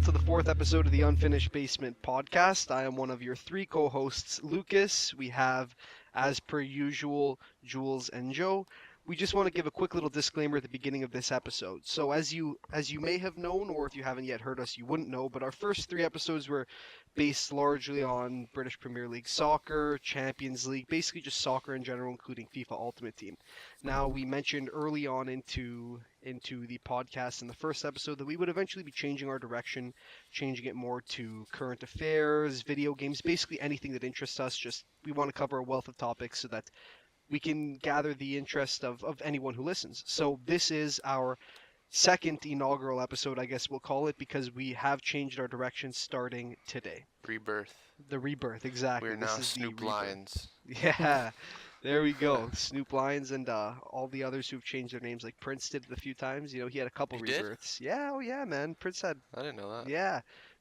to the fourth episode of the Unfinished Basement podcast. I am one of your three co-hosts, Lucas. We have, as per usual, Jules and Joe. We just want to give a quick little disclaimer at the beginning of this episode. So as you may have known, or if you haven't yet heard us, you wouldn't know, but our first three episodes were based largely on British Premier League soccer, Champions League, basically just soccer in general, including FIFA Ultimate Team. Now, we mentioned early on into the podcast in the first episode that we would eventually be changing our direction, changing it more to current affairs, video games, basically anything that interests us. Just we want to cover a wealth of topics so that we can gather the interest of anyone who listens. So this is our second inaugural episode, I guess we'll call it, because we have changed our direction starting today. Rebirth. The Rebirth, exactly. We're now Snoop Lions. Yeah, there we go. Snoop Lions and all the others who've changed their names, like Prince did it a few times. You know, he had a couple rebirths. Yeah, oh yeah, man. Prince had. I didn't know that. Yeah,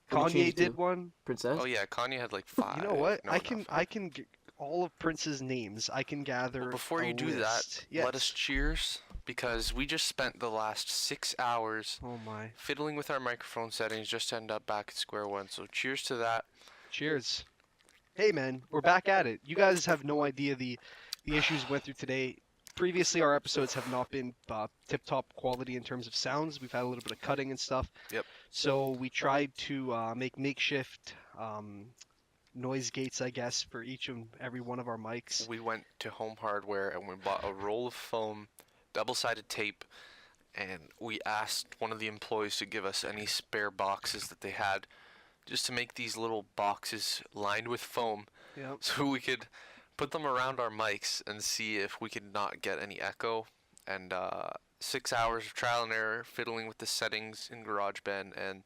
What did he Kanye change did to? one. Princess? Oh yeah, Kanye had like 5. You know what? No, I not can 5. get all of Prince's names. I can gather. Well, before a you do list. that, Yes. let us cheers, because we just spent the last 6 hours Oh my. fiddling with our microphone settings just to end up back at square one. So cheers to that. Cheers. Hey man, we're back at it. You guys have no idea the issues we went through today. Previously, our episodes have not been tip-top quality in terms of sounds. We've had a little bit of cutting and stuff. Yep. So we tried to make makeshift noise gates, I guess, for each and every one of our mics. We went to Home Hardware and we bought a roll of foam, double-sided tape, and we asked one of the employees to give us any spare boxes that they had, just to make these little boxes lined with foam, Yep. so we could put them around our mics and see if we could not get any echo. And 6 hours of trial and error, fiddling with the settings in GarageBand, and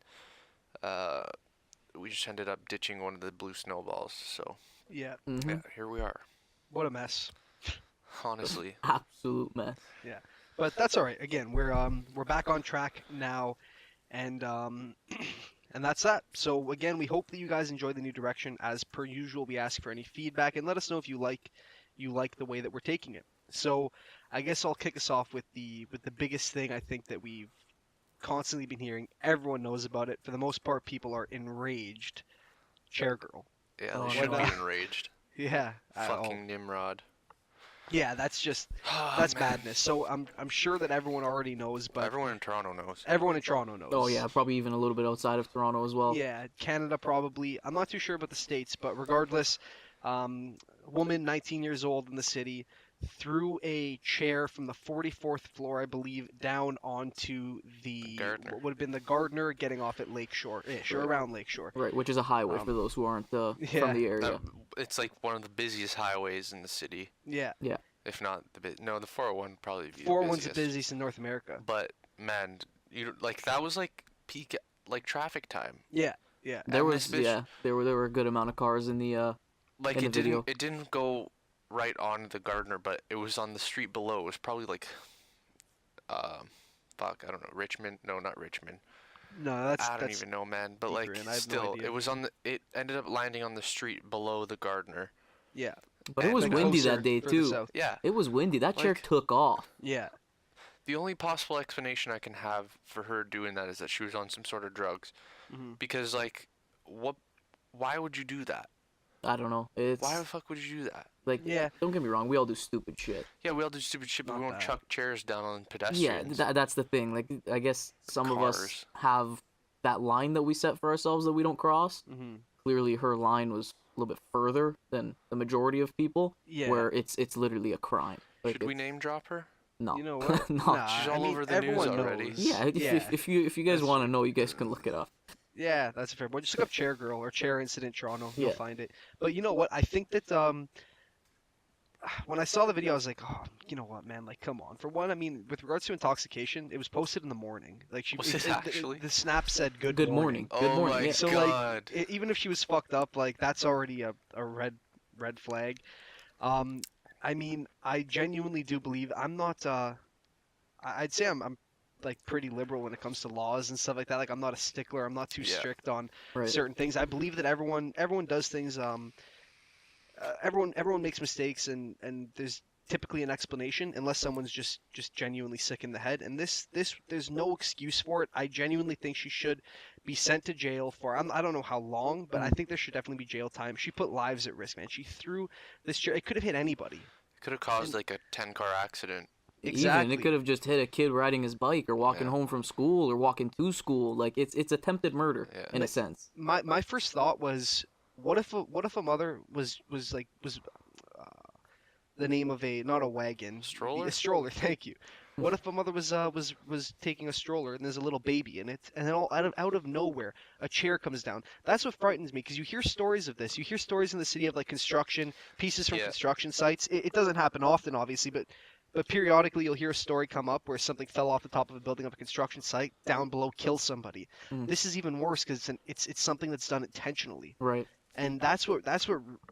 we just ended up ditching one of the blue snowballs. So Yeah. Mhm. yeah, here we are. What a mess. Honestly, Absolute mess. But that's all right. Again, we're back on track now, and and that's that. So again, we hope that you guys enjoy the new direction. As per usual, we ask for any feedback and let us know if you like the way that we're taking it. So I guess I'll kick us off with the biggest thing I think that we've constantly been hearing. Everyone knows about it. For the most part, people are enraged. Chair girl. yeah, Oh, they should no. be enraged. Yeah. Fucking Nimrod. Yeah, that's just Oh, that's man. madness. So I'm sure that everyone already knows, but Everyone in Toronto knows. everyone in Toronto knows. Oh yeah, probably even a little bit outside of Toronto as well. Yeah, Canada probably. I'm not too sure about the States, but regardless, woman, 19 years old in the city, threw a chair from the 44th floor, I believe, down onto the Gardner. what would have been the Gardner, getting off at Lakeshore-ish, or Right. around Lakeshore. Right, which is a highway Um, for those who aren't yeah, from the area. It's like one of the busiest highways in the city, Yeah, if not the the 401 probably be the 401's the busiest. busiest in North America. But man, like that was like peak like traffic time. Yeah. There and was this bitch- there were a good amount of cars in the Like in it the video. didn't go right on the Gardner, but it was on the street below. It was probably like fuck, I don't know, Richmond. No, not Richmond. No, that's I don't that's even know, man. But deeper like in. I have no still, idea. it was on the. It ended up landing on the street below the Gardner. yeah. but it and was like windy closer, that day further too. south. Yeah. It was windy. That chair Like- took off. Yeah. The only possible explanation I can have for her doing that is that she was on some sort of drugs. hmm Because like, why would you do that? I don't know. It's Why the fuck would you do that? like Yeah. don't get me wrong, we all do stupid shit. Yeah, we all do stupid shit, but Not we won't bad. chuck chairs down on Yeah, pedestrians. that's the thing. Like I guess some of us Cars. have that line that we set for ourselves that we don't cross. hmm Clearly her line was a little bit further than the majority of people, Yeah. where it's literally a crime. Like, Should we it's- name drop her? No. You know what? No. Nah, She's I all mean, over the news everyone already. knows. Yeah, if you guys That's want to know, you guys can look it up. Yeah, that's a fair point. Just look up Chair Girl or Chair Incident Toronto. You'll Yeah. find it. But you know what? I think that when I saw the video, I was like, oh, you know what, man? Like, come on. For one, I mean, with regards to intoxication, it was posted in the morning. Like, Was it actually? The snap said good, Good morning. Good Oh morning. my Yeah. So, god. like, even if she was fucked up, like, that's already a red flag. I mean, I genuinely do believe I'm not. I'd say I'm like pretty liberal when it comes to laws and stuff like that. Like, I'm not a stickler. I'm not too Yeah. strict on Right. certain things. I believe that everyone does things. Everyone makes mistakes, and there's typically an explanation unless someone's just genuinely sick in the head. And this there's no excuse for it. I genuinely think she should be sent to jail for I don't know how long, but I think there should definitely be jail time. She put lives at risk, man. She threw this chair. It could have hit anybody. It could have caused like a 10-car accident. Exactly. Even it could have just hit a kid riding his bike or walking home from school or walking to school. Like it's attempted murder in a sense. My first thought was, what if a mother was the name of not a wagon, Stroller? A stroller. Thank you. What if a mother was taking a stroller and there's a little baby in it, and then all out of nowhere a chair comes down? That's what frightens me, because you hear stories of this. You hear stories in the city of like construction pieces from construction sites. It doesn't happen often, obviously, but periodically you'll hear a story come up where something fell off the top of a building of a construction site down below, kill somebody. This is even worse because it's something that's done intentionally. Right. And that's what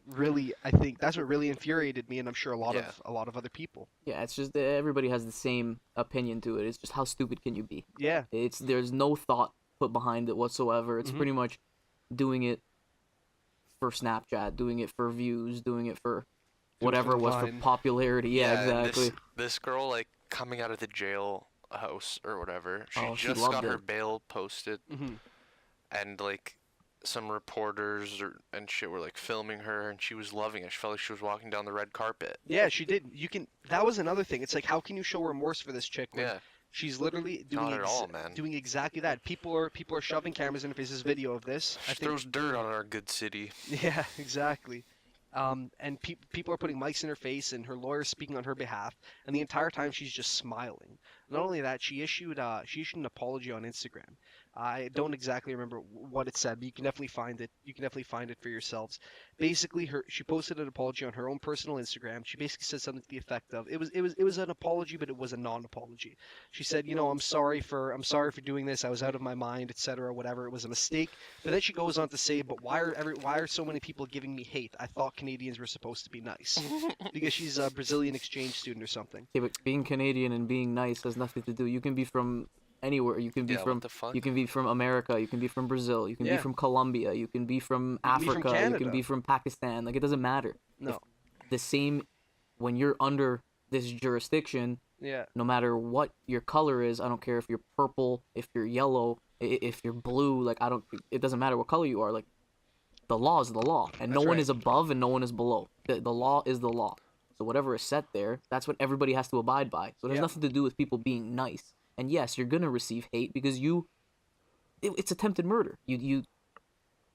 really, I think that's what really infuriated me, and I'm sure a lot of other people. Yeah, it's just everybody has the same opinion to it. It's just how stupid can you be? Yeah. There's no thought put behind it whatsoever. It's pretty much doing it for Snapchat, doing it for views, doing it for whatever it was for popularity. Yeah, exactly. This girl, like, coming out of the jail house or whatever, she she just loved got her it. bail posted, and like some reporters and shit were like filming her, and she was loving it. She felt like she was walking down the red carpet. Yeah, she did. That was another thing. It's like, how can you show remorse for this chick when Yeah. she's literally doing Not at all, man. doing exactly that? People are shoving cameras in her faces. Video of this. She throws dirt on our good city. Yeah, exactly. And people are putting mics in her face, and her lawyer's speaking on her behalf, and the entire time she's just smiling. Not only that, she issued an apology on Instagram. I don't exactly remember what it said, but you can definitely find it. You can definitely find it for yourselves. Basically, she posted an apology on her own personal Instagram. She basically said something to the effect of, it was an apology, but it was a non-apology. She said, I'm sorry for doing this. I was out of my mind, etc. Whatever. It was a mistake. But then she goes on to say, but why are so many people giving me hate? I thought Canadians were supposed to be nice because she's a Brazilian exchange student or something. Yeah, but being Canadian and being nice has nothing to do. You can be from anywhere. You can be from America. You can be from Brazil. You can be from Colombia. You can be from Africa. You can be from Pakistan. Like, it doesn't matter. No. The same when you're under this jurisdiction. Yeah. No matter what your color is, I don't care if you're purple, if you're yellow, if you're blue. Like, it doesn't matter what color you are. Like, the law is the law, and no one is above and no one is below. The law is the law. So whatever is set there, that's what everybody has to abide by. So it has nothing to do with people being nice. And yes, you're gonna receive hate because it's attempted murder. You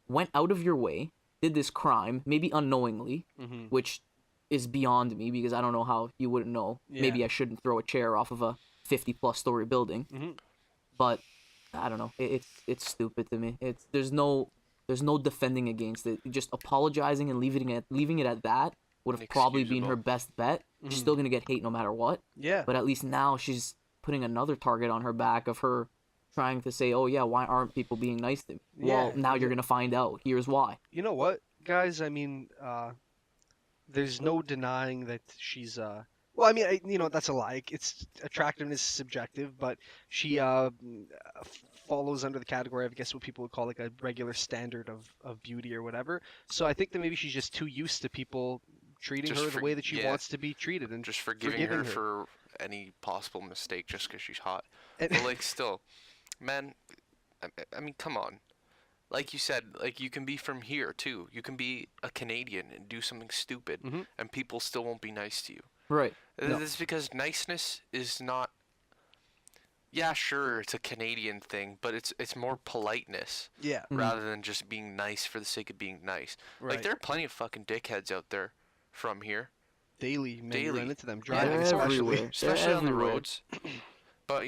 went out of your way, did this crime, maybe unknowingly, which is beyond me because I don't know how you wouldn't know. Yeah. Maybe I shouldn't throw a chair off of a 50+ story building. But I don't know. It's stupid to me. There's no defending against it. Just apologizing and leaving it at that would have probably been her best bet. She's still gonna get hate no matter what. Yeah. But at least now she's putting another target on her back of her trying to say, oh yeah, why aren't people being nice to me? Well, now you're gonna find out. Here's why. You know what, guys? I mean, there's no denying that she's well, I mean, that's a lie. It's attractiveness is subjective, but she follows under the category of, I guess, what people would call like a regular standard of beauty or whatever. So I think that maybe she's just too used to people treating her the way that she wants to be treated, and just forgiving her for any possible mistake just because she's hot. But like, still, man, I mean, come on. Like you said, like, you can be from here too. You can be a Canadian and do something stupid, and people still won't be nice to you. Right. This is because niceness is not. Yeah, sure, it's a Canadian thing, but it's more politeness. Yeah. Rather than just being nice for the sake of being nice. Right. Like, there are plenty of fucking dickheads out there from here. Daily, man. You run into them Yeah, driving, especially on the roads. But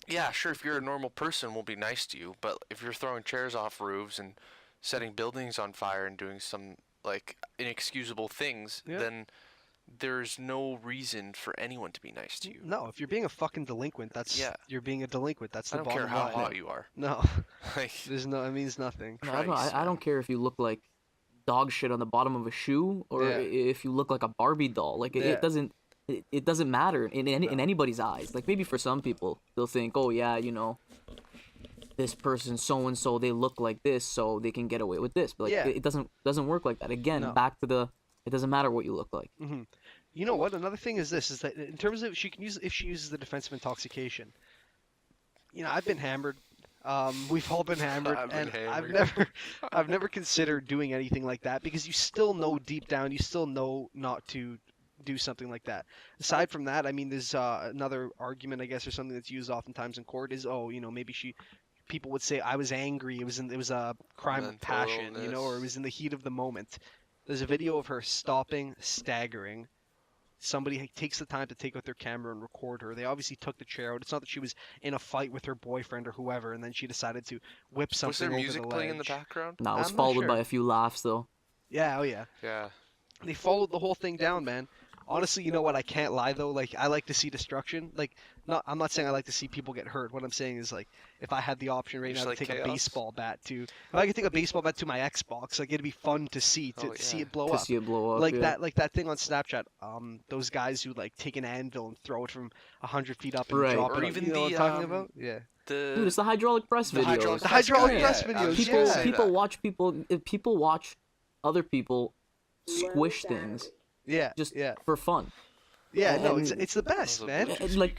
yeah, sure, if you're a normal person, we'll be nice to you. But if you're throwing chairs off roofs and setting buildings on fire and doing some like inexcusable things, then there's no reason for anyone to be nice to you. No, if you're being a fucking delinquent, you're being a delinquent. That's the bottom line. I don't care how hot you are. No, like, it means nothing. I don't care if you look like dog shit on the bottom of a shoe or if you look like a Barbie doll. Like, it doesn't matter in anybody's eyes. Like, maybe for some people they'll think, oh yeah, this person so and so, they look like this, so they can get away with this. But like, it doesn't work like that. Again, back to it doesn't matter what you look like. You know what? Another thing is this: is that in terms of if she uses the defense of intoxication. I've been hammered. We've all been hammered, I've been and hammered. I've never considered doing anything like that because you still know deep down, you still know not to do something like that. Aside from that, I mean, there's another argument, I guess, or something that's used oftentimes in court is, oh, maybe people would say I was angry. It was a crime of Mental passion, or it illness. was in the heat of the moment. There's a video of her stopping, staggering. Somebody takes the time to take out their camera and record her. They obviously took the chair out. It's not that she was in a fight with her boyfriend or whoever, and then she decided to whip Was something there over music the playing in the ledge. background? No, it was I'm not followed by sure. a few laughs though. Yeah, oh yeah. Yeah. They followed the whole thing down, man. Honestly, you know what? I can't lie though. Like, I like to see destruction. Like, I'm not saying I like to see people get hurt. What I'm saying is, like, if I had the option right You now just to like take a chaos? baseball bat if I could take a baseball bat to my Xbox, like, it'd be fun to see Oh, see yeah. it blow To up. see it blow up. Like yeah. that thing on Snapchat. Those guys who like take an anvil and throw it from 100 feet up and Right. drop Or it. even You know what I'm the, talking about? Yeah. Dude, it's the hydraulic press the videos. hydraulic The hydraulic guy, press yeah, I videos, was yeah. gonna say People that. watch people watch other people squish things Yeah. just yeah. for fun. Yeah. No, and- it's the best, Those are man. Bluetooth And, like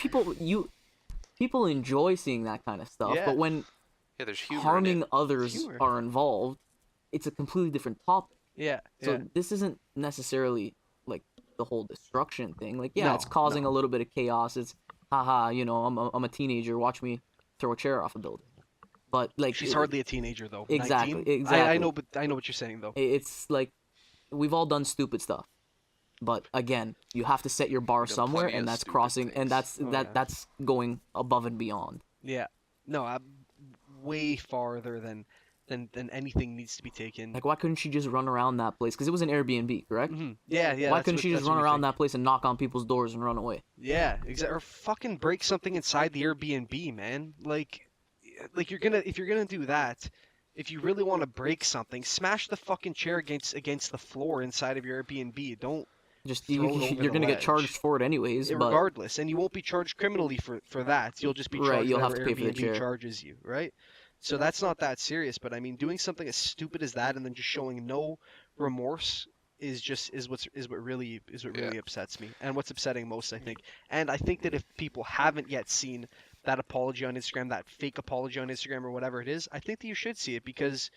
people enjoy seeing that kind of stuff, Yeah. but when Yeah, there's humor in harming it. others Humor. are involved, it's a completely different topic. Yeah. So yeah. this isn't necessarily like the whole destruction thing. Like, yeah, No, it's causing no. a little bit of chaos. It's haha, I'm a teenager. Watch me throw a chair off a building. But like, She's hardly a teenager though. Exactly, 19? I exactly. know, but I know what you're saying though. it's like we've all done stupid stuff. But again, you have to set your bar We've done somewhere, plenty and of that's stupid crossing, and things. Oh, yeah. that's going above and beyond. Yeah. No, I'm way farther than anything needs to be taken. Like, why couldn't she just run around that place? Because it was an Airbnb, correct? Yeah. Yeah. Why that's couldn't what- she just that's run what we around think. that place and knock on people's doors and run away? Yeah, exactly. Or fucking break something inside the Airbnb, man. Like if you're gonna do that, if you really want to break something, smash the fucking chair against the floor inside of your Airbnb. Don't Just throw it over you're the gonna get ledge. charged for it anyways. But regardless, and you won't be charged criminally for that. You'll just be Right, charged you'll have whatever to pay for the Airbnb chair. charges you, right? So that's not that serious. But I mean, doing something as stupid as that and then just showing no remorse is what really upsets me, and what's upsetting most, I think. And I think that if people haven't yet seen that apology on Instagram, that fake apology on Instagram or whatever it is, I think that you should see it because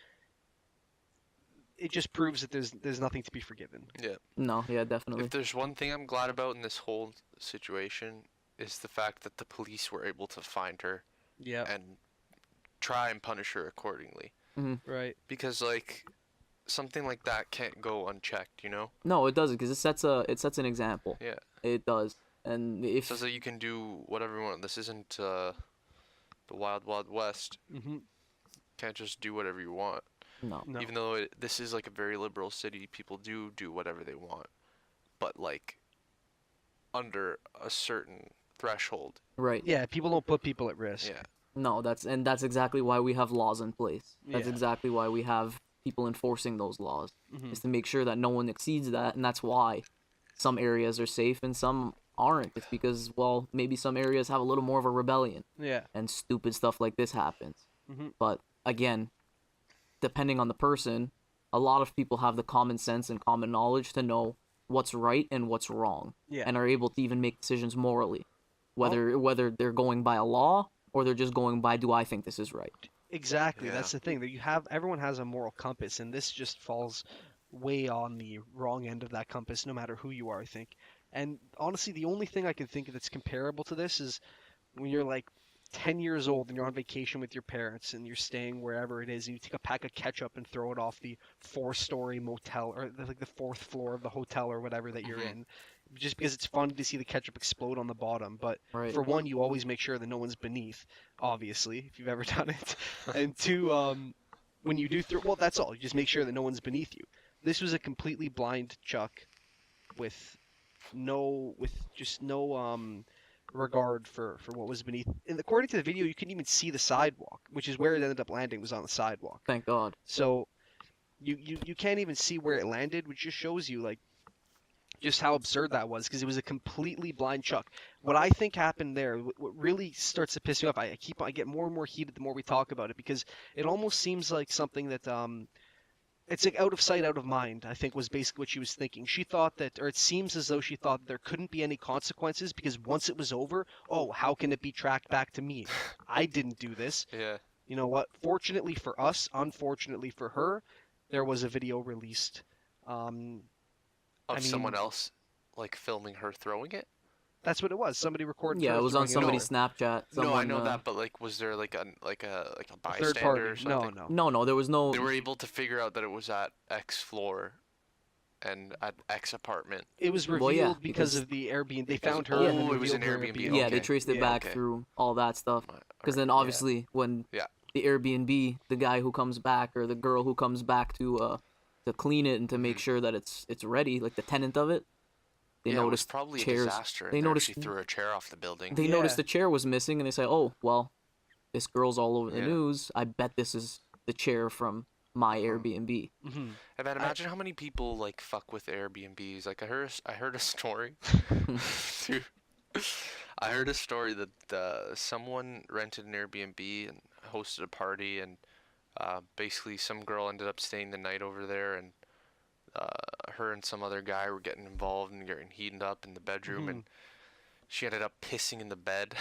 it just proves that there's nothing to be forgiven. Yeah. no, yeah, definitely. If there's one thing I'm glad about in this whole situation is the fact that the police were able to find her Yeah. and try and punish her accordingly. Right. Because like something like that can't go unchecked, you know? No, it doesn't, because it sets an example. Yeah. It does, and It if says that you can do whatever you want. This isn't the Wild Wild West. Mm-hmm. Can't just do whatever you want. no, No. Even though this is like a very liberal city, people do whatever they want, but like under a certain threshold. right? Yeah, people don't put people at risk. Yeah. No, that's exactly why we have laws in place. That's Yeah. exactly why we have people enforcing those laws, Mhm. is to make sure that no one exceeds that, and that's why some areas are safe and some aren't. It's because, well, maybe some areas have a little more of a rebellion, Yeah. and stupid stuff like this happens. Mhm. But again, depending on the person, a lot of people have the common sense and common knowledge to know what's right and what's wrong, Yeah. and are able to even make decisions morally, whether they're going by a law or they're just going by, do I think this is right? Exactly. Yeah. That's the thing. That everyone has a moral compass, and this just falls way on the wrong end of that compass, no matter who you are, I think. And honestly, the only thing I can think of that's comparable to this is when you're like 10 years old and you're on vacation with your parents and you're staying wherever it is, and you take a pack of ketchup and throw it off the 4-story motel or like the 4th floor of the hotel or whatever that you're Mhm. in, just because it's fun to see the ketchup explode on the bottom. But Right. for one, you always make sure that no one's beneath, obviously, if you've ever done it. And two, when you do throw, well, that's all. You just make sure that no one's beneath you. This was a completely blind chuck with just no regard for what was beneath. And according to the video, you couldn't even see the sidewalk, which is where it ended up landing, was on the sidewalk. Thank God. So you can't even see where it landed, which just shows you like just how absurd that was, because it was a completely blind chuck. What I think happened there, what really starts to piss me off, I get more and more heated the more we talk about it, because it almost seems like something that it's like out of sight, out of mind, I think was basically what she was thinking. She thought that, or it seems as though she thought there couldn't be any consequences because once it was over, oh, how can it be tracked back to me? I didn't do this. Yeah. You know what? Fortunately for us, unfortunately for her, there was a video released. Um, Of I someone mean- else, like filming her throwing it. that's what it was. Somebody recorded Yeah, her it was on throwing somebody's over. Snapchat. No, I Someone, know that, but like, was there like a A bystander third party. or something? No, there was no. They were able to figure out that it was at X floor, and at X apartment. It was revealed Well, yeah, because because- of the Airbnb. They found her. Oh, and then it was revealed an her Airbnb, Yeah, they okay. traced it Yeah, back okay. through all that stuff. Because then obviously when Yeah. the Airbnb, the guy who comes back or the girl who comes back to clean it and to make Mhm. sure that it's ready, like the tenant of it, they yeah, it was noticed probably chairs. a disaster. And They they noticed actually threw a chair off the building. they Yeah. noticed the chair was missing and they say, "Oh, well, this girl's all over the Yeah. news. I bet this is the chair from my Uh-huh. Airbnb." Mhm. And man, imagine how many people like fuck with Airbnbs. Like I heard a story. Dude, I heard a story that someone rented an Airbnb and hosted a party, and basically some girl ended up staying the night over there, and her and some other guy were getting involved and getting heated up in the bedroom, and she ended up pissing in the bed.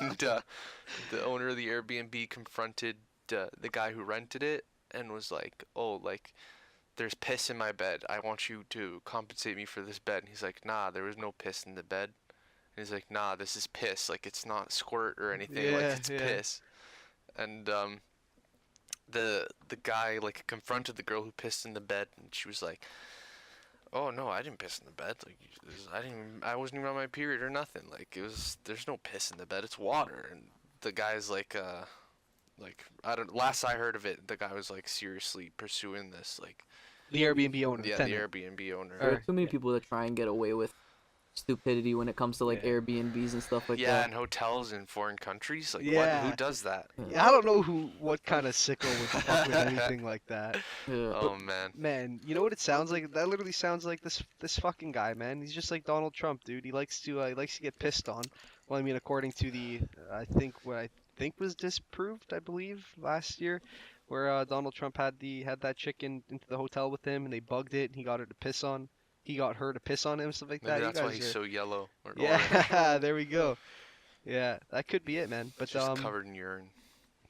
And the owner of the Airbnb confronted the guy who rented it and was like, "Oh, like, there's piss in my bed. I want you to compensate me for this bed." And he's like, "Nah, there was no piss in the bed." And he's like, "Nah, this is piss. Like, it's not squirt or anything. Like, Yeah, it's yeah. piss." And the guy like confronted the girl who pissed in the bed, and she was like, "Oh no, I didn't piss in the bed. Like, I wasn't even on my period or nothing. Like, there's no piss in the bed. It's water." And the guy's like, I don't. Last I heard of it, the guy was like seriously pursuing this, like, The Airbnb owner. yeah, tenant. the Airbnb owner. There are Alright, too many yeah. people that try and get away with stupidity when it comes to like Yeah. Airbnbs and stuff like Yeah, that. and hotels in foreign countries. Like, Yeah. who does that? Yeah, I don't know what kind of sicko would fuck with anything like that. Yeah. Oh man. Man, you know what it sounds like? That literally sounds like this fucking guy, man. He's just like Donald Trump, dude. He likes to get pissed on. Well, I mean, according to the what I think was disproved, I believe, last year, where Donald Trump had that chick into the hotel with him, and they bugged it, and he got her to piss on. He got her to piss on him, stuff like Maybe that. that's you why guys he's are, so yellow. Or orange. yeah, there we go. Yeah, that could be it, man. But Just covered in urine.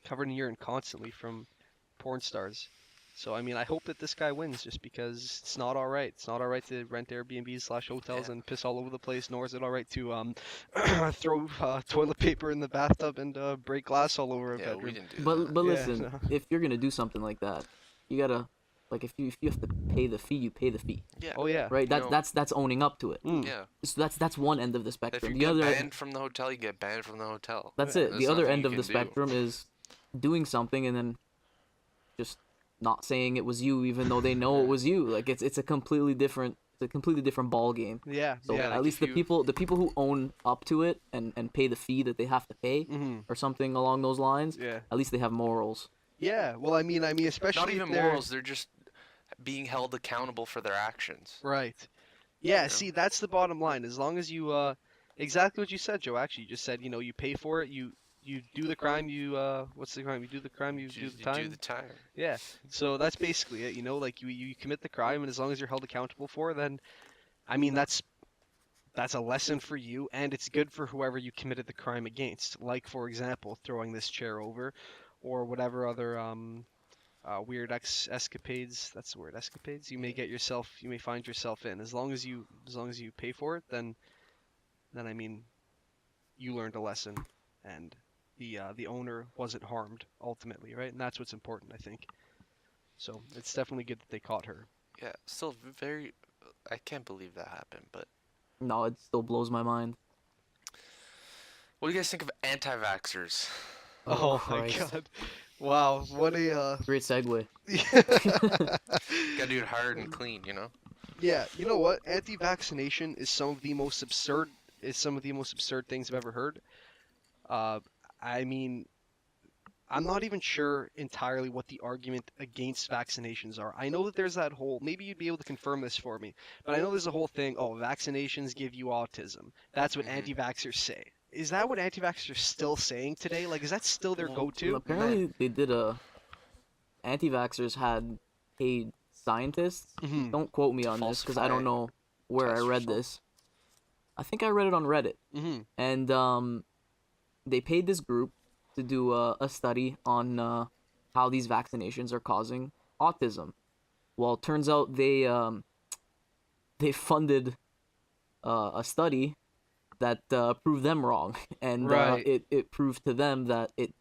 covered in urine constantly from porn stars. So I mean, I hope that this guy wins, just because it's not all right. It's not all right to rent Airbnbs/hotels Yeah. and piss all over the place. Nor is it all right to throw toilet paper in the bathtub and break glass all over a Yeah, we bedroom. didn't do But that. but Yeah, listen, no. if you're gonna do something like that, you gotta like if you have to pay the fee, you pay the fee, Yeah. Oh yeah. right? know- That's owning up to it. Mm. Yeah. So that's one end of the If spectrum. you The get other banned from the hotel, you get banned from the hotel. that's Yeah, it. there's The other nothing end you of the can do. spectrum is doing something and then just not saying it was you, even though they know it was you. Like it's a completely different ball game. Yeah. So Yeah, at like least if the you- people who own up to it and pay the fee that they have to pay hmm or something along those lines, Yeah. at least they have morals. Yeah. Well, I mean, especially Not if even they're- morals. They're just being held accountable for their actions. Right. Yeah, know? see, that's the bottom line. As long as you exactly what you said, Joe. Actually, you just said, you pay for it, you do the crime, what's the crime? You do the crime, you do the You time. do the time. Yeah. So that's basically it, like you commit the crime, and as long as you're held accountable for it, then I mean that's a lesson for you, and it's good for whoever you committed the crime against. Like, for example, throwing this chair over, or whatever other weird escapades. That's the word, escapades. You may find yourself in. As long as you pay for it, then I mean, you learned a lesson, and the owner wasn't harmed ultimately, right? And that's what's important, I think. So it's definitely good that they caught her. Yeah. Still very. I can't believe that happened. But No, it still blows my mind. what do you guys think of anti-vaxxers? Oh, my Christ. god! Wow, what a Great segue. Gotta do it hard and clean, you know. Yeah, you know what? Anti-vaccination is some of the most absurd things I've ever heard. I mean, I'm not even sure entirely what the argument against vaccinations are. I know that there's that whole, maybe you'd be able to confirm this for me, but I know there's a whole thing, oh, vaccinations give you autism. That's what Mhm. anti-vaxxers say. Is that what anti-vaxxers are still saying today? Like, is that still their Well, go-to? Apparently, they did a. Anti-vaxxers had paid scientists. Mhm. Don't quote me on this because I don't falsify know where I test read results. this. I think I read it on Reddit, Mhm. and they paid this group to do a study on how these vaccinations are causing autism. Well, it turns out they funded a study that proved them wrong, and Right. it proved to them that it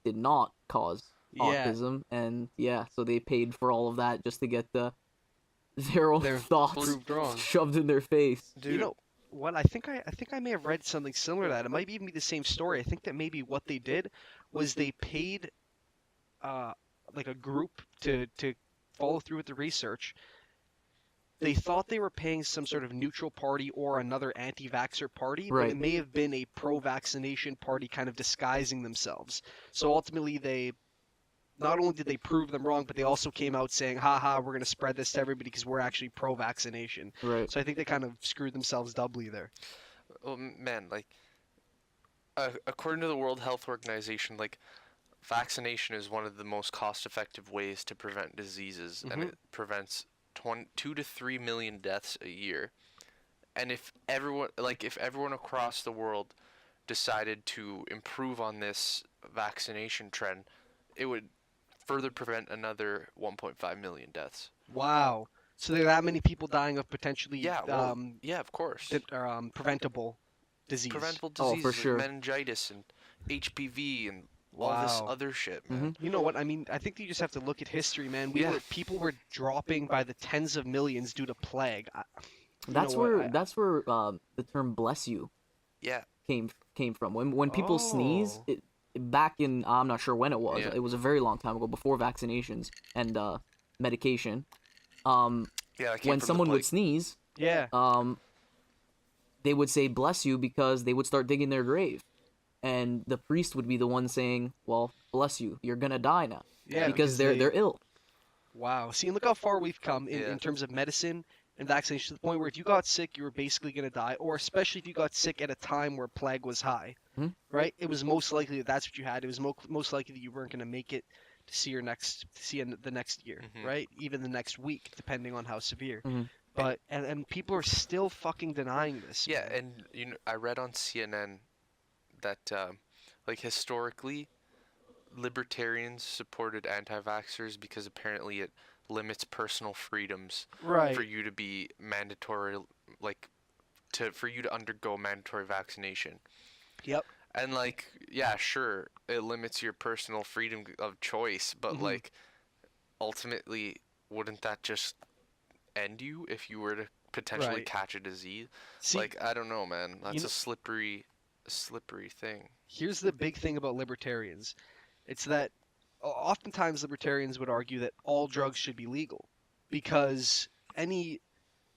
did not cause Yeah. autism, and yeah, so they paid for all of that just to get their own They're thoughts proved wrong. shoved in their face. You Dude, know what? I think I may have read something similar to that. It might even be the same story. I think that maybe what they did was they paid uh like a group to follow through with the research. They thought they were paying some sort of neutral party or another anti-vaxxer party, but Right. it may have been a pro-vaccination party kind of disguising themselves. So ultimately, they not only did they prove them wrong, but they also came out saying, "Ha, we're going to spread this to everybody because we're actually pro-vaccination." Right. So I think they kind of screwed themselves doubly there. well, man, like, according to the World Health Organization, like, vaccination is one of the most cost-effective ways to prevent diseases, and Mhm. it prevents 2 to 3 million deaths a year. And if everyone across the world decided to improve on this vaccination trend, it would further prevent another 1.5 million deaths. Wow. So there are that many people dying of potentially Yeah, well, yeah, of course. preventable disease. Preventable Oh, for diseases sure. like meningitis and HPV and all this Wow. other shit, man. You know what? I mean, I think you just have to look at history, man. Yeah. People were dropping by the tens of millions due to plague. You That's know what? where the term "bless you" Yeah. came from. When people sneeze, Oh. back in I'm not sure when it was. Yeah. It was a very long time ago, before vaccinations and medication. Yeah, that came When from the someone would plague. sneeze, Yeah. they would say "bless you" because they would start digging their grave, and the priest would be the one saying, "Well, bless you, you're gonna die now," Yeah, because because they're ill. wow. See, and look how far we've come Yeah. in terms of medicine and vaccination to the point where if you got sick, you were basically going to die, or especially if you got sick at a time where plague was high, Mhm. right? It was most likely that that's what you had. It was most likely that you weren't going to make it to see the next year, Mhm. right? Even the next week, depending on how severe. Mhm. But and people are still fucking denying this. Yeah, Man. and I read on CNN that like historically libertarians supported anti-vaxxers because apparently it limits personal freedoms for Right. you to be mandatory, like for you to undergo mandatory vaccination. Yep. And like, yeah, sure, it limits your personal freedom of choice, but Mhm. like ultimately, wouldn't that just end you if you were to potentially Right. catch a disease? See, Like, I don't know, man. That's know- a slippery thing. here's the big thing about libertarians. It's that oftentimes libertarians would argue that all drugs should be legal because any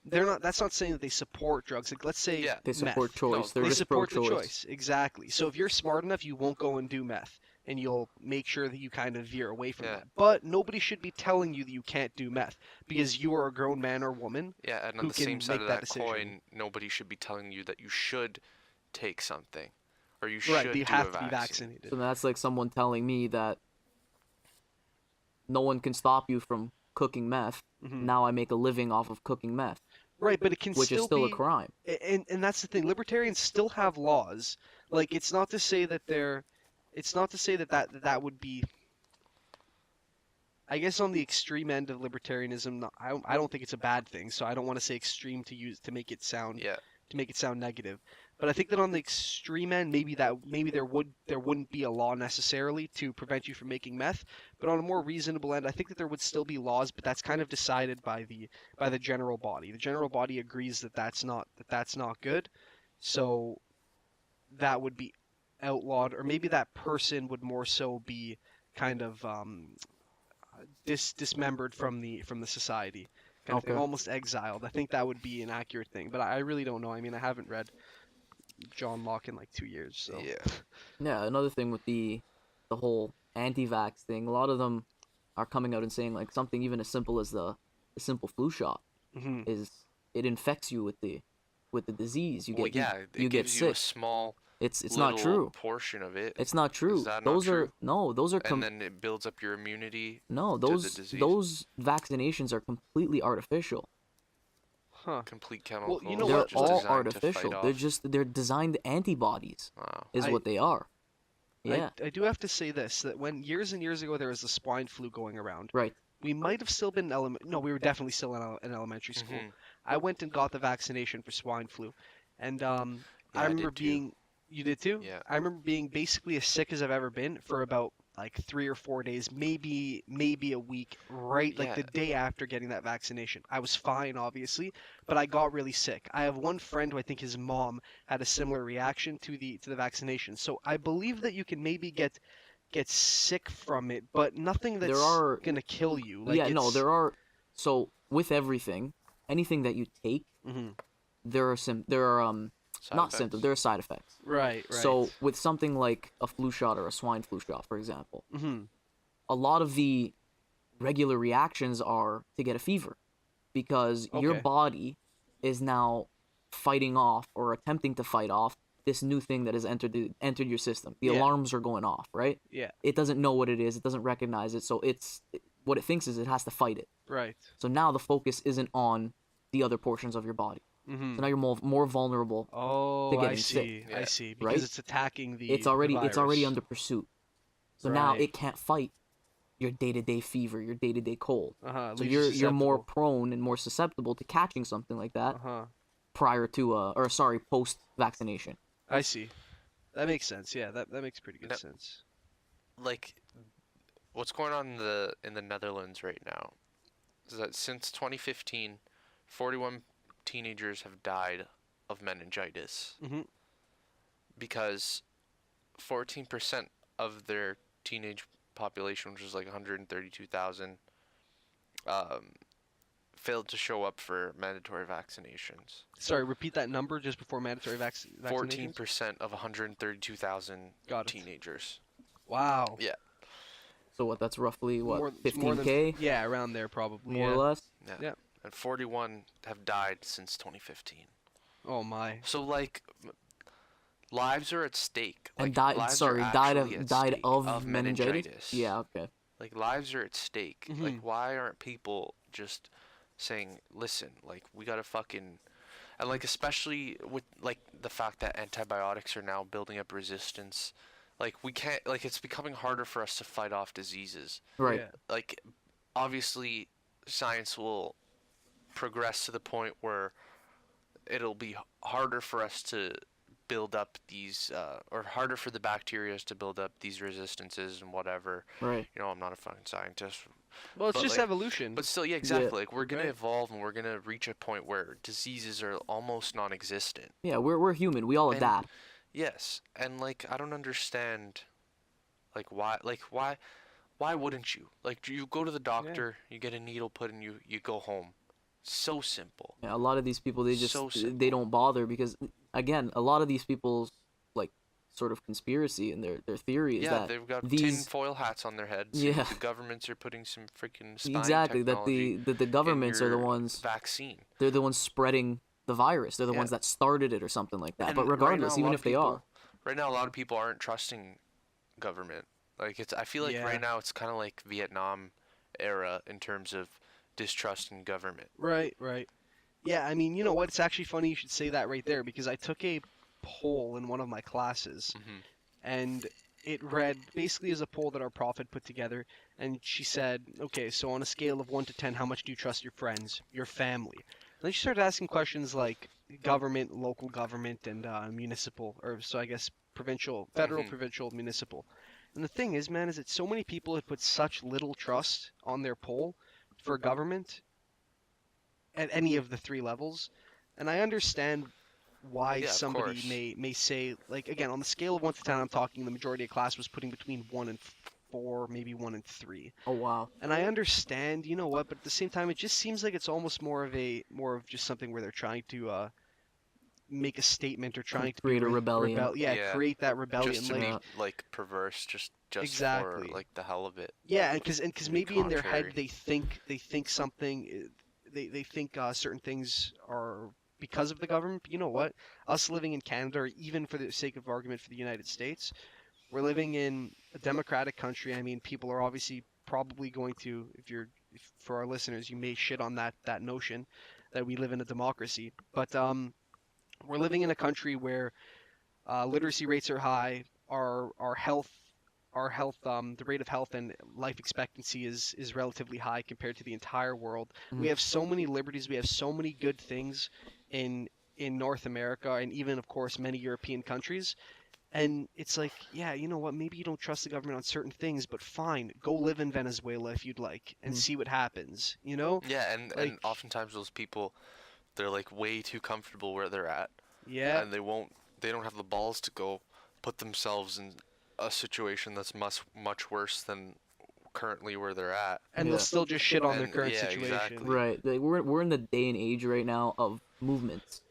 they're not that's not saying that they support drugs. Like let's say Yeah. They support meth. choice. They're They just support the pro-choice. choice. Exactly. So if you're smart enough, you won't go and do meth and you'll make sure that you kind of veer away from Yeah. that. But nobody should be telling you that you can't do meth because you are a grown man or woman. Yeah, and on Who the same can side make of that that decision. coin, nobody should be telling you that you should take something or you Right, should that you do have a to be vaccine. vaccinated. So that's like someone telling me that no one can stop you from cooking meth. Mhm. Now I make a living off of cooking meth, Right, but it can which is still still a be crime. and that's the thing. Libertarians still have laws. Like it's not to say that that would be I guess on the extreme end of libertarianism. I don't think it's a bad thing. So I don't want to say extreme to make it sound Yeah. negative. But I think that on the extreme end, maybe there wouldn't be a law necessarily to prevent you from making meth. But on a more reasonable end, I think that there would still be laws, but that's kind of decided by the general body. The general body agrees that that's not good. So that would be outlawed, or maybe that person would more so be kind of dismembered from the society, kind of thing, Okay. almost exiled. I think that would be an accurate thing, but I really don't know. I mean, I haven't read John Locke in like 2 years, so Yeah. Yeah, another thing with the whole anti-vax thing, a lot of them are coming out and saying like something even as simple as the simple flu shot Mhm. is it infects you with the disease. Well, yeah, You it get gives you a sick. small It's little not true. portion of it. It's not true. Is that not Those true? are no, those are And then it builds up your immunity no, to the those disease. those vaccinations are completely artificial. Huh. Complete chemicals. you know They're what? just all designed to fight artificial. off. They're designed antibodies Wow. is I- what they are. Yeah. I do have to say this, that when years and years ago there was the swine flu going around, Right. we might have still been no, we were definitely still in elementary school. Mhm. I went and got the vaccination for swine flu, and Yeah, I I remember did too. being. You did too? Yeah. I remember being basically as sick as I've ever been for about like 3 or 4 days, maybe a week, right like the Yeah. day after getting that vaccination. I was fine, obviously, but I got really sick. I have one friend who I think his mom had a similar reaction to the vaccination. So I believe that you can maybe get sick from it, but nothing that's are- gonna kill you. Like yeah, no, it's- there are so with everything, anything that you take, Mhm. there are Side not effects. symptoms, there are side effects. Right. So with something like a flu shot or a swine flu shot, for example, Mhm. a lot of the regular reactions are to get a fever because your Okay. body is now fighting off or attempting to fight off this new thing that has entered your system. The Yeah. alarms are going off, right? Yeah. It doesn't know what it is, it doesn't recognize it, so what it thinks is it has to fight it. Right. So now the focus isn't on the other portions of your body. Mhm. So now you're more vulnerable. Oh, getting I sick. see. Yeah. I see. Because Right? it's attacking the. It's already virus. under pursuit. So now Right. it can't fight your day-to-day fever, your day-to-day cold. Uh-huh. So you're more prone and more susceptible to catching something like that Uh-huh. post vaccination. I see. That makes sense. Yeah, that makes pretty good No. sense. Like, what's going on in the Netherlands right now is that since 2015, 41 teenagers have died of meningitis Mhm. because 14% of their teenage population, which is like 132,000, failed to show up for mandatory vaccinations. Sorry, repeat that number just before mandatory vaccinations. 14% of 132,000 Got it. teenagers. Wow. Yeah. So what? That's roughly It's more than- 15K, Yeah, around there probably. more yeah. or less. Yeah. And 41 have died since 2015. Oh my. So like lives are at stake. And Like, died. lives Sorry, are died actually at stake of meningitis. Yeah. Okay. Like lives are at stake. Like Mhm. why aren't people just saying, "Listen, like we got to fucking," and like especially with like the fact that antibiotics are now building up resistance. Like we can't, like it's becoming harder for us to fight off diseases. Right. Yeah. Like obviously science will progress to the point where it'll be harder for us to build up these or harder for the bacteria to build up these resistances and whatever. Right. You know, I'm not a fucking scientist, Well, it's But, just like- evolution. but still, yeah, exactly. Like we're gonna Right. evolve and we're gonna reach a point where diseases are almost non-existent. Yeah. We're human. We all And- adapt. Yes, and like I don't understand, like why wouldn't you? Like you go to the doctor, you get a needle put in you, you go home. So simple. Yeah, a lot of these people they just So they simple. don't bother because again, a lot of these people's like sort of conspiracy and their theory is Yeah, that they've got these- tinfoil hats on their heads. and Yeah. The governments are putting some freaking spying exactly that technology the in governments are the your ones vaccine. they're the ones spreading the virus. They're the Yeah. ones that started it or something like that. And But right regardless, now, a even lot if of they people- are, Right now, a lot of people aren't trusting government. Like I feel like Yeah. right now it's kind of like Vietnam era in terms of distrust in government. Right, right. Yeah, I mean, you know what? It's actually funny you should say that right there because I took a poll in one of my classes Mhm. and it read basically as a poll that our prof had put together and she said, okay, so on a scale of 1 to 10, how much do you trust your friends, your family? And then she started asking questions like government, local government, and municipal, or so I guess provincial, federal, Mhm. provincial, municipal. And the thing is, man, is that so many people had put such little trust on their poll for government at any of the three levels. And I understand why Yeah, of somebody course. may say, like, again, on the scale of 1 to 10, I'm talking the majority of class was putting between 1 and 4, maybe 1 and 3. oh wow, And I understand, you know what, but at the same time, it just seems like it's almost more of just something where they're trying to make a statement or trying to Create a rebellion. Yeah. create that rebellion. Just to like, Yeah. be like perverse, just Exactly. for like the hell of it. yeah, and because maybe in their Contrary. head they think something, they think certain things are because of the government. But you know what? Us living in Canada, or even for the sake of argument for the United States, we're living in a democratic country. I mean, people are obviously probably going to, if for our listeners, you may shit on that notion that we live in a democracy. But we're living in a country where literacy rates are high. Our health, the rate of health and life expectancy is relatively high compared to the entire world. We Mhm. have so many liberties. We have so many good things in North America, and even of course many European countries. And it's like, yeah, you know what? Maybe you don't trust the government on certain things, but fine, go live in Venezuela if you'd like, and Mhm. see what happens. You know, Yeah, and like, oftentimes those people, they're like way too comfortable where they're at, yeah, and they don't have the balls to go put themselves in a situation that's much worse than currently where they're at. and they'll Yeah. still just shit on their And current yeah, situation. exactly. Right. We're in the day and age right now of movements.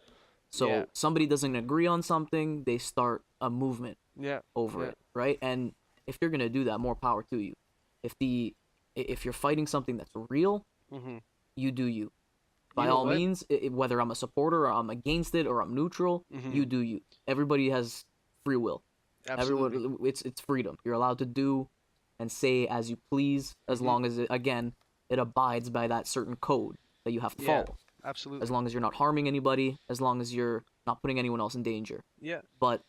Yeah, So somebody doesn't agree on something, they start a movement yeah, over yeah. it, right? And if you're gonna do that, more power to you. If you're fighting something that's real, Hmm. you do you. You By know all what? means, whether I'm a supporter or I'm against it or I'm neutral, Hmm. you do you. Everybody has free will. Absolutely. Everyone, it's freedom. You're allowed to do and say as you please, as Hmm. long as it abides by that certain code that you have to Yeah, follow. As absolutely. long as you're not harming anybody, as long as you're not putting anyone else in danger. Yeah, But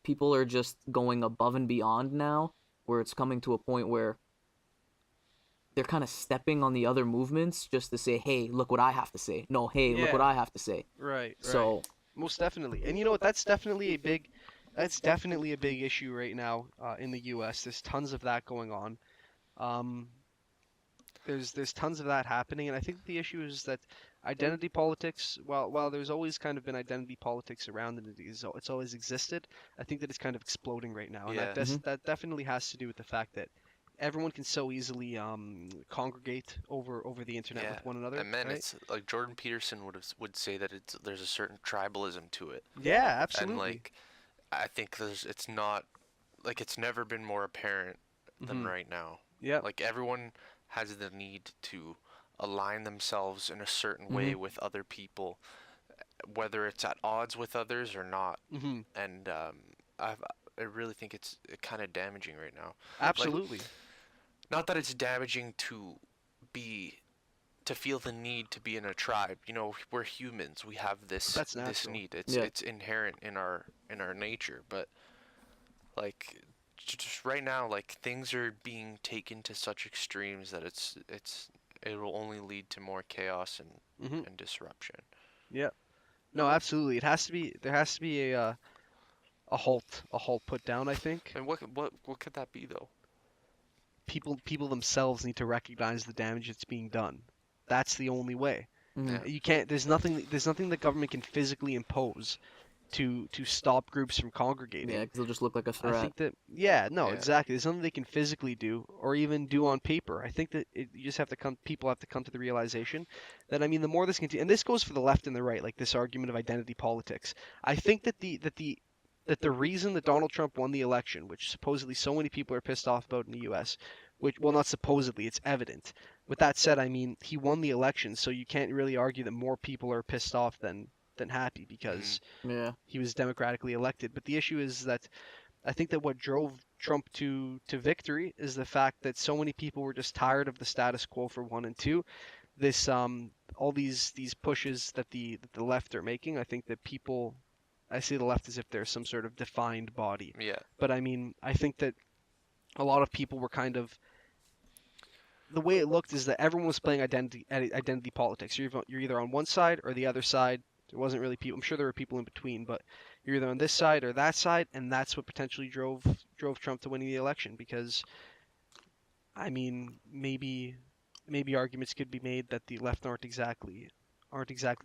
people are just going above and beyond now, where it's coming to a point where they're kind of stepping on the other movements just to say, hey, look what I have to say. No, hey, look what yeah. I have to say. Right, right. So, Most definitely. And you know what? That's definitely a big issue right now in the U.S. There's tons of that going on. Um, there's tons of that happening, and I think the issue is that identity politics, while there's always kind of been identity politics around and it's always existed, I think that it's kind of exploding right now, and Yeah. mhm, that definitely has to do with the fact that everyone can so easily congregate over the internet Yeah. with one another, And man, right? it's like Jordan Peterson would say that there's a certain tribalism to it. Yeah, And absolutely. like I think it's not like it's never been more apparent than Hmm. right now. Yeah. Like everyone has the need to align themselves in a certain way mhm, with other people, whether it's at odds with others or not. Hmm. And I really think it's kind of damaging right now. Like, Absolutely. not that it's damaging be to feel the need to be in a tribe. You know, we're humans. We have That's this natural. need. yeah, It's inherent in our nature. But like just right now, like things are being taken to such extremes that it will only lead to more chaos Hmm. and disruption. Yeah. No, absolutely. There has to be a halt put down, I think. And what could that be though? People themselves need to recognize the damage that's being done. That's the only way. mhm, Yeah. You can't there's nothing the government can physically impose to stop groups from yeah, congregating. because they'll just look like a I threat. think that, yeah, no, Yeah. exactly. There's nothing they can physically do or even do on paper. I think that you just have to people have to come to the realization that, I mean, the more this continues, and this goes for the left and the right, like this argument of identity politics. I think that the reason that Donald Trump won the election, which supposedly so many people are pissed off about in the U.S., which, well, not supposedly, it's evident. With that said, I mean, he won the election, so you can't really argue that more people are pissed off than happy Hmm. because Yeah, he was democratically elected. But the issue is that I think that what drove Trump to victory is the fact that so many people were just tired of the status quo for one, and two, this all these pushes that the left are making. I think that people, I see the left as if they're some sort of defined body, Yeah. but I mean, I think that a lot of people were kind of, the way it looked is that everyone was playing identity politics. You're either on one side or the other side. There wasn't really people. I'm sure there were people in between, but you're either on this side or that side, and that's what potentially drove Trump to winning the election. Because, I mean, maybe arguments could be made that the left aren't exactly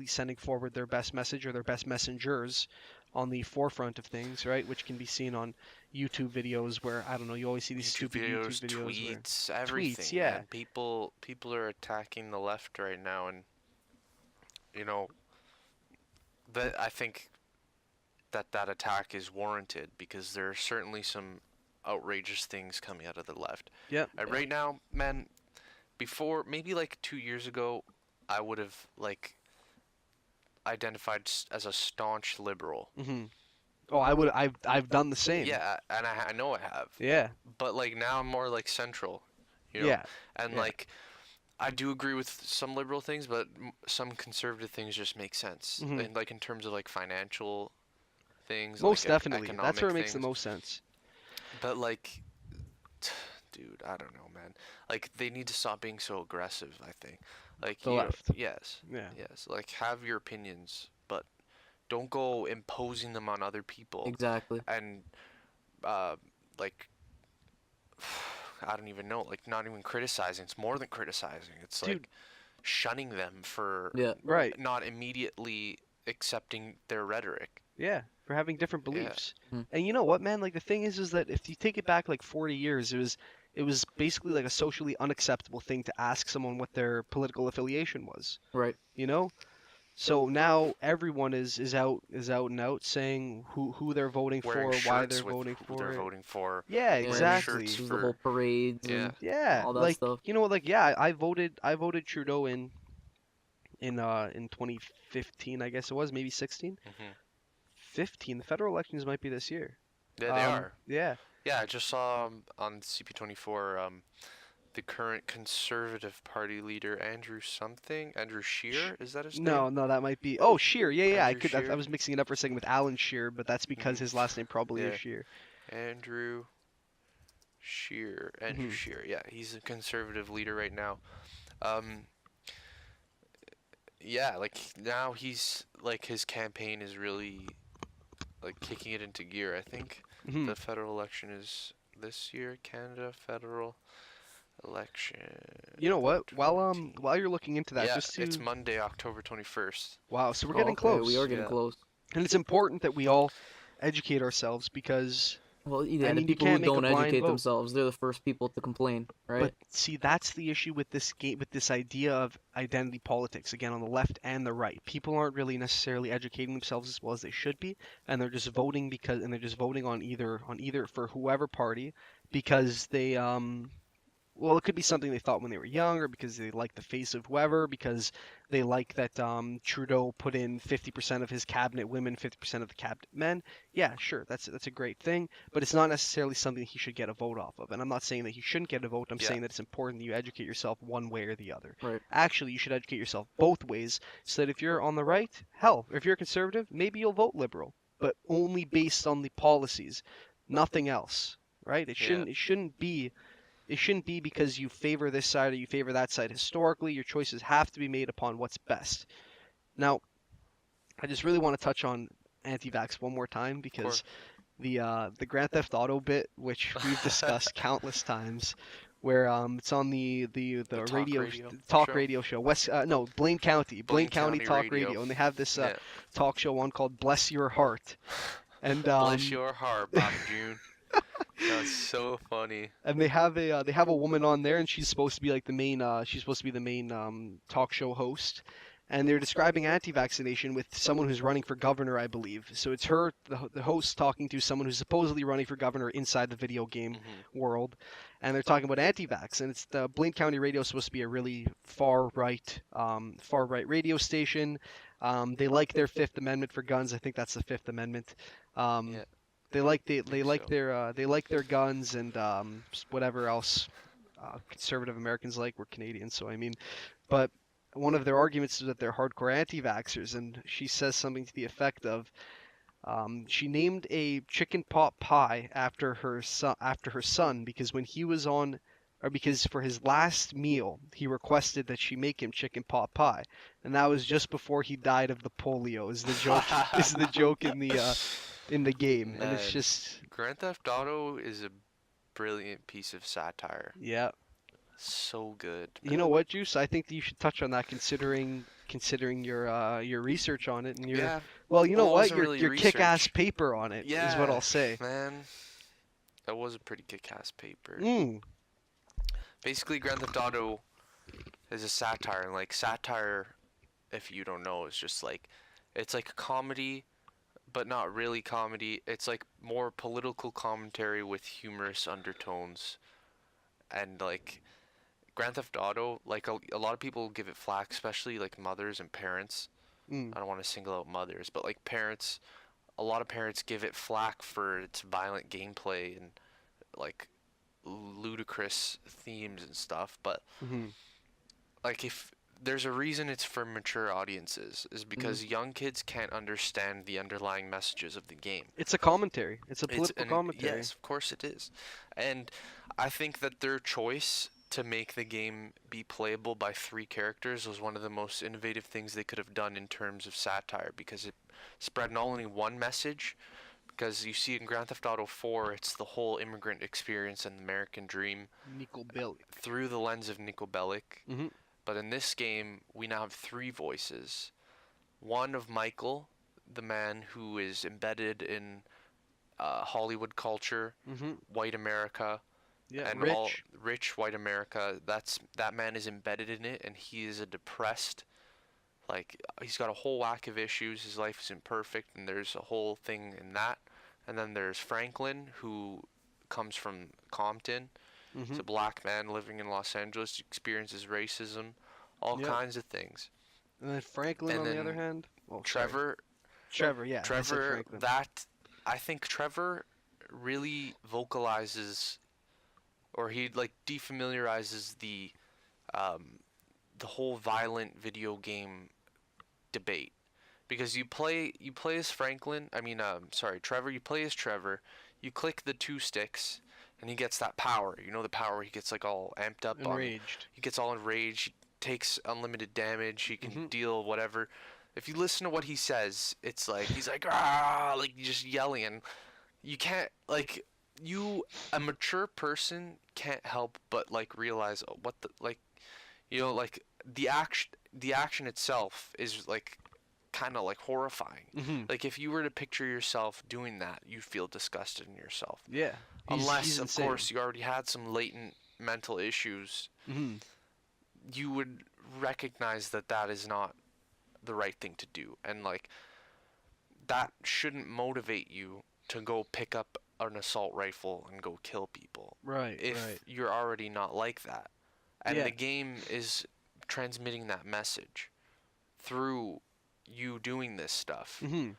sending forward their best message or their best messengers on the forefront of things, right? Which can be seen on YouTube videos where, I don't know, you always see these YouTube stupid YouTube videos, videos where tweets, tweets, everything, yeah. man. People are attacking the left right now, and you know that I think that attack is warranted because there are certainly some outrageous things coming out of the left. Yep. And right now, man, before maybe like 2 years ago, I would have like identified as a staunch liberal. Hmm. Oh, I've done the same. Yeah, and I know I have. Yeah. But like now I'm more like central, you know. Yeah. And Yeah. like I do agree with some liberal things, but some conservative things just make sense. Hmm. And like in terms of like financial things, Most like definitely. That's economic where it makes the things. most sense. But like, dude, I don't know, man. Like they need to stop being so aggressive, I think. Like The you, left. yes, Yeah. yes. Like have your opinions, but don't go imposing them on other people. Exactly. And uh, like I don't even know, like not even criticizing. It's more than criticizing. It's Dude. like shunning them for Yeah. Right. not immediately accepting their rhetoric. Yeah. For having different Yeah. beliefs. Mhm. And you know what, man? Like the thing is that if you take it back like 40 years, it was basically like a socially unacceptable thing to ask someone what their political affiliation was. Right. You know? So now everyone is out and out saying who they're voting Wearing for, why shirts they're with voting who for they're it. voting for. Yeah, Yeah, exactly. shirts There's for- the whole parades Yeah. and Yeah, all that like stuff. you know, like yeah, I voted Trudeau in 2015, I guess it was, maybe 16, hmm 15. The federal elections might be this year. Yeah, they are. Yeah. Yeah, I just saw on CP24 the current Conservative Party leader Andrew Scheer, is that his No, name? no, that might be. Oh, Shear. Yeah, yeah. Andrew I Scheer? was mixing it up for a second with Alan Shear, but that's because Mhm. his last name probably is Yeah. Shear. Andrew Scheer. Mhm. Scheer. Yeah, he's a conservative leader right now. Um, yeah, like now he's like his campaign is really like kicking it into gear. I think Mhm. the federal election is this year. Canada federal election. You know what? 20. While you're looking into that, Yeah, just it's to Monday, October 21st. wow, so we're Oh, getting okay, close. we are getting Yeah. close. And it's important that we all educate ourselves because Well, yeah, I the mean, you people who can't make a don't blind educate vote. themselves, they're the first people to complain, right? But see, that's the issue with this game, with this idea of identity politics. Again, on the left and the right, people aren't really necessarily educating themselves as well as they should be, and they're just voting and they're just voting on either for whoever party because they well, it could be something they thought when they were young, or because they like the face of whoever, because they like that Trudeau put in 50% of his cabinet women, 50% of the cabinet men. Yeah, sure, that's a great thing, but it's not necessarily something he should get a vote off of. And I'm not saying that he shouldn't get a vote. I'm Yeah. saying that it's important that you educate yourself one way or the other. Right. Actually, you should educate yourself both ways, so that if you're on the right, hell, if you're a conservative, maybe you'll vote liberal, but only based on the policies, nothing else. Right? Yeah. It shouldn't be because you favor this side or you favor that side. Historically, your choices have to be made upon what's best. Now, I just really want to touch on anti-vax one more time because the Grand Theft Auto bit, which we've discussed countless times, where it's on the talk radio radio talk show? radio show no, Blaine County County Talk Radio, and they have this Yeah. talk show on called Bless Your Heart, and Bless your heart, Bob June. That's so funny. and they have a woman on there, and she's supposed to be like the main talk show host, and they're describing anti-vaccination with someone who's running for governor, I believe. So it's her, the host, talking to someone who's supposedly running for governor inside the video game world, and they're talking about anti-vax, and it's the Blaine County Radio is supposed to be a really far right radio station. They like their Fifth Amendment for guns. I think that's the Fifth Amendment. Yeah. They like so. they like their guns and whatever else conservative Americans like. We're Canadians, so I mean, but one of their arguments is that they're hardcore anti-vaxxers, and she says something to the effect of, she named a chicken pot pie after her son because when he was on, or because for his last meal he requested that she make him chicken pot pie, and that was just before he died of the polio. Is the joke? Is the joke in the game, and it's Man. just Grand Theft Auto is a brilliant piece of satire. yeah. So good. You know what, Juice? I think that you should touch on that, considering your research on it and your Yeah. well, you know Well, it what, wasn't really your kick-ass research. paper on it is Yeah. what I'll say. Man, that was a pretty kick-ass paper. Mm. Basically, Grand Theft Auto is a satire, and like satire, if you don't know, is just like it's like a comedy, but not really comedy. It's like more political commentary with humorous undertones, and like Grand Theft Auto, like a lot of people give it flack, especially like mothers and parents, Mm. I don't want to single out mothers, but like parents, a lot of parents give it flack for its violent gameplay and like ludicrous themes and stuff. But Mm-hmm. like if there's a reason it's for mature audiences is because young kids can't understand the underlying messages of the game. It's a commentary. It's a It's political and commentary. yes, of course it is. And I think that their choice to make the game be playable by 3 characters was one of the most innovative things they could have done in terms of satire, because it spread not only one message, because you see in Grand Theft Auto 4 it's the whole immigrant experience and the American dream Nico Bellic. through the lens of Nico Bellic. Mm-hmm. But in this game we now have 3 voices. One of Michael, the man who is embedded in Hollywood culture, Mm-hmm. white America, Yeah. and Rich. all rich white America. That man is embedded in it, and he is a depressed. Like he's got a whole whack of issues. His life isn't perfect, and there's a whole thing in that. And then there's Franklin, who comes from Compton. Mm-hmm. He's a black man living in Los Angeles. He experiences racism, all Yep. kinds of things. And then Franklin, And on the then other hand. Oh, sorry. Trevor, Trevor. Yeah. I said Trevor, Franklin. I think Trevor really vocalizes, or he like defamiliarizes the whole violent video game debate, because you play as Franklin. I mean, sorry, Trevor. You play as Trevor. You click the 2 sticks, and he gets that power. You know the power where he gets like all amped up. Enraged. He gets all enraged. He takes unlimited damage. He can Mhm. deal whatever. If you listen to what he says, it's like he's like ah, like just yelling, and you can't like a mature person can't help but like realize what the like, like the action itself is like kind of like horrifying. Mm-hmm. Like if you were to picture yourself doing that, you feel disgusted in yourself. Yeah. Unless he's of insane. course you already had some latent mental issues, Mm-hmm. you would recognize that that is not the right thing to do, and like that shouldn't motivate you to go pick up an assault rifle and go kill people Right. if Right. you're already not like that. And Yeah. the game is transmitting that message through you doing this stuff. Mm-hmm.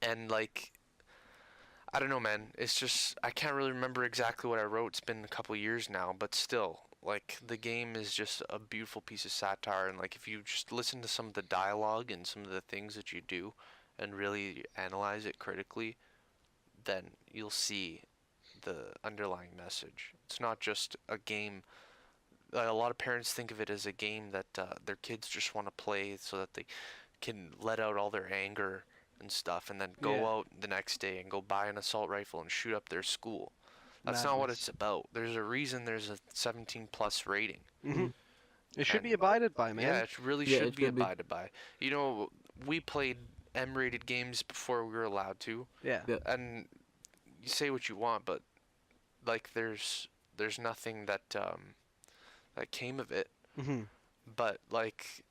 And like I don't know, man, it's just I can't really remember exactly what I wrote. It's been a couple years now, but still, like the game is just a beautiful piece of satire. And like if you just listen to some of the dialogue and some of the things that you do and really analyze it critically, then you'll see the underlying message. It's not just a game. A lot of parents think of it as a game that their kids just want to play so that they can let out all their anger and stuff, and then go Yeah. out the next day and go buy an assault rifle and shoot up their school. That's not what Madness. it's about. There's a reason there's a 17 plus rating. Mm-hmm. It should And- be abided by, man. Yeah, it really Yeah, should it be should be. abided by. You know, we played M-rated games before we were allowed to, Yeah. Yeah. and you say what you want, but like there's nothing that that came of it, Mm-hmm. but like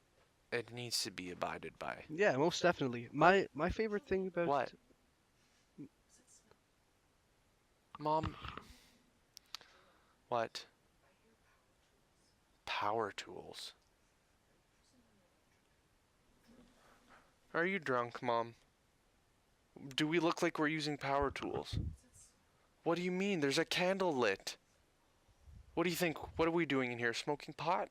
it needs to be abided by. Yeah, most definitely. My favorite thing about What? Mom? What? Power tools. Are you drunk, Mom? Do we look like we're using power tools? What do you mean? There's a candle lit. What do you think? What are we doing in here? Smoking pot?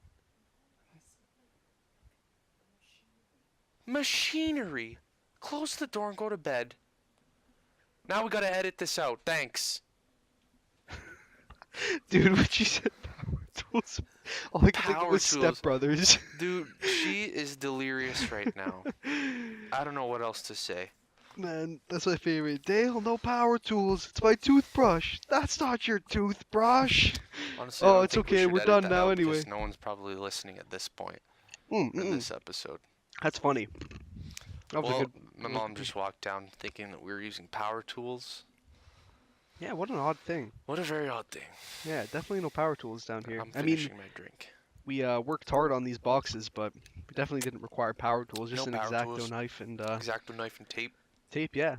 Machinery. Close the door and go to bed. Now we gotta edit this out. Thanks. Dude, what you said, power tools. All I could think of Power was tools. Step Brothers. Dude, she is delirious right now. I don't know what else to say. Man, that's my favorite. Dale, no power tools. It's my toothbrush. That's not your toothbrush. Honestly, I Oh, don't it's think we okay, should we're edit done that now out because anyway. no one's probably listening at this point Mm, in mm, this episode. That's funny. That was a Well, good. my mom just walked down thinking that we were using power tools. Yeah, what an odd thing. What a very odd thing. Yeah, definitely no power tools down here. I'm I mean, finishing my drink. we worked hard on these boxes, but we definitely didn't require power tools. Just No an power X-Acto tools. knife and X-Acto knife and tape. tape. Yeah.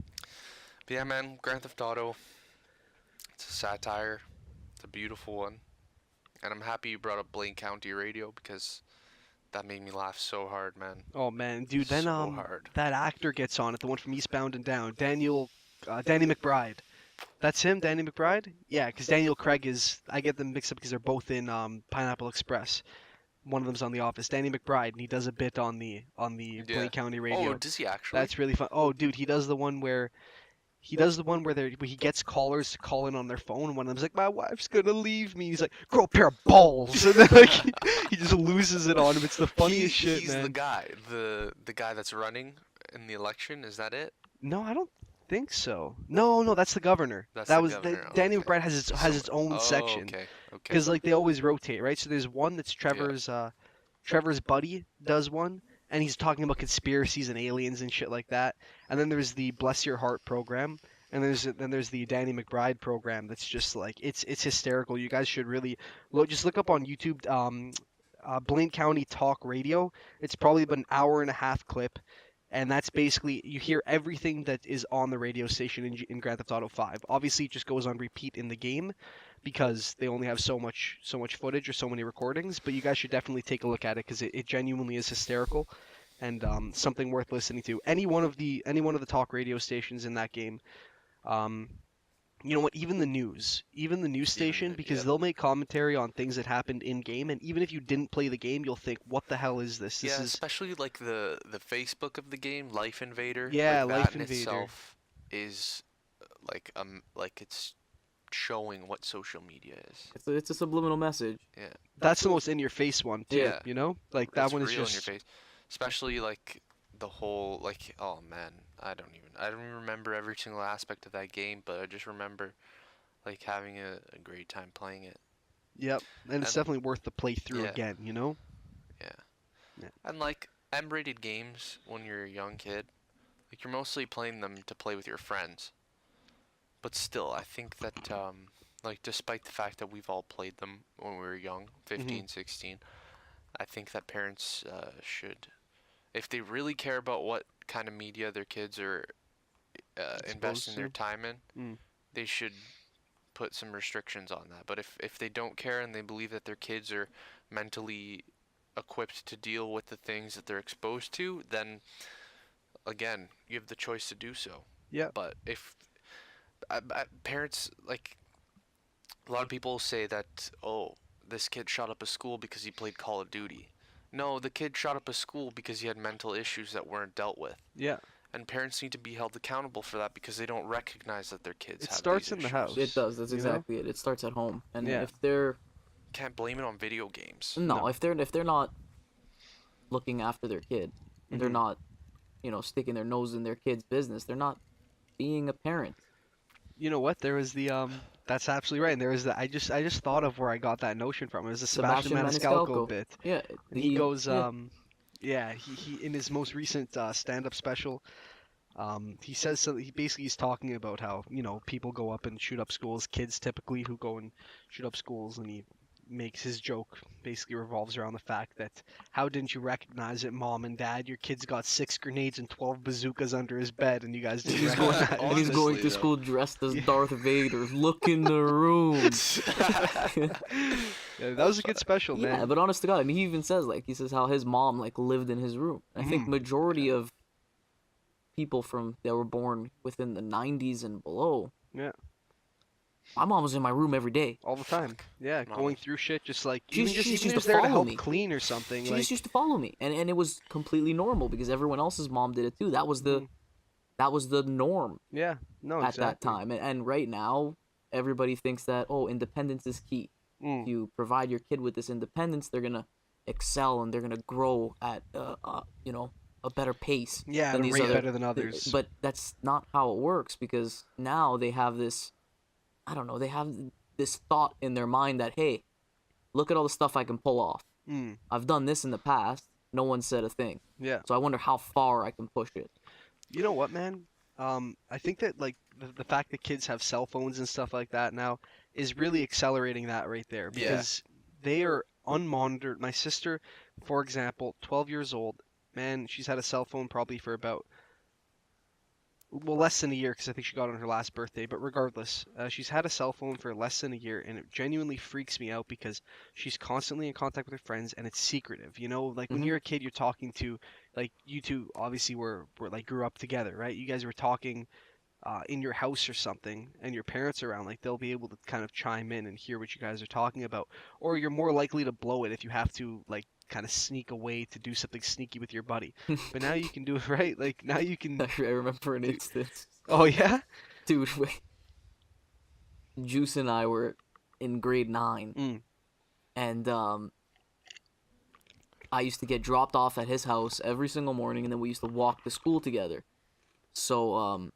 But yeah, man, Grand Theft Auto. It's a satire. It's a beautiful one. And I'm happy you brought up Blaine County Radio because That made me laugh so hard, man. Oh man, dude. Then So hard. that actor gets on it, the one from Eastbound and Down, Danny McBride. That's him, Danny McBride. Yeah, because Daniel Craig is. I get them mixed up because they're both in Pineapple Express. One of them's on The Office. Danny McBride, and he does a bit on the Yeah. Blaine County Oh, radio. does he actually? That's really fun. Oh, dude, he does the one where where he gets callers to call in on their phone. And one of them's like, "My wife's gonna leave me." He's like, "Grow a pair of balls," and then like he just loses it on him. It's the funniest shit, he's man. the guy that's running in the election. Is that it? No, I don't think so. No, that's the governor. That's That the was governor. Danny Okay. McBride has its own Oh, section okay. Okay. because like they always rotate, right? So there's one that's Trevor's buddy does one, and he's talking about conspiracies and aliens and shit like that. And then there's the Bless Your Heart program, and there's the Danny McBride program that's just like it's hysterical. You guys should really just look up on YouTube. Blaine County Talk Radio. It's probably about an hour and a half clip, and that's basically you hear everything that is on the radio station in Grand Theft Auto 5. Obviously, it just goes on repeat in the game because they only have so much footage or so many recordings. But you guys should definitely take a look at it because it genuinely is hysterical and something worth listening to. Any one of the talk radio stations in that game. You know what? Even the news station, because they'll make commentary on things that happened in game, and even if you didn't play the game, you'll think, "What the hell is this?" This Yeah, is especially like the Facebook of the game, Life Invader. Yeah, like Life that in Invader. itself is like it's showing what social media is. It's a subliminal message. Yeah, that's the most in your face one too. Yeah. You know, like that that's one real is in just your face. Especially like the whole like oh man, I don't even remember every single aspect of that game, but I just remember like having a great time playing it. Yep, and it's And- definitely worth the playthrough Yeah. again. You know. Yeah. Yeah. And like M-rated games when you're a young kid, like you're mostly playing them to play with your friends. But still, I think that like despite the fact that we've all played them when we were young, 15, 16, I think that parents should, if they really care about what kind of media their kids are investing their to. time in, Mm. they should put some restrictions on that. But if they don't care and they believe that their kids are mentally equipped to deal with the things that they're exposed to, then again, you have the choice to do so. Yeah. But if parents, like a lot of people say that, oh, this kid shot up a school because he played Call of Duty. No, the kid shot up a school because he had mental issues that weren't dealt with. Yeah. And parents need to be held accountable for that because they don't recognize that their kids It have starts these in the issues. house. It does. That's You know? exactly it. It starts at home. And Yeah. if they're Can't blame it on video games. no, if they're not looking after their kid, they're Mhm. not, sticking their nose in their kid's business. They're not being a parent. You know what? There was the That's absolutely right. And there was the I just thought of where I got that notion from. It was the Sebastian Maniscalco bit. Yeah, And he goes, yeah. he in his most recent stand-up special, he says something. He's talking about how people go up and shoot up schools, kids typically who go and shoot up schools, and he makes his joke basically revolves around the fact that how didn't you recognize it, mom and dad? Your kid's got 6 grenades and 12 bazookas under his bed, and you guys didn't He's going, recognize and he's it. going Honestly, to though. school dressed as Darth Vader. Look in the room. Yeah, that was a good special, Yeah, man. but honest to God, he even says he says how his mom lived in his room. I think majority of people that were born within the 90s and below. Yeah. My mom was in my room every day. All the time. Yeah, Mama. going through shit, just like She even used just to there to follow help me. clean or something. She Like, just used to follow me, and it was completely normal because everyone else's mom did it too. That was the norm yeah, no, at that exactly. time. And right now, everybody thinks that independence is key. Mm. If you provide your kid with this independence, they're gonna excel and they're gonna grow at a better pace. Yeah, than at a these rate other, better than others. But that's not how it works because now they have this. I don't know. They have this thought in their mind that hey, look at all the stuff I can pull off. Mm, I've done this in the past. No one said a thing. yeah. So I wonder how far I can push it. You know what, man? I think that like the fact that kids have cell phones and stuff like that now is really accelerating that right there Yeah. because they are unmonitored. My sister, for example, 12 years old, man, she's had a cell phone probably for about well, less than a year because I think she got it on her last birthday. But regardless, she's had a cell phone for less than a year, and it genuinely freaks me out because she's constantly in contact with her friends, and it's secretive. You know, like when Mhm. you're a kid, you're talking to, like you two obviously were like grew up together, right? You guys were talking in your house or something, and your parents are around. Like they'll be able to kind of chime in and hear what you guys are talking about, or you're more likely to blow it if you have to like kind of sneak away to do something sneaky with your buddy. But now you can do it right. Like now you can I remember an do. instance, Oh yeah. dude. Juice and I were in grade 9, Mm. and I used to get dropped off at his house every single morning, and then we used to walk to school together. So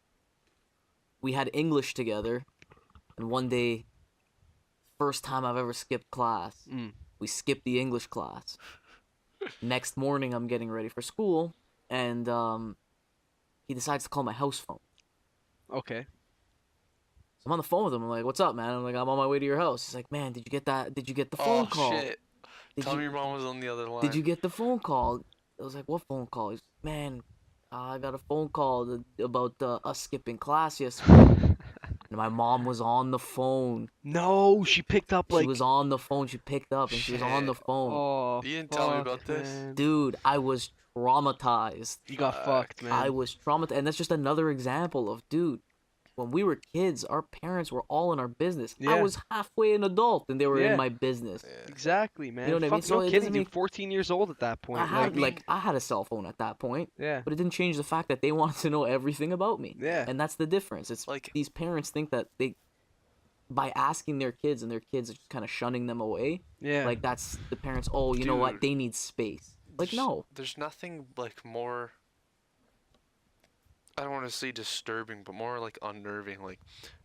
we had English together, and one day, first time I've ever skipped class, Mm. we skipped the English class. Next morning, I'm getting ready for school, and he decides to call my house phone. Okay. So I'm on the phone with him. I'm like, "What's up, man?" I'm like, "I'm on my way to your house." He's like, "Man, did you get that? Did you get the phone Oh call? shit! Did Tell you me your mom was on the other line. did you get the phone call?" I was like, "What phone call?" He's like, "Man, I got a phone call about us skipping class yesterday." And my mom was on the phone. No, she picked up She like. was on the phone. She picked up and she was on the Shit. phone. Oh. You didn't tell me fuck, about this? man. Dude, I was traumatized. You got Fuck. fucked, man. I was traumatized. And that's just another example of, dude, when we were kids, our parents were all in our business. I Yeah. was halfway an adult and they were Yeah. in my business. Yeah. Exactly, man. know what I mean? Fuck, So no it kidding, doesn't dude. make- 14 years old at that point. I had mean- I had a cell phone at that point, Yeah. but it didn't change the fact that they wanted to know everything about me. Yeah. And that's the difference. It's Like- these parents think that they, by asking their kids and their kids are just kind of shunning them away, Yeah. like that's the parents. Oh, you know what? Dude. They need space. Like no. There's nothing like more. I don't want to say disturbing, but more like unnerving. Like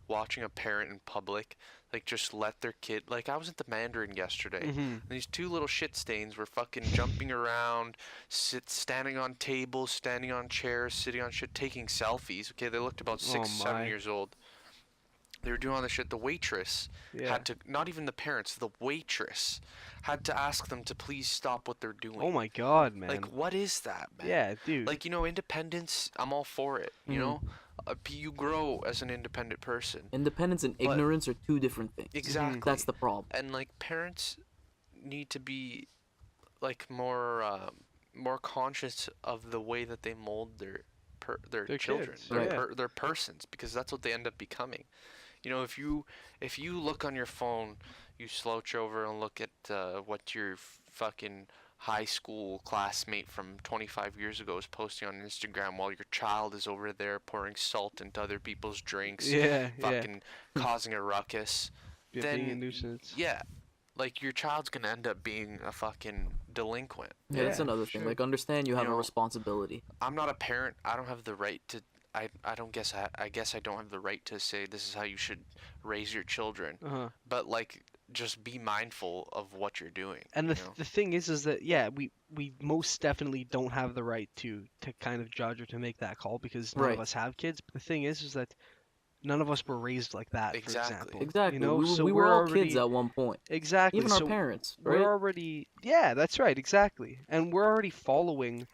watching a parent in public, like just let their kid. Like I was at the Mandarin yesterday. Mm-hmm. And these two little shit stains were fucking jumping around, standing on tables, standing on chairs, sitting on shit, taking selfies. Okay, they looked about 6, Oh 7 my. years old. They were doing all this shit. The waitress Yeah. had to, not even the parents, the waitress had to ask them to please stop what they're doing. Oh my god, man. Like, what is that, man? Yeah, dude. Like, you know, independence, I'm all for it, you Mhm. know? You grow as an independent person. Independence and But- ignorance are two different things. Exactly. That's the problem. And, like, parents need to be, like, more conscious of the way that they mold their Their children, kids, Right. yeah. their persons, because that's what they end up becoming. You know, if you look on your phone, you slouch over and look at what your fucking high school classmate from 25 years ago is posting on Instagram while your child is over there pouring salt into other people's drinks, Yeah, yeah. fucking causing a ruckus. Yeah, being a then nuisance. Yeah, like your child's gonna end up being a fucking delinquent. Yeah, that's Yeah, another for thing. sure. Like understand you have a know, responsibility. I'm not a parent. I don't have the right to. I don't guess I guess I don't have the right to say this is how you should raise your children. Uh-huh. But like, just be mindful of what you're doing. And you know? the thing is that yeah, we most definitely don't have the right to kind of judge or to make that call because none Right. of us have kids. But the thing is that none of us were raised like that, for Exactly. example. Exactly. You know, we so were we're all already, kids at one point. exactly. Even our so parents, we're right? already yeah, that's right, exactly. And we're already following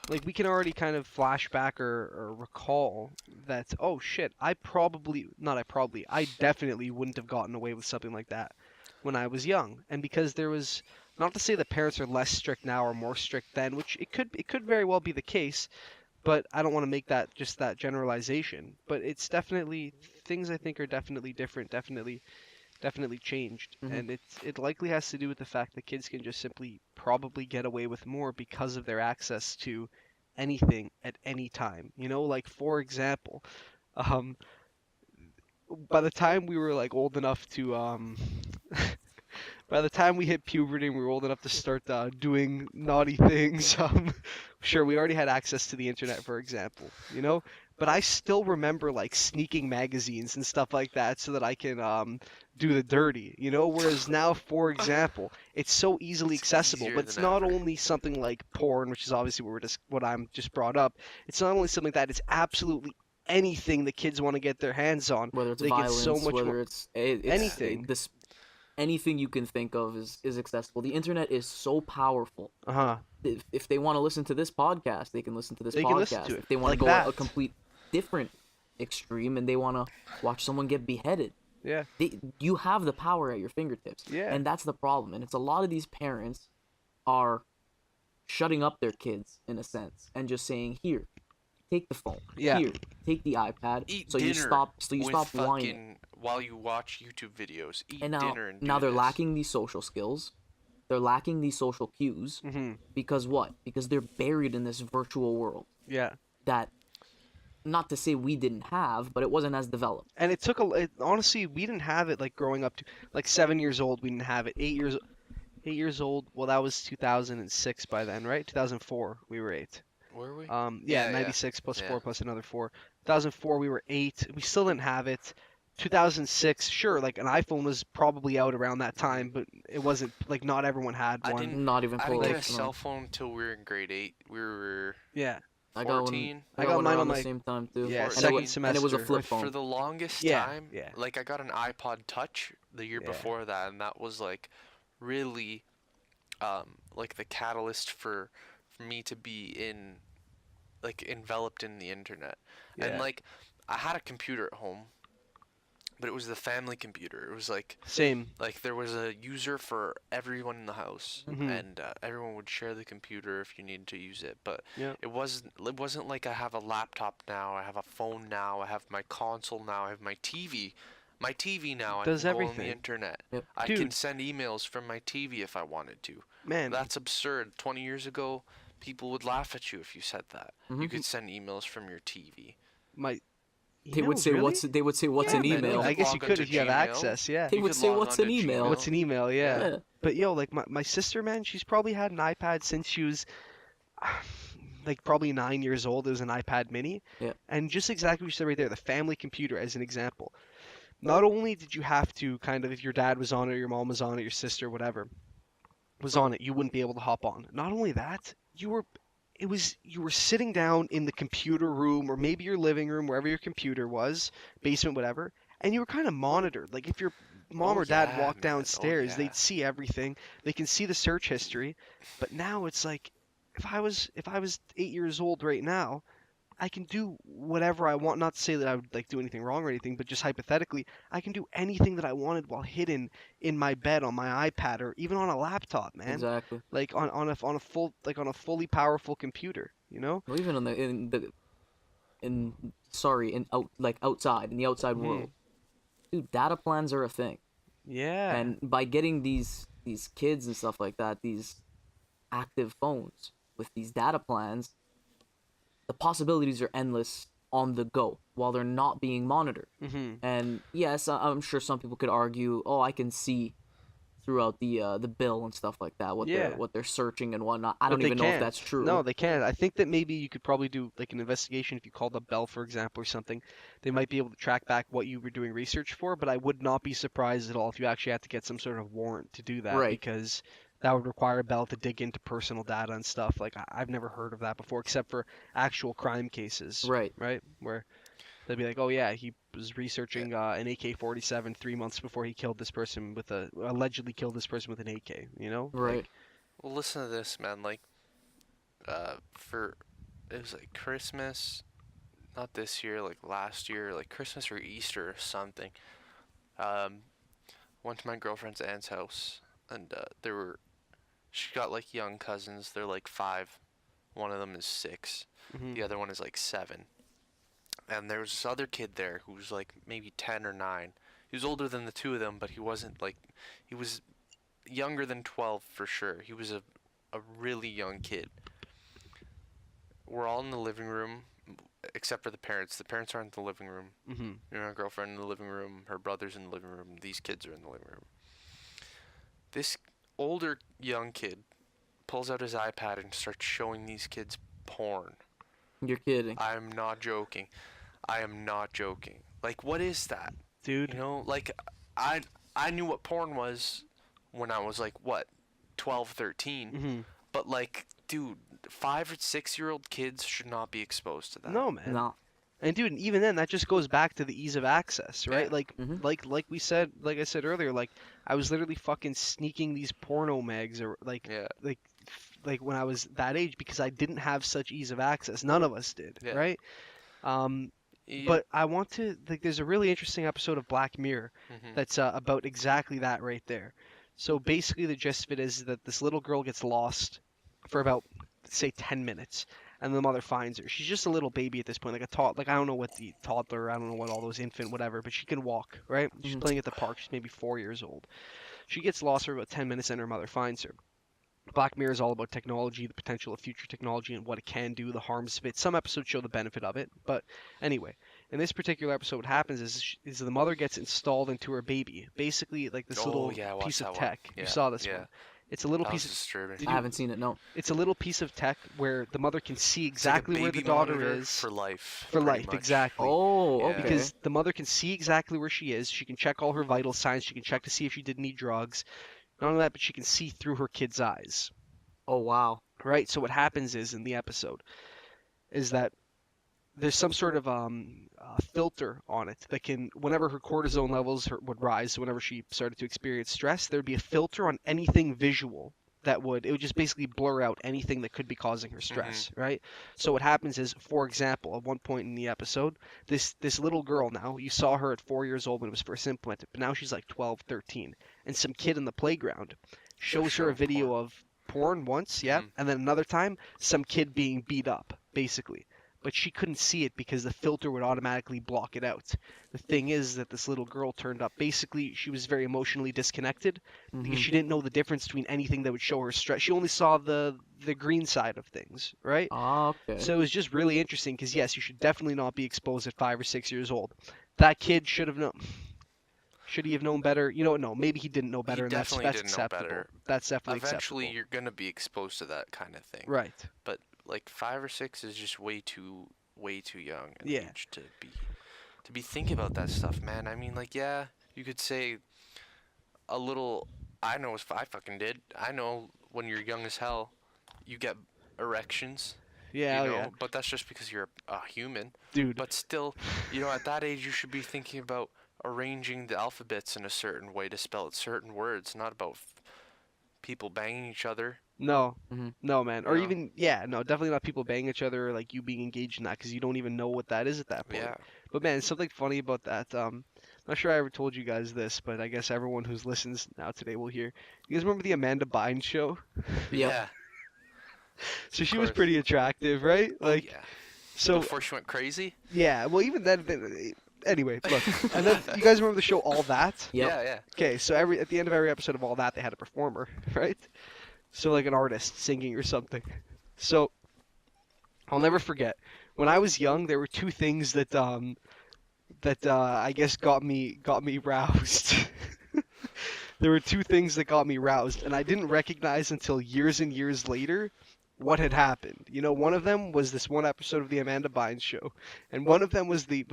like we can already kind of flash back or recall that oh shit, I definitely wouldn't have gotten away with something like that when I was young. And because there was not to say that parents are less strict now or more strict then, which it could very well be the case, but I don't want to make that just that generalization. But it's definitely things I think are definitely different, definitely changed, Mhm. and it likely has to do with the fact that kids can just simply probably get away with more because of their access to anything at any time. You know, like for example, um, by the time we were like old enough to by the time we hit puberty and we were old enough to start doing naughty things, sure, we already had access to the internet, for example, you know? But I still remember, like, sneaking magazines and stuff like that so that I can do the dirty, you know? Whereas now, for example, it's so easily It's accessible, easier but it's than not ever. only something like porn, which is obviously what I'm just brought up. It's not only something like that, it's absolutely anything the kids want to get their hands on. Whether it's They get violence, so much whether more- it's anything. anything you can think of is accessible. The internet is so powerful. Uh-huh. If they want to listen to this podcast, they can listen to this They podcast. can listen to it If they want like to go a that. complete different extreme and they want to watch someone get beheaded. Yeah. You have the power at your fingertips. Yeah. And that's the problem. And it's a lot of these parents are shutting up their kids in a sense and just saying, here, take the phone. Yeah. Here, take the iPad. Eat so dinner you stop with whining. while you watch YouTube videos. Eat And dinner and do now they're this. lacking these social skills. They're lacking these social cues. Mm-hmm. Because what? Because they're buried in this virtual world Yeah. that, not to say we didn't have, but it wasn't as developed. And it took honestly, we didn't have it like growing up to like 7 years old. We didn't have it. 8 years old. Well, that was 2006 by then, right? 2004. We were 8. Were we? Yeah, 96 plus Yeah. 4 plus another 4. 2004 we were 8. We still didn't have it. 2006, sure, like an iPhone was probably out around that time, but it wasn't like not everyone had I one. didn't- Not even I didn't close. get a no. cell phone until we were in grade 8. We were Yeah. I got 14. I I got got one mine around on the my- same time too. Yeah, Or- second And it was a semester. flip For phone. the longest Yeah, time, yeah. like I got an iPod Touch the year Yeah. before that, and that was like really like the catalyst for me to be in like enveloped in the internet. Yeah. And like I had a computer at home, but it was the family computer. It was like Same. there was a user for everyone in the house, Mhm. and everyone would share the computer if you needed to use it. But Yeah. it wasn't like I have a laptop now, I have a phone now, I have my console now, I have my TV. My TV now, Does I can go on everything. the internet. Yep. I can Dude. send emails from my TV if I wanted to. Man, That's absurd. 20 years ago, people would laugh at you if you said that. You Mhm. could send emails from your TV. my They would emails, say really? what's Yeah, an man, email? I guess you log could onto if you have Gmail. access, yeah. They You would could say log what's on an to email? Gmail. What's an email? Yeah. Yeah. But yo, like my sister, man, she's probably had an iPad since she was like probably 9 years old. It was an iPad mini. Yeah. And just exactly what you said right there, the family computer as an example. Not only did you have to kind of, if your dad was on it, your mom was on it, your sister, whatever, was on it, you wouldn't be able to hop on. Not only that, you were sitting down in the computer room or maybe your living room, wherever your computer was, basement, whatever, and you were kind of monitored. Like if your mom Oh, or dad yeah, walked man. Oh, downstairs, yeah. they'd see everything. They can see the search history. But now it's like if I was 8 years old right now, I can do whatever I want. Not to say that I would like do anything wrong or anything, but just hypothetically, I can do anything that I wanted while hidden in my bed on my iPad or even on a laptop, man. Exactly. Like on a fully powerful computer, you know? Well, even outside in the outside Mhm. world, dude, data plans are a thing. Yeah. And by getting these kids and stuff like that, these active phones with these data plans, the possibilities are endless on the go while they're not being monitored. Mhm. And yes, I'm sure some people could argue, oh, I can see throughout the bill and stuff like that, what Yeah. they're searching and whatnot. I But don't they even know if can't. that's true. No, they can't. I think that maybe you could probably do like an investigation if you called up Bell, for example, or something. They might be able to track back what you were doing research for, but I would not be surprised at all if you actually had to get some sort of warrant to do that Right. because that would require Bell to dig into personal data and stuff. Like I've never heard of that before except for actual crime cases. Right. Right? Where they'd be like, "Oh yeah, he was researching an AK-47 3 months before he killed this person allegedly killed this person with an AK." You know? Right. Like, Well, listen to this, man. Like, it was like Christmas, not this year, like last year, like Christmas or Easter or something. Went to my girlfriend's aunt's house, and she got like young cousins. They're like 5. One of them is 6. mhm. The other one is like 7. And there was this other kid there who was like maybe 10 or 9. He was older than the two of them, but he wasn't like, he was younger than 12 for sure. He was a really young kid. We're all in the living room, except for the parents. The parents aren't in the living room. Mhm. Me and my girlfriend in the living room, her brother's in the living room, these kids are in the living room. This older young kid pulls out his iPad and starts showing these kids porn. You're kidding. I am not joking. I am not joking. Like, what is that? Dude. You know, like, I knew what porn was when I was, like, what, 12, 13. Mhm. But, like, dude, 5 or 6-year-old kids should not be exposed to that. No, man. No. And dude, even then, that just goes back to the ease of access, right? Yeah. Like, Mhm. like I said earlier, like I was literally fucking sneaking these porno mags, or Yeah. like when I was that age because I didn't have such ease of access. None of us did, Yeah. right? But I want to like. There's a really interesting episode of Black Mirror Mhm. that's about exactly that right there. So basically, the gist of it is that this little girl gets lost for about say 10 minutes, and the mother finds her. She's just a little baby at this point, like like I don't know what the toddler, I don't know what all those infant whatever, but she can walk, right? She's Mhm. playing at the park. She's maybe 4 years old. She gets lost for about 10 minutes, and her mother finds her. Black Mirror is all about technology, the potential of future technology, and what it can do, the harms of it. Some episodes show the benefit of it, but anyway, in this particular episode, what happens is the mother gets installed into her baby, basically like this Oh little yeah, I watched piece of that one. tech. You Yeah, saw this yeah. one. It's a little That was piece of disturbing. Did I you- haven't seen it. No. it's a little piece of tech where the mother can see It's like a exactly where the baby daughter monitor is for life. for pretty life, much. exactly. Oh, Yeah. okay. Because the mother can see exactly where she is. She can check all her vital signs. She can check to see if she did any drugs. Not only that, but she can see through her kid's eyes. Oh, wow. Right? So what happens is in the episode is that there's some sort of filter on it that can, whenever her cortisone levels would rise, so whenever she started to experience stress, there'd be a filter on anything visual it would just basically blur out anything that could be causing her stress, right? So what happens is, for example, at one point in the episode, this little girl now, you saw her at 4 years old when it was first implemented, but now she's like 12, 13, and some kid in the playground shows her a showing video porn. of porn once, yeah, Mhm. and then another time, some kid being beat up, basically. But she couldn't see it because the filter would automatically block it out. The thing is that this little girl turned up. Basically, she was very emotionally disconnected because Mhm. she didn't know the difference between anything that would show her stress. She only saw the green side of things, right? Ah, okay. So it was just really interesting because yes, you should definitely not be exposed at 5 or 6 years old. That kid should have known. Should he have known better? You know, no, maybe he didn't know better, and that's definitely didn't know acceptable. better. That's definitely Eventually, acceptable. you're gonna be exposed to that kind of thing. Right. But like 5 or 6 is just way too young an Yeah. age to be thinking about that stuff, man. I mean, like, yeah, you could say a little. I know if I fucking did. I know when you're young as hell, you get erections. Yeah, you oh know, yeah, but that's just because you're a human. dude. But still, you know, at that age, you should be thinking about arranging the alphabets in a certain way to spell certain words, not about people banging each other. No, Mhm. no, man. Or No. even, no, definitely not people banging each other or like you being engaged in that because you don't even know what that is at that point. Yeah. But man, something funny about that. Not sure I ever told you guys this, but I guess everyone who's listens now today will hear. You guys remember the Amanda Bynes show? Yeah. So Of she was course. pretty attractive, right? Oh, Like, yeah. so Before she went crazy. yeah. Well, even then, anyway, look. And then you guys remember the show All That? Yep. Yeah, yeah. Okay, so at the end of every episode of All That, they had a performer, right? So like an artist singing or something. So I'll never forget when I was young. There were two things that I guess got me roused. There were two things that got me roused, and I didn't recognize until years and years later what had happened. You know, one of them was this one episode of the Amanda Bynes show, and one of them was the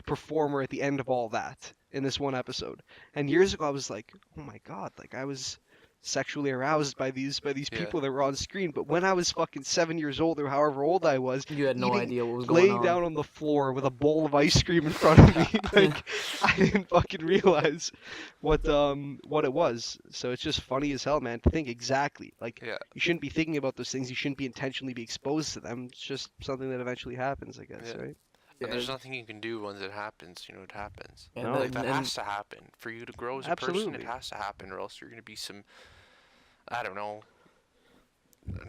performer at the end of All That in this one episode. And years ago, I was like, oh my god, like I was sexually aroused by these Yeah. people that were on screen. But when I was fucking 7 years old or however old I was, You had no eating- idea what was going laying on. down on the floor with a bowl of ice cream in front of me, like I didn't fucking realize what it was. So it's just funny as hell, man, to think exactly like Yeah. you shouldn't be thinking about those things. You shouldn't be intentionally be exposed to them. It's just something that eventually happens, I guess, Yeah. right? And there's nothing you can do once it happens. You know, it happens. And No, then- Like that and- has to happen for you to grow as a person. Absolutely. It has to happen, or else you're gonna be some, I don't know.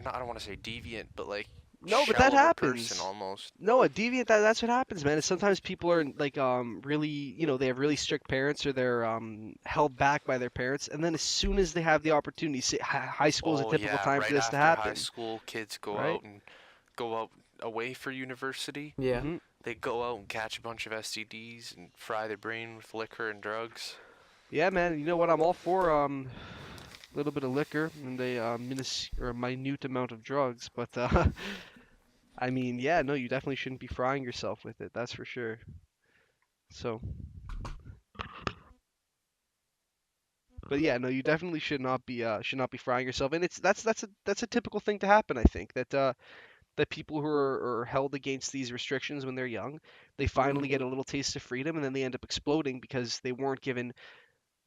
I don't want to say deviant, but like No, but shell that of a happens. person almost. No, a deviant. That's what happens, man. Is sometimes people are like really, you know, they have really strict parents or they're held back by their parents, and then as soon as they have the opportunity, say, high school is a Oh, typical yeah, time right for this to after happen. High school kids go Right? out and go out away for university. Yeah. Mhm. They go out and catch a bunch of STDs and fry their brain with liquor and drugs. Yeah, man. You know what? I'm all for a little bit of liquor and a minute amount of drugs, but I mean, yeah, no, you definitely shouldn't be frying yourself with it. That's for sure. So, but yeah, no, you definitely should not be frying yourself, and that's a typical thing to happen. I think that people who are held against these restrictions when they're young, they finally get a little taste of freedom, and then they end up exploding because they weren't given.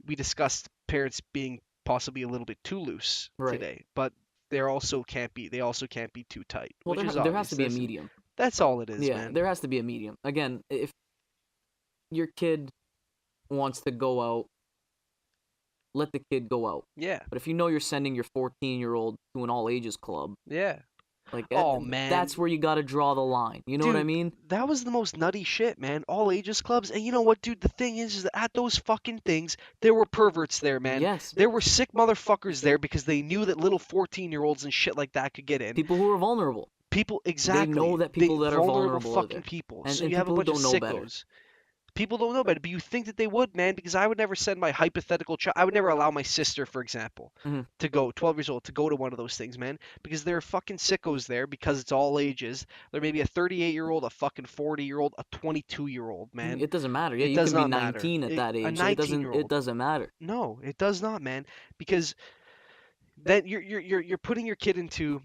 We discussed parents being possibly a little bit too loose Right. today, but they also can't be too tight. Well, which is there has obvious. to be a There's- medium. That's all it is, Yeah, man. there has to be a medium. Again, if your kid wants to go out, let the kid go out. Yeah. But if you know you're sending your 14-year-old to an all ages club, Yeah. like Oh, man. that's where you got to draw the line. You know what I Dude, mean? that was the most nutty shit, man. All ages clubs. And you know what, dude? The thing is that at those fucking things, there were perverts there, man. Yes. There were sick motherfuckers there because they knew that little 14-year-olds and shit like that could get in. People who are vulnerable. People, exactly. They know that people that are vulnerable are fucking there. people. And, So and you have a people who bunch of don't know better. sickos. People don't know better, but you think that they would, man, because I would never send my hypothetical child. I would never allow my sister, for example, Mhm. to go, 12 years old, to go to one of those things, man, because there are fucking sickos there because it's all ages. There may be a 38-year-old, a fucking 40-year-old, a 22-year-old, man. It doesn't matter. Yeah, It you does can be not matter. 19 at that A age. So it doesn't 19-year-old. matter. No, it does not, man, because then you're putting your kid into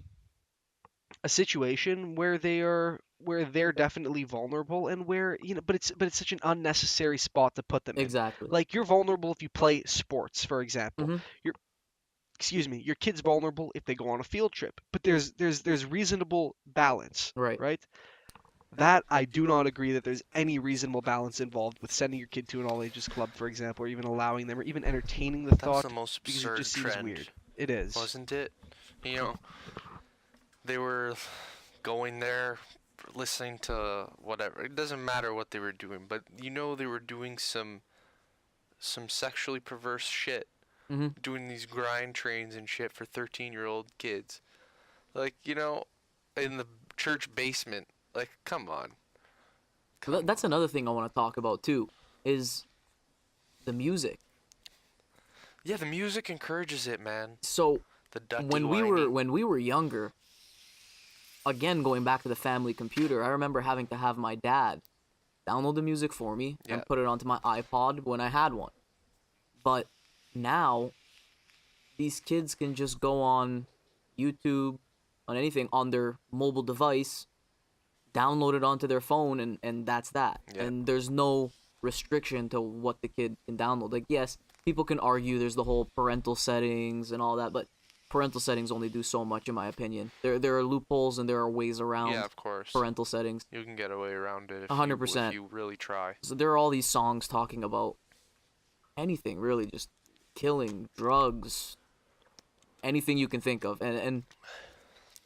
a situation where they're definitely vulnerable and where but it's such an unnecessary spot to put them in. Exactly. Like, you're vulnerable if you play sports, for example. Mhm. Your kid's vulnerable if they go on a field trip, but there's reasonable balance, Right. that I do not agree that there's any reasonable balance involved with sending your kid to an all ages club, for example, or even allowing them or even entertaining the That thought, was the most because it absurd just seems trend, weird. It is. wasn't it? You know, they were going there, listening to whatever. It doesn't matter what they were doing, but they were doing some sexually perverse shit, Mhm. doing these grind trains and shit for 13-year-old kids. Like, in the church basement. Like, come on. That's another thing I want to talk about too, is the music. Yeah, the music encourages it, man. So The ducky when whining. we were younger, again going back to the family computer, I remember having to have my dad download the music for me Yeah. and put it onto my iPod when I had one. But now these kids can just go on YouTube, on anything, on their mobile device, download it onto their phone, and that's that. Yeah. And there's no restriction to what the kid can download. Like, yes, people can argue there's the whole parental settings and all that, but parental settings only do so much, in my opinion. There are loopholes and there are ways around Yeah, of course. parental settings. You can get away around it if 100%. if you really try. So there are all these songs talking about anything, really, just killing, drugs, anything you can think of, and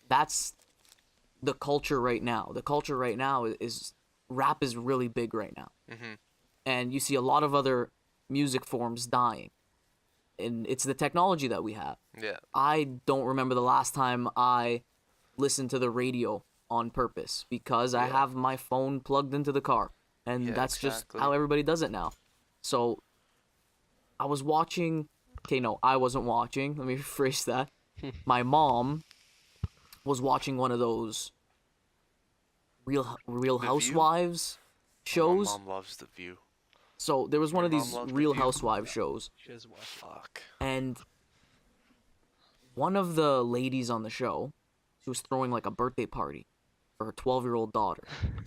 that's the culture right now. The culture right now is rap is really big right now, and you see a lot of other music forms dying, and it's the technology that we have. Yeah. I don't remember the last time I listened to the radio on purpose because I Yeah. have my phone plugged into the car, and Yeah, that's just exactly. how everybody does it now. So I was watching. Okay, no, I wasn't watching. Let me rephrase that. My mom was watching one of those Real View? Housewives shows. My mom loves The View. So there was one My of mom these loved The Real View. Housewives shows, She doesn't watch it. Fuck. and one of the ladies on the show, she was throwing like a birthday party for her 12-year-old daughter.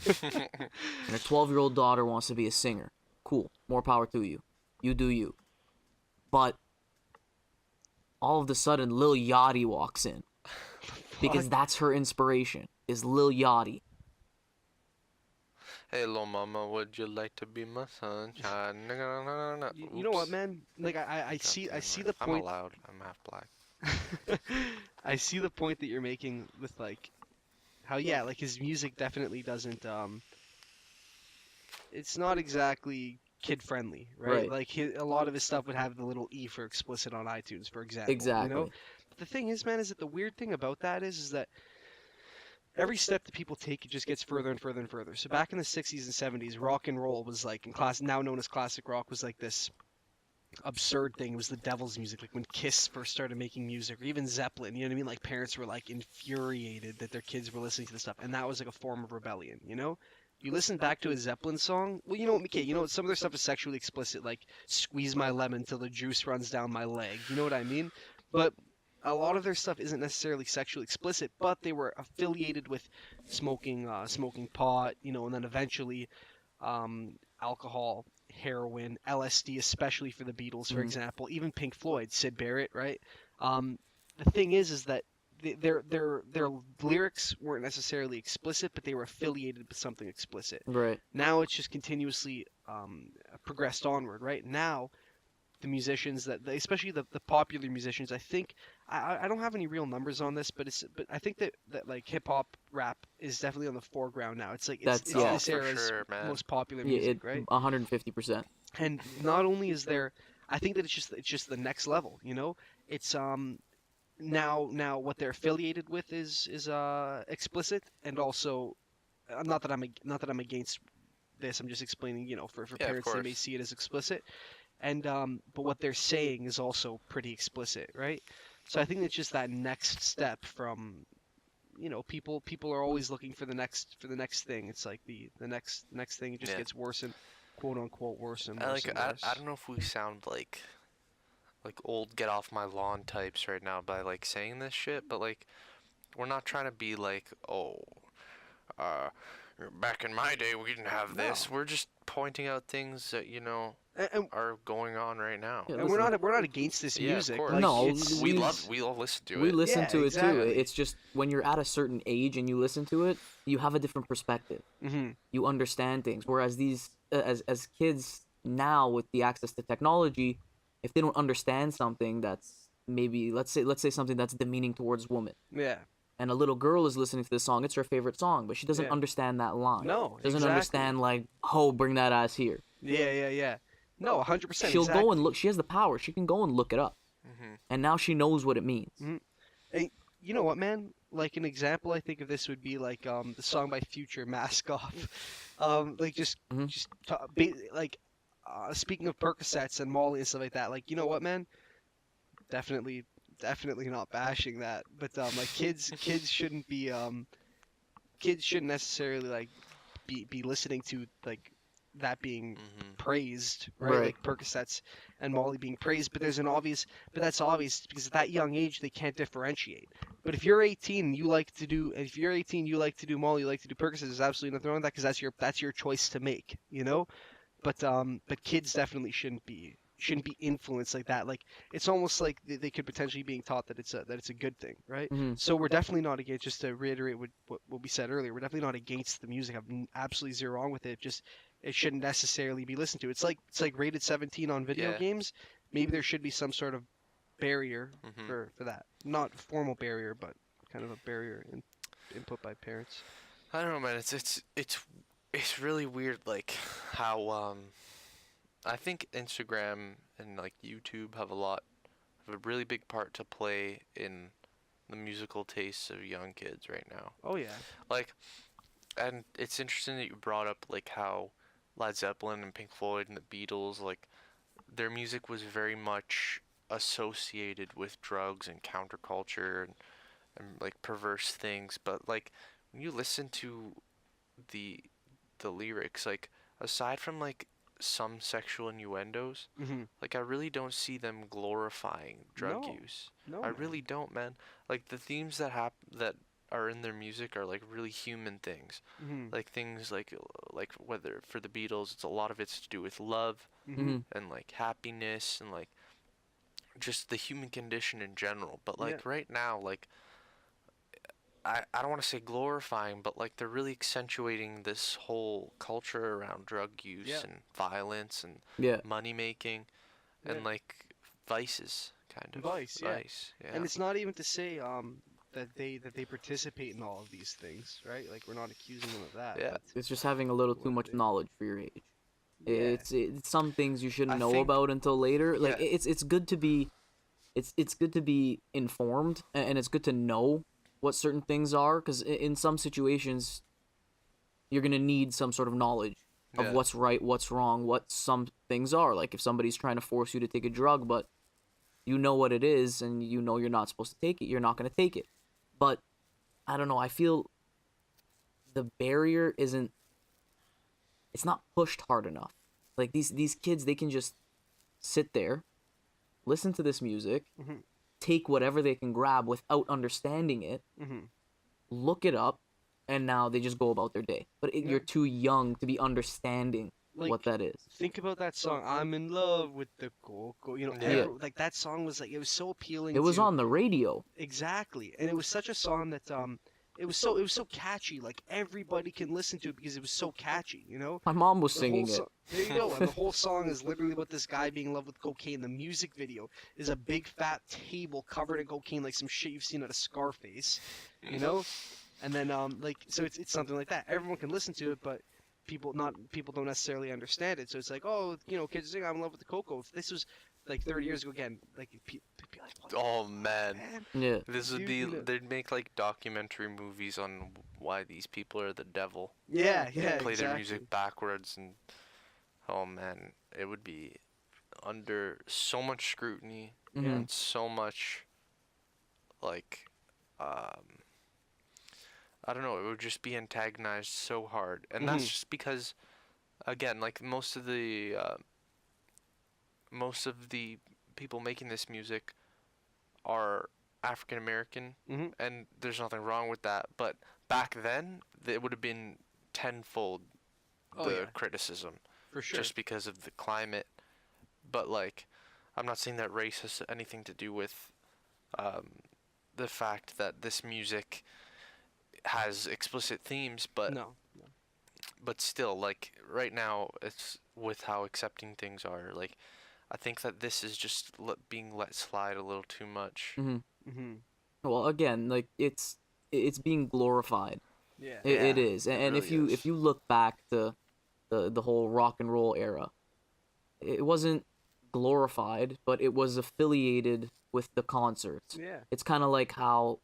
And her 12-year-old daughter wants to be a singer. Cool. More power to you. You do you. But all of a sudden, Lil Yachty walks in. Because that's her inspiration, is Lil Yachty. Hey, little mama, would you like to be my sunshine? You know what, man? Like, I see the I'm point. allowed. I'm half black. I see the point that you're making with, like, how, yeah, like, his music definitely doesn't it's not exactly kid friendly, right? Right. Like, a lot of his stuff would have the little E for explicit on iTunes, for example. Exactly. You know? But the thing is, man, is that the weird thing about that is that every step that people take, it just gets further and further and further. So back in the 60s and 70s, rock and roll was like, now known as classic rock, was like this absurd thing. It was the devil's music, like when Kiss first started making music, or even Zeppelin. You know what I mean? Like, parents were like infuriated that their kids were listening to this stuff, and that was like a form of rebellion. You know? You listen back to a Zeppelin song. Well, you know what, okay, some of their stuff is sexually explicit, like "Squeeze my lemon till the juice runs down my leg." You know what I mean? But a lot of their stuff isn't necessarily sexually explicit, but they were affiliated with smoking pot, and then eventually alcohol, heroin, LSD, especially for the Beatles, for example, even Pink Floyd, Sid Barrett, right? The thing is that their lyrics weren't necessarily explicit, but they were affiliated with something explicit. Right. Now it's just continuously progressed onward. Right now, the musicians especially the popular musicians, I think I don't have any real numbers on this, but I think that like hip hop rap is definitely on the foreground now. It's like That's it's yeah. this for era's sure, man. most popular Yeah, music, right? 150%. And not only is there, I think that it's just the next level. You know, it's now what they're affiliated with is explicit, and also not that I'm against this. I'm just explaining, you know, for Yeah, of parents they may course. see it as explicit, and but what they're saying is also pretty explicit, right? So I think it's just that next step from, you know, people are always looking for the next thing. It's like the next thing just Yeah. gets worse and quote unquote worse and I worse like and I, worse. I don't know if we sound like old get off my lawn types right now by like saying this shit, but like we're not trying to be like, oh, uh, back in my day we didn't have this. No. We're just pointing out things that And are going on right now. Yeah, and listen, we're not against this Yeah, of music. course. Like, No, it's, we it's- all listen to we it. listen Yeah, to it too. exactly. It's just when you're at a certain age and you listen to it, you have a different perspective. Mhm. You understand things. Whereas these, as kids now with the access to technology, if they don't understand something that's maybe let's say something that's demeaning towards women, Yeah. and a little girl is listening to this song, it's her favorite song, but she doesn't Yeah. understand that line. No, Doesn't exactly. understand like, oh, bring that ass here. Yeah. No, 100%. She'll exactly. go and look. She has the power. She can go and look it up, hmm and now she knows what it means. Mhm. And you know what, man? Like an example I think of this would be like the song by Future, Mask Off. Like Mhm. like speaking of Percocets and Molly and stuff like that. Like, you know what, man? Definitely not bashing that, but like kids shouldn't necessarily like be listening to like that being hmm praised, right? Right. Like Percocets and Molly being praised, but that's obvious because at that young age they can't differentiate. But if you're 18 and you like to do Molly, you like to do Percocets, there's absolutely nothing wrong with that because that's your choice to make, you know? But kids definitely shouldn't be influenced like that. Like it's almost like they could potentially being taught that it's a good thing, right? Mhm. So we're definitely not against. Just to reiterate what we said earlier, we're definitely not against the music. I've absolutely zero wrong with it. Just it shouldn't necessarily be listened to. It's like rated 17 on video Yeah. games. Maybe there should be some sort of barrier hmm for that. Not a formal barrier, but kind of a barrier input by parents. I don't know, man. It's really weird, like how I think Instagram and like YouTube have a really big part to play in the musical tastes of young kids right now. Oh yeah. Like, and it's interesting that you brought up like how Led Zeppelin and Pink Floyd and the Beatles, like their music was very much associated with drugs and counterculture and like perverse things. But like when you listen to the the lyrics, like aside from like some sexual innuendos, hmm like I really don't see them glorifying drug No. use. No. I Man. really don't, man. Like the themes that are in their music are like really human things. hmm Like things like whether for the Beatles, it's a lot of it's to do with love hmm Mhm. and like happiness and like just the human condition in general. But like right now, like I don't want to say glorifying, but like they're really accentuating this whole culture around drug use Yeah. and violence and Yeah. money making and Yeah. like vices kind of Vice, yeah. yeah. And it's not even to say that they participate in all of these things, right? Like we're not accusing them of that. Yeah. But It's just having a little too What much they- knowledge for your age. yeah. It's some things you shouldn't I know think- about until later. Like yeah. it's good to be, it's good to be informed, and it's good to know what certain things are, because in some situations, you're gonna need some sort of knowledge of Yeah. what's right, what's wrong, what some things are. Like if somebody's trying to force you to take a drug, but you know what it is, and you know you're not supposed to take it, you're not gonna take it. But I don't know. I feel the barrier isn't. It's not pushed hard enough. Like these kids, they can just sit there, listen to this music, Mhm. take whatever they can grab without understanding it, hmm look it up, and now they just go about their day. But Yeah. you're too young to be understanding Like, what that is. think about that song, "I'm in love with the cocoa." You know, Yeah. like that song was like, it was so appealing. It was to, on the radio. exactly, and it was such a song that it was so catchy. Like everybody can listen to it because it was so catchy. You know. My mom was The whole singing it. There you go. And the whole song is literally about this guy being in love with cocaine. The music video is a big fat table covered in cocaine, like some shit you've seen at a Scarface, you know. And then like, so it's something like that. Everyone can listen to it, but people don't necessarily understand it. So it's like, oh, you know, kids sing "I'm in love with the cocoa." If this was like 30 years ago, again, like they'd be like, what the Oh man. man? Yeah. This would Dude, be, you know. they'd make like documentary movies on why these people are the devil. Yeah, Play their exactly. music backwards, and oh man, it would be under so much scrutiny Mhm. and so much like I don't know, it would just be antagonized so hard. And that's Mhm. just because again, like most of the people making this music are African American, Mhm. and there's nothing wrong with that. But back then, it would have been tenfold Oh the yeah, criticism, for sure. just because of the climate. But like, I'm not saying that race has anything to do with the fact that this music has explicit themes, but No. still, like right now, it's with how accepting things are. Like, I think that this is just being let slide a little too much. Mhm. Mhm. Well, again, like it's being glorified. Yeah. It Yeah, is. it And really is. if you look back to the whole rock and roll era, it wasn't glorified, but it was affiliated with the concerts. Yeah. It's kind of like how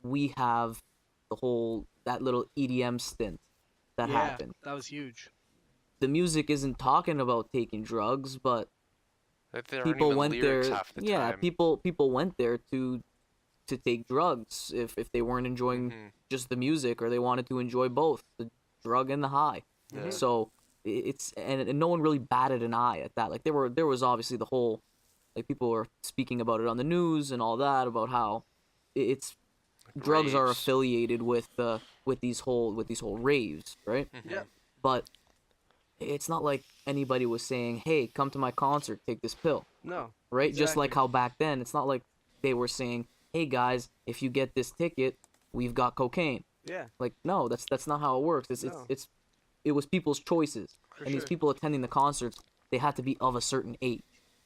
we have the whole that little EDM stint that Yeah, happened. that was huge. The music isn't talking about taking drugs, but Like, there aren't people even went lyrics there. half the Yeah, time. people went there to take drugs if they weren't enjoying Mhm. just the music or they wanted to enjoy both the drug and the high. Yeah. So it's and no one really batted an eye at that. Like there was obviously the whole like people were speaking about it on the news and all that about how it's drugs are Raves. affiliated with these whole raves, right? Mhm. Yep. But it's not like anybody was saying, "Hey, come to my concert, take this pill." No. Right? Just like Exactly. how back then, it's not like they were saying, "Hey guys, if you get this ticket, we've got cocaine." Yeah. Like, no, that's not how it works. No. It was people's choices, For and these sure. people attending the concerts, they had to be of a certain age.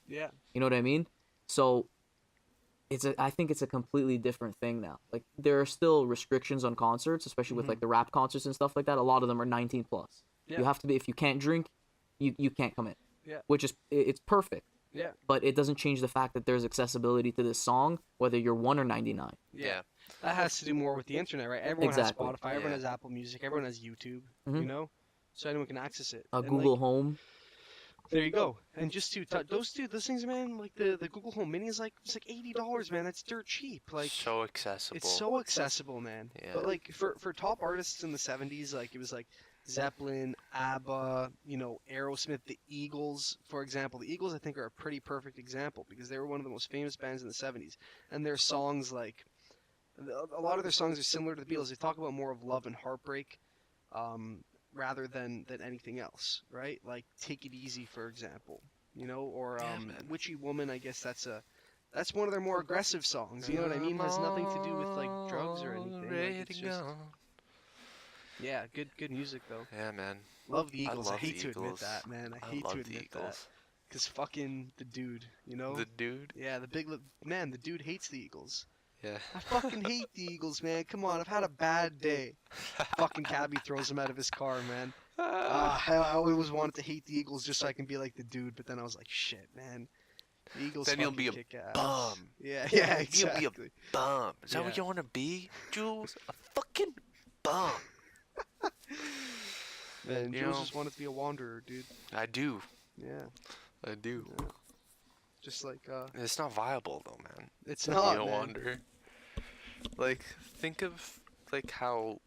Yeah. You know what I mean? So I think it's a completely different thing now. Like there are still restrictions on concerts, especially with Mhm. like the rap concerts and stuff like that. A lot of them are 19 plus. Yeah. You have to be if you can't drink, you can't come in. Yeah. Which is it's perfect, Yeah. but it doesn't change the fact that there's accessibility to this song whether you're 1 or 99. Yeah. That has to do more with the internet, right? Everyone Exactly. has Spotify, everyone Yeah. has Apple Music, everyone has YouTube, Mhm. you know? So anyone can access it. And, Google like, Home. there you go. And just to those things, man, like the Google Home Mini is like it's like $80, man. That's dirt cheap. Like So accessible. it's so accessible, man. Yeah. But like for top artists in the 70s, like it was like Zeppelin, ABBA, you know, Aerosmith, the Eagles, for example. The Eagles, I think, are a pretty perfect example because they were one of the most famous bands in the 70s. And their songs, like, a lot of their songs are similar to the Beatles. They talk about more of love and heartbreak rather than anything else, right? Like Take It Easy, for example, you know, or Yeah, man. Witchy Woman, I guess that's one of their more aggressive songs, you know what I mean? Has nothing to do with, like, drugs or anything. Like, it's just, yeah, good music, though. Yeah, man. Love the Eagles. I love hate the to admit Eagles. that, man. I hate love to the admit that. Eagles. Because fucking the dude, you know? The dude. Yeah, man, the dude hates the Eagles. Yeah. I fucking hate the Eagles, man. Come on, I've had a bad day. Fucking cabbie throws him out of his car, man. I always wanted to hate the Eagles just so I can be like the dude, but then I was like, shit, man. The Eagles Then you'll fucking be a kick ass. bum. Yeah, You'll exactly. be a bum. Is that Yeah. what you want to be, Jules? A fucking bum. Man, You Jules know- just wanted to be a wanderer, dude. I do. Yeah, I do. Yeah. Just like, It's not viable though, man. it's not, You don't man. wonder. Like, think of like how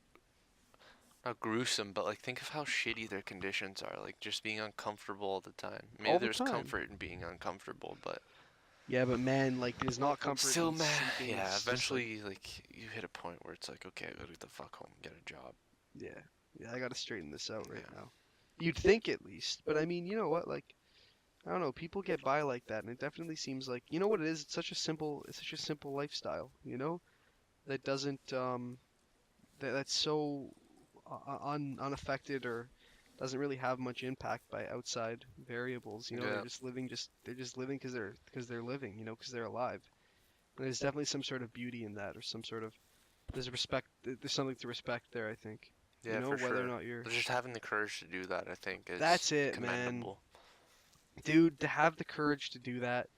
not gruesome, but like think of how shitty their conditions are. Like just being uncomfortable all the time. Maybe All the there's time. comfort in being uncomfortable, but Yeah, but man, like, there's not comfort still, in man. sleeping. Yeah, It's just, eventually, like you hit a point where it's like, okay, I gotta get the fuck home, get a job. yeah, I gotta straighten this out right Yeah. now. You'd think at least. But I mean, you know what? Like, I don't know. People get by like that, and it definitely seems like, you know what it is? It's such a simple lifestyle. You know, that doesn't that's so unaffected or doesn't really have much impact by outside variables. You know, Yeah. they're just living because they're living. You know, because they're alive. And there's definitely some sort of beauty in that, or some sort of there's something to respect there. I think. You Yeah, know, for whether or sure. not you're. Just having the courage to do that, I think, is That's it, man. commendable. Dude, to have the courage to do that.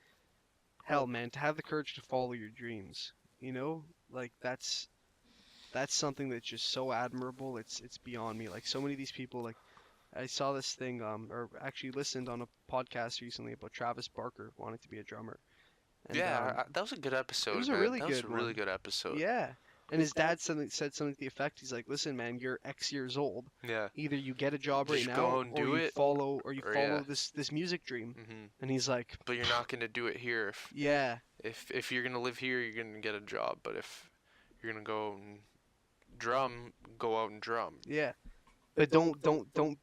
Hell, man, to have the courage to follow your dreams. You know, like that's something that's just so admirable. It's beyond me. Like so many of these people, like I saw this thing, or actually listened on a podcast recently about Travis Barker wanting to be a drummer, and Yeah, that was a good episode, it was a man. really That was good a really one. good episode. Yeah, and his dad said something to the effect. He's like, "Listen, man, you're X years old. Yeah. Either you get a job right Just now, go and do it, or you or follow yeah. this music dream." hmm And he's like, But you're not gonna do it here. "Yeah, If you're gonna live here, you're gonna get a job. But if you're gonna go and drum, go out and drum. yeah." But don't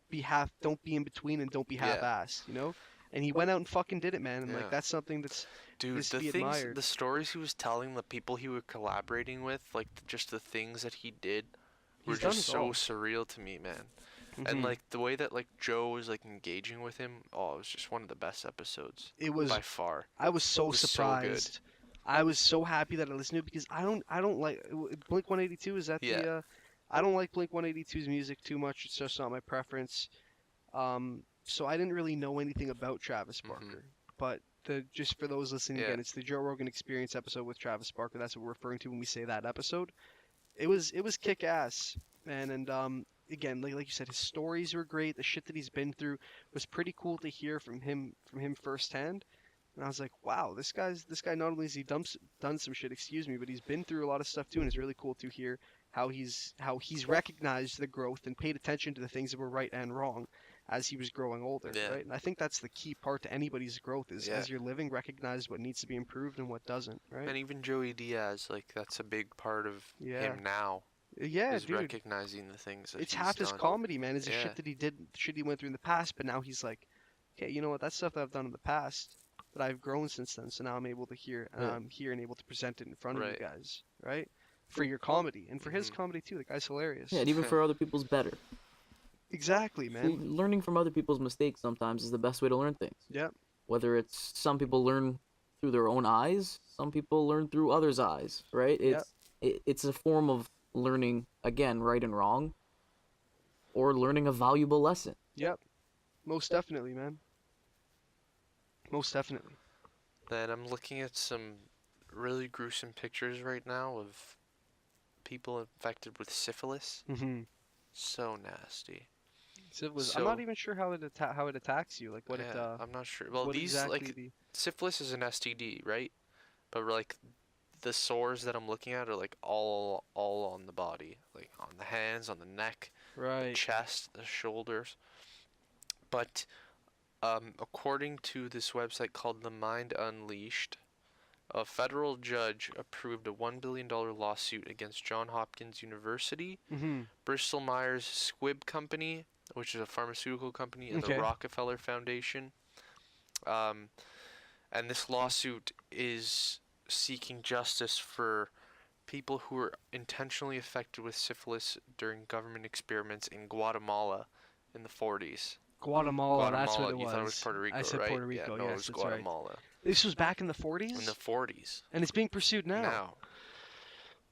be in between and don't be Yeah. half-assed, you know? And he went out and fucking did it, man. And like Yeah. that's something that's Dude, is to the be things, admired. the stories he was telling, the people he was collaborating with, like just the things that he did, were He's done just it so all. surreal to me, man. Mhm. And like the way that like Joe was like engaging with him, oh, it was just one of the best episodes It was by far. I was so was so good. surprised. I was so happy that I listened to it because I don't like Blink 182. Is that Yeah. the I don't like Blink 182's music too much. It's just not my preference. So I didn't really know anything about Travis Barker. But just for those listening Yeah. again, it's the Joe Rogan Experience episode with Travis Barker. That's what we're referring to when we say that episode. It was kick ass, man. And again, like you said, his stories were great. The shit that he's been through was pretty cool to hear from him firsthand. And I was like, wow, this guy not only has he done some shit, excuse me, but he's been through a lot of stuff too, and it's really cool to hear how he's recognized the growth and paid attention to the things that were right and wrong as he was growing older, Yeah. right? And I think that's the key part to anybody's growth is Yeah. as you're living, recognize what needs to be improved and what doesn't, right? And even Joey Diaz, like that's a big part of Yeah. him now. Yeah, is dude. recognizing the things that It's he's half his done. comedy, man. Is the Yeah. shit that he did, shit he went through in the past, but now he's like, okay, you know what? That's stuff that I've done in the past, but I've grown since then, so now I'm able to hear, and Yeah. I'm here and able to present it in front of Right. you guys, right? For your comedy and for his Mhm. comedy too. The guy's hilarious. Yeah, and even for other people's better. Exactly, man. Learning from other people's mistakes sometimes is the best way to learn things. Yep. Whether it's some people learn through their own eyes, some people learn through others' eyes, right? It's a form of learning, again, right and wrong, or learning a valuable lesson. Yep. Most definitely, man. Most definitely. Then I'm looking at some really gruesome pictures right now of people infected with syphilis. Mm-hmm. So nasty. I'm not even sure how it attacks you. Like what it Yeah, I'm not sure. Well, what these exactly like the syphilis is an STD, right? But like the sores that I'm looking at are like all on the body, like on the hands, on the neck, the right. chest, the shoulders. But according to this website called The Mind Unleashed, a federal judge approved a $1 billion lawsuit against Johns Hopkins University, Mm-hmm. Bristol Myers Squibb Company, which is a pharmaceutical company, and Okay. the Rockefeller Foundation. And this lawsuit is seeking justice for people who were intentionally affected with syphilis during government experiments in Guatemala in the 40s. Guatemala, that's what it You was. thought it was Puerto Rico, I said right? Puerto Rico, yeah, no, yes, it was that's right. Guatemala. This was back in the 40s? In the 40s. And it's being pursued now. Now.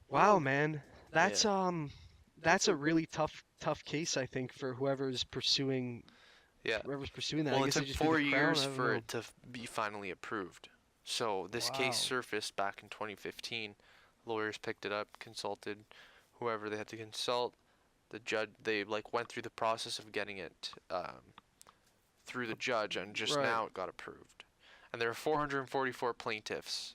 Wow, man. That's a really tough case, I think, for whoever's pursuing Yeah. that. Well, I it guess they took just need 4 the crown, years I don't for know. it to be finally approved. So this Wow. case surfaced back in 2015. Lawyers picked it up, consulted whoever they had to consult. The judge, they like went through the process of getting it through the judge, and just Right. now it got approved. And there are 444 plaintiffs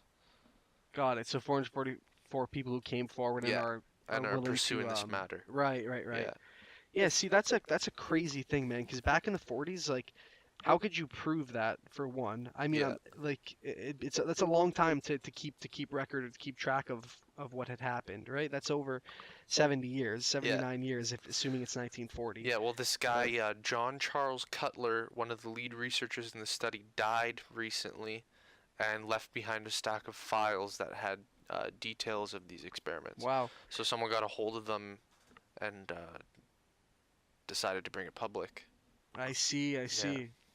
Got it. So 444 people who came forward Yeah, and and are willing pursuing to, this matter. Right. Yeah. Yeah, see, that's a crazy thing, man. Because back in the 40s, like, how could you prove that for one? I mean, Yeah. like, that's a long time to keep record or to keep track of of what had happened, right? That's over 70 years, 79 years, if assuming it's 1940. Yeah, well, this guy, John Charles Cutler, one of the lead researchers in the study, died recently and left behind a stack of files that had details of these experiments. Wow. So someone got a hold of them and decided to bring it public. I see.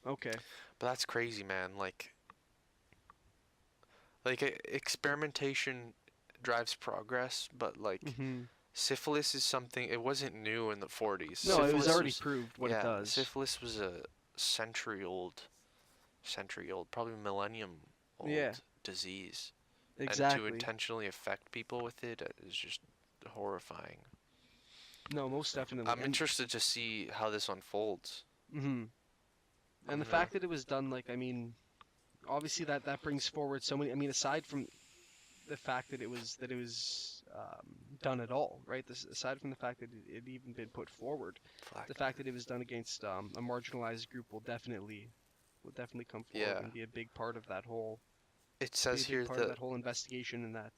Okay. But that's crazy, man. Like experimentation drives progress, but like syphilis is something. It wasn't new in the 40s. No, Syphilis it was already proved what it does. Syphilis was a century old, probably millennium old disease. Exactly. And to intentionally affect people with it is just horrifying. No, most definitely. I'm interested to see how this unfolds. And the fact that it was done, like, I mean, obviously that brings forward so many. I mean, aside from the fact that it was done at all, right? Aside from the fact that it even been put forward, the fact that it was done against a marginalized group will definitely come forward and be a big part of that whole. It says here that whole investigation in that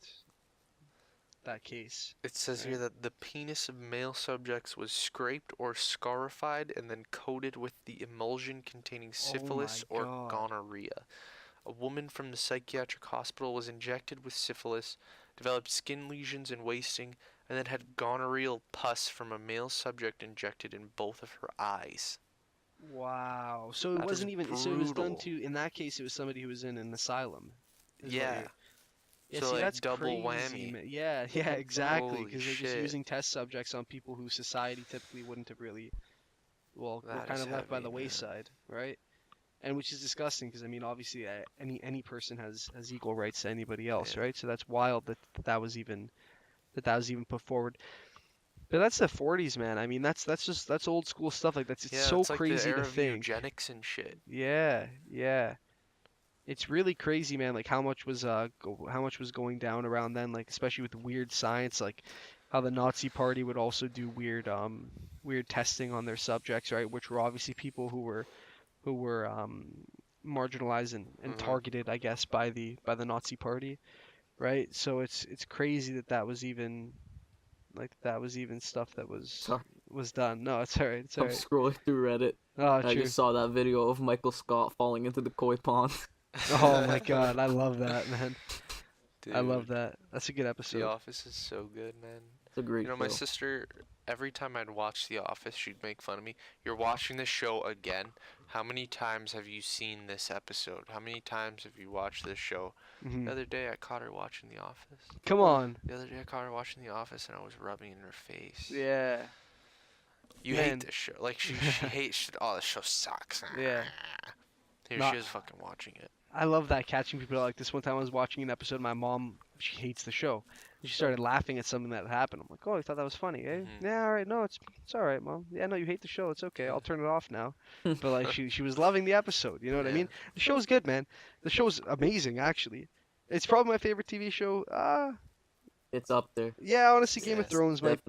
case. It says here that the penis of male subjects was scraped or scarified and then coated with the emulsion containing syphilis or gonorrhea. A woman from the psychiatric hospital was injected with syphilis, developed skin lesions and wasting, and then had gonorrheal pus from a male subject injected in both of her eyes. Wow. So it wasn't even. So it was done to. In that case, it was somebody who was in an asylum. Yeah. Yeah, so see, like that's double crazy, whammy. man. Yeah, exactly. Because they're just shit. using test subjects on people who society typically wouldn't have really, were kind of left by the wayside, right? And which is disgusting because I mean, obviously, any person has equal rights to anybody else, right? So that's wild that was even put forward. But that's the 40s, man. I mean, that's old school stuff. Like it's so it's like crazy the era to of think. eugenics and shit. Yeah. It's really crazy, man. Like how much was going down around then, like especially with weird science, like how the Nazi Party would also do weird testing on their subjects, right? Which were obviously people who were marginalized and targeted, I guess, by the Nazi Party, right? So it's crazy that was even stuff that was done. No, it's alright. It's I'm alright. scrolling through Reddit. Oh, I just saw that video of Michael Scott falling into the koi pond. Oh my god, I love that, man. Dude, I love that. That's a good episode. The Office is so good, man. It's a great show. My sister, every time I'd watch The Office, she'd make fun of me. You're watching this show again. How many times have you seen this episode? How many times have you watched this show? The other day, I caught her watching The Office. Come on. The other day, I caught her watching The Office, and I was rubbing in her face. Yeah. You hate this show. Like, she hates. Oh, this show sucks. Yeah. Here she is fucking watching it. I love that, catching people out like this. One time I was watching an episode, my mom, she hates the show. She started laughing at something that happened. I'm like, oh, I thought that was funny, eh? Yeah, all right, no, it's all right, Mom. Yeah, no, you hate the show. It's okay. I'll turn it off now. But like, she was loving the episode. You know what I mean? The show's good, man. The show's amazing, actually. It's probably my favorite TV show. It's up there. Yeah, honestly, Game of Thrones might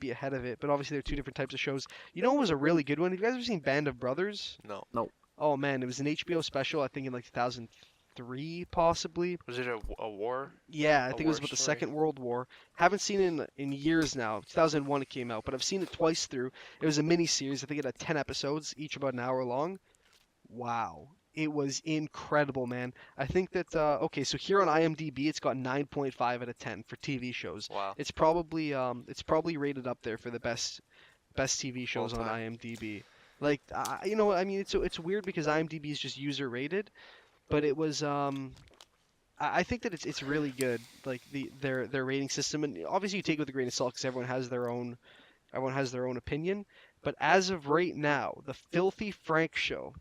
be ahead of it. But obviously, they're two different types of shows. You know what was a really good one? Have you guys ever seen Band of Brothers? No. Oh man, it was an HBO special. I think in like 2003, possibly. Was it a war? Yeah, I think it was about the Second World War. Haven't seen it in years now. 2001 it came out, but I've seen it twice through. It was a mini series. I think it had 10 episodes, each about an hour long. Wow, it was incredible, man. I think that okay, so here on IMDb, it's got 9.5 out of 10 for TV shows. Wow. It's probably rated up there for the best TV shows on IMDb. Like, you know, I mean, it's weird because IMDb is just user rated, but it was I think that it's really good, like their rating system, and obviously you take it with a grain of salt because everyone has their own opinion. But as of right now, the Filthy Frank Show,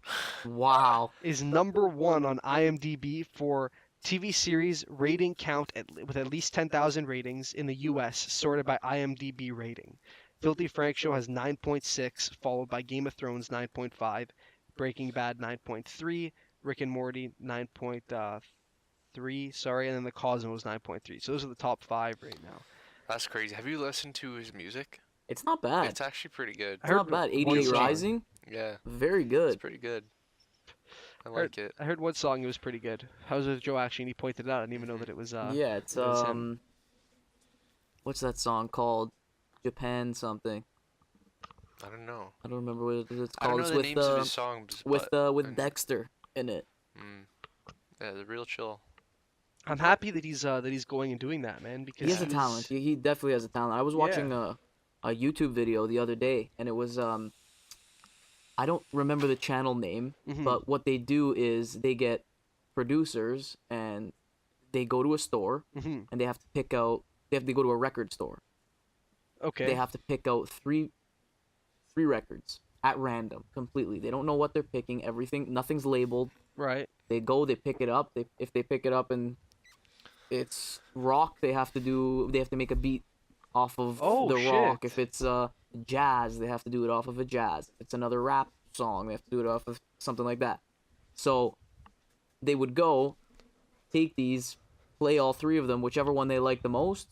wow, is #1 on IMDb for TV series rating count with at least 10,000 ratings in the U.S. sorted by IMDb rating. Filthy Frank Show has 9.6, followed by Game of Thrones 9.5, Breaking Bad 9.3, Rick and Morty 9.3, sorry, and then The Cosmos 9.3. So those are the top 5 right now. That's crazy. Have you listened to his music? It's not bad. It's actually pretty good. It's not bad. 88 Rising? Yeah. Very good. It's pretty good. I like it. I heard one song, it was pretty good. I was with Joe actually, and he pointed it out. I didn't even know that it was yeah, it's him. what's that song called? Japan something. I don't know. I don't remember what it's I don't called. know It's the with names of his songs, but with Dexter in it. yeah, they're real chill. I'm happy that he's going and doing that, man, because He has a was- talent. He definitely has a talent. I was watching Yeah. a YouTube video the other day, and it was I don't remember the channel name, Mhm. but what they do is they get producers and they go to a store Mhm. and they have to pick out. They have to go to a record store. Okay. They have to pick out three records at random completely. They don't know what they're picking. Nothing's labeled. Right. They go, they pick it up. If they pick it up and it's rock, they have to make a beat off of Oh, the rock. shit. If it's jazz, they have to do it off of a jazz. If it's another rap song, they have to do it off of something like that. So they would go, take these, play all three of them, whichever one they like the most,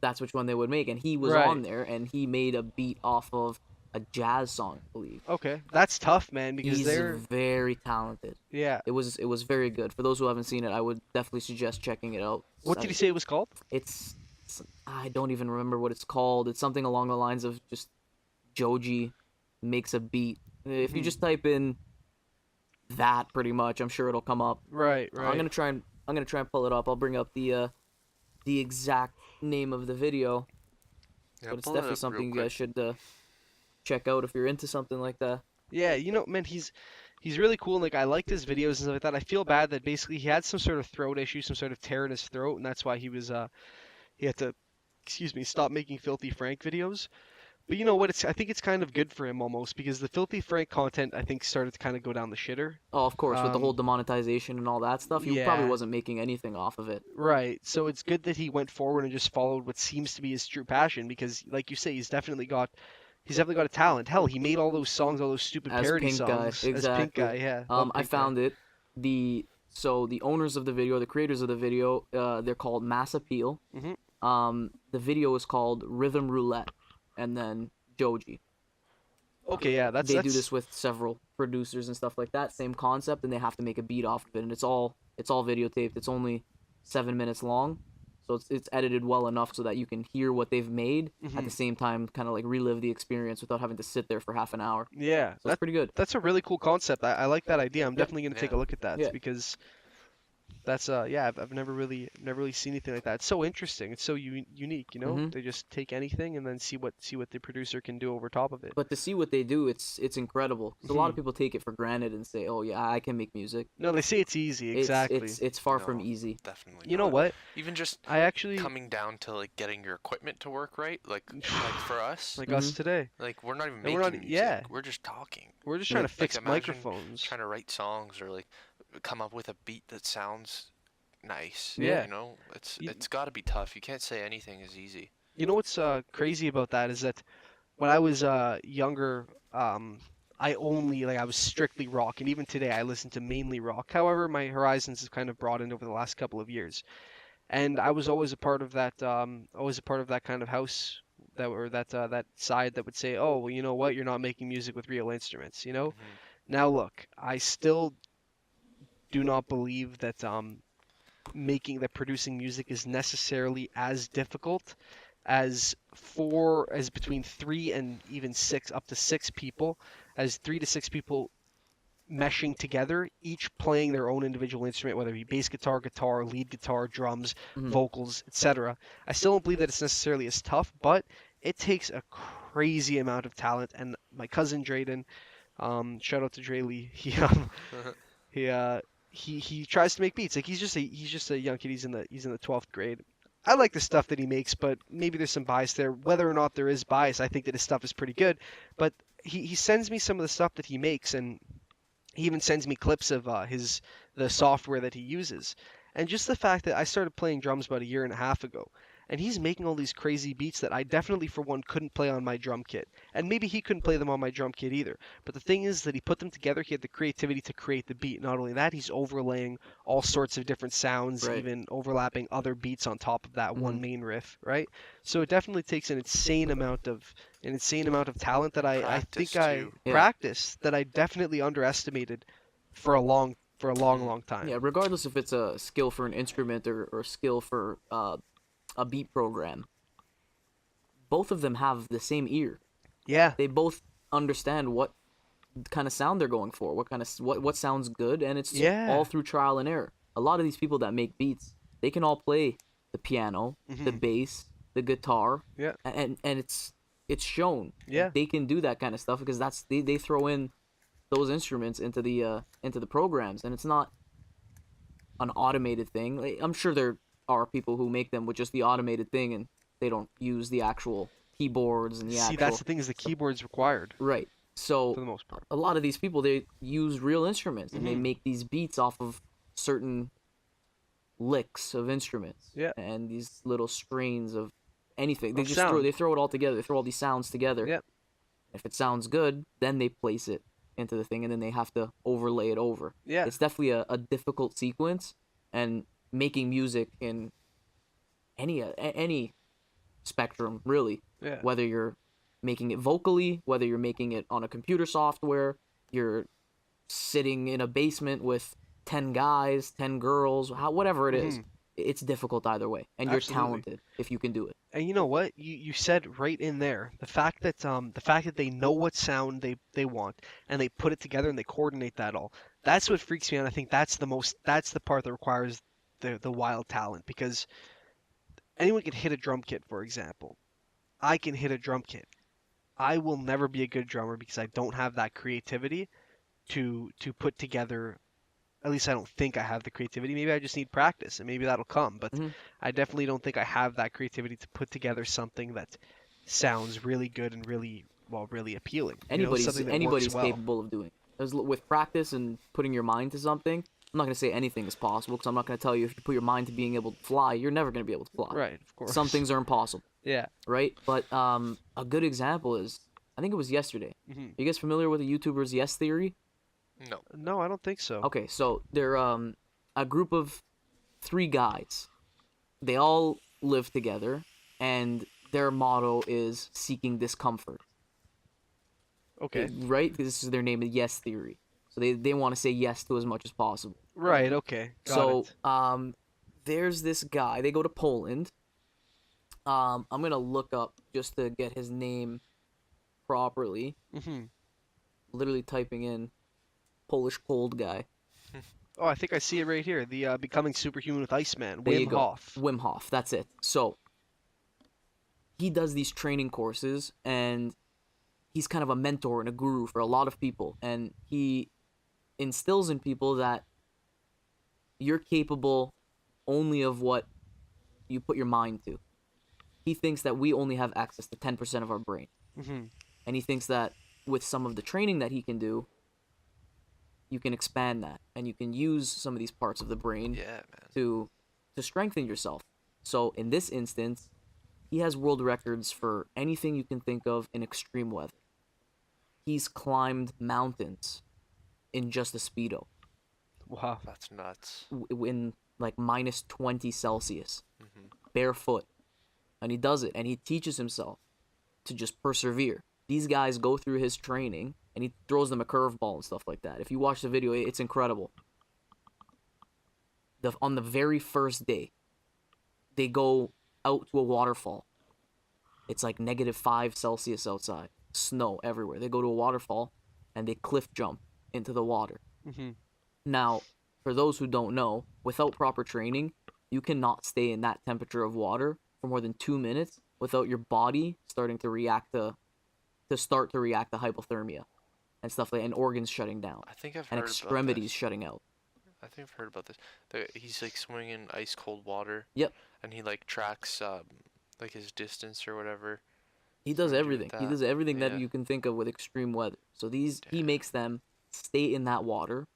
that's which one they would make. And he was Right. on there, and he made a beat off of a jazz song, I believe. Okay. That's tough, man, because He's they're very talented. yeah. It was very good. For those who haven't seen it, I would definitely suggest checking it out. What did he say it was called? It's I don't even remember what it's called. It's something along the lines of just Joji makes a beat. If you just type in that, pretty much, I'm sure it'll come up. Right, right. I'm gonna try and pull it up. I'll bring up the exact name of the video, Yeah, but it's pull it definitely up something real you guys should check out if you're into something like that. Yeah, man, he's really cool, and like I liked his videos and stuff like that. I feel bad that basically he had some sort of throat issue, some sort of tear in his throat, and that's why he had to, excuse me, stop making Filthy Frank videos. But you know what? I think it's kind of good for him almost, because the Filthy Frank content I think started to kind of go down the shitter. Oh, of course, with the whole Um, demonetization and all that stuff, he yeah. probably wasn't making anything off of it. Right. So it's good that he went forward and just followed what seems to be his true passion, because like you say, he's definitely got a talent. Hell, he made all those songs, all those stupid As parody Pink Guy, songs as Pink exactly. Guy. Yeah. I Love Pink Guy. found it. The owners of the video, the creators of the video, they're called Mass Appeal. Mhm. The video is called Rhythm Roulette, and then Joji. Okay, yeah, They that's do this with several producers and stuff like that. Same concept, and they have to make a beat off of it, and it's all videotaped. It's only 7 minutes long, so it's edited well enough so that you can hear what they've made at the same time, kind of like relive the experience without having to sit there for half an hour. yeah. So it's pretty good. That's a really cool concept. I like that idea. I'm definitely gonna take a Yeah. look at that Yeah. because that's yeah. I've never really seen anything like that. It's so interesting. It's so unique. You know, Mhm. they just take anything and then see what the producer can do over top of it. But to see what they do, it's incredible. 'Cause a lot of Mhm. people take it for granted and say, "Oh yeah, I can make music." No, they say it's easy. Exactly. It's far from No. easy. Definitely. You know not. what? Even just I actually coming down to like getting your equipment to work right, like for us, like us Mhm. today. like we're not even And making we're not- music. yeah. We're just talking. We're just Yeah. trying to fix Like, imagine microphones. Trying to write songs or like come up with a beat that sounds nice. Yeah. You know, it's You- got to be tough. You can't say anything is easy. You know what's crazy about that is that when I was younger, I was strictly rock, and even today I listen to mainly rock. However, my horizons have kind of broadened over the last couple of years, and I was always a part of that, kind of house that side that would say, oh, well, you know what, you're not making music with real instruments, you know. Mhm. Now look, I still do not believe that producing music is necessarily as difficult as between 3 and even 6, up to 6 people, as 3 to 6 people meshing together, each playing their own individual instrument, whether it be bass guitar, lead guitar, drums, Mhm. vocals, etc. I still don't believe that it's necessarily as tough, but it takes a crazy amount of talent. And my cousin Drayden, shout out to Dre Lee, he tries to make beats. Like he's just a young kid. He's in the 12th grade. I like the stuff that he makes, but maybe there's some bias there. Whether or not there is bias, I think that his stuff is pretty good. But he sends me some of the stuff that he makes, and he even sends me clips of the software that he uses. And just the fact that I started playing drums about a year and a half ago, and he's making all these crazy beats that I definitely, for one, couldn't play on my drum kit. And maybe he couldn't play them on my drum kit either. But the thing is that he put them together, he had the creativity to create the beat. Not only that, he's overlaying all sorts of different sounds, Right. even overlapping other beats on top of that one Mhm. main riff, right? So it definitely takes an insane amount of talent that I Practice, think I too. Yeah. practiced, that I definitely underestimated for a long long time. Yeah, regardless if it's a skill for an instrument or skill for a beat program, both of them have the same ear. Yeah. They both understand what kind of sound they're going for, what sounds good, and it's Yeah. all through trial and error. A lot of these people that make beats, they can all play the piano, the bass, the guitar, Yeah. and it's shown. Yeah. They can do that kind of stuff because they throw in those instruments into the programs, and it's not an automated thing. Like, I'm sure there are people who make them with just the automated thing, and they don't use the actual keyboards and the See, actual. that's the thing, is the keyboard's required Right. So for the most part. a lot of these people, they use real instruments and they Mhm. make these beats off of certain licks of instruments. Yeah. And these little strains of anything. They Of just sound. throw it all together. They throw all these sounds together. Yeah. If it sounds good, then they place it into the thing and then they have to overlay it over. Yeah. It's definitely a difficult sequence, and making music in any spectrum, really, Yeah. whether you're making it vocally, whether you're making it on a computer software, you're sitting in a basement with 10 guys, 10 girls, whatever it is, it's difficult either way, and you're Absolutely. talented if you can do it. And you know what? You said right in there the fact that they know what sound they want, and they put it together and they coordinate that all. That's what freaks me out. I think that's the part that requires the wild talent, because anyone can hit a drum kit, for example. I can hit a drum kit. I will never be a good drummer because I don't have that creativity to put together. At least I don't think I have the creativity. Maybe I just need practice, and maybe that'll come. But Mhm. I definitely don't think I have that creativity to put together something that sounds really good and really appealing. Something that Anybody's works well. capable of doing it. With practice and putting your mind to something. I'm not gonna say anything is possible because I'm not gonna tell you if you put your mind to being able to fly, you're never gonna be able to fly. Right, of course. Some things are impossible, Yeah. right? But a good example is, I think it was yesterday. Mhm. Are you guys familiar with the YouTuber's Yes Theory? No. No, I don't think so. Okay, so they're a group of 3 guys. They all live together, and their motto is seeking discomfort. Okay. Right? This is their name, the Yes Theory. So they want to say yes to as much as possible. Right. Okay. Got So it. there's this guy. They go to Poland. I'm gonna look up just to get his name properly. Mhm. Literally typing in Polish cold guy. Oh, I think I see it right here. The Becoming Superhuman with Iceman, There you Wim go. Hof. Wim Hof. That's it. So he does these training courses, and he's kind of a mentor and a guru for a lot of people, and he instills in people that you're capable only of what you put your mind to. He thinks that we only have access to 10% of our brain. Mhm. And he thinks that with some of the training that he can do, you can expand that, and you can use some of these parts of the brain Yeah, man. to strengthen yourself. So in this instance, he has world records for anything you can think of in extreme weather. He's climbed mountains in just a Speedo, Wow. That's nuts. in like minus 20 Celsius, Mhm. barefoot. And he does it, and he teaches himself to just persevere. These guys go through his training, and he throws them a curveball and stuff like that. If you watch the video, it's incredible. On the very first day, they go out to a waterfall. It's like -5 Celsius outside, snow everywhere. They go to a waterfall, and they cliff jump into the water. Mhm. Now, for those who don't know, without proper training, you cannot stay in that temperature of water for more than 2 minutes without your body starting to react to hypothermia and stuff like, and organs shutting down I think I've and heard extremities about shutting out. this. I think I've heard about this. He's like swimming in ice cold water. Yep. And he like tracks like his distance or whatever. He does Something to do everything. with He that. does everything that Yeah. you can think of with extreme weather. So he Damn. makes them stay in that water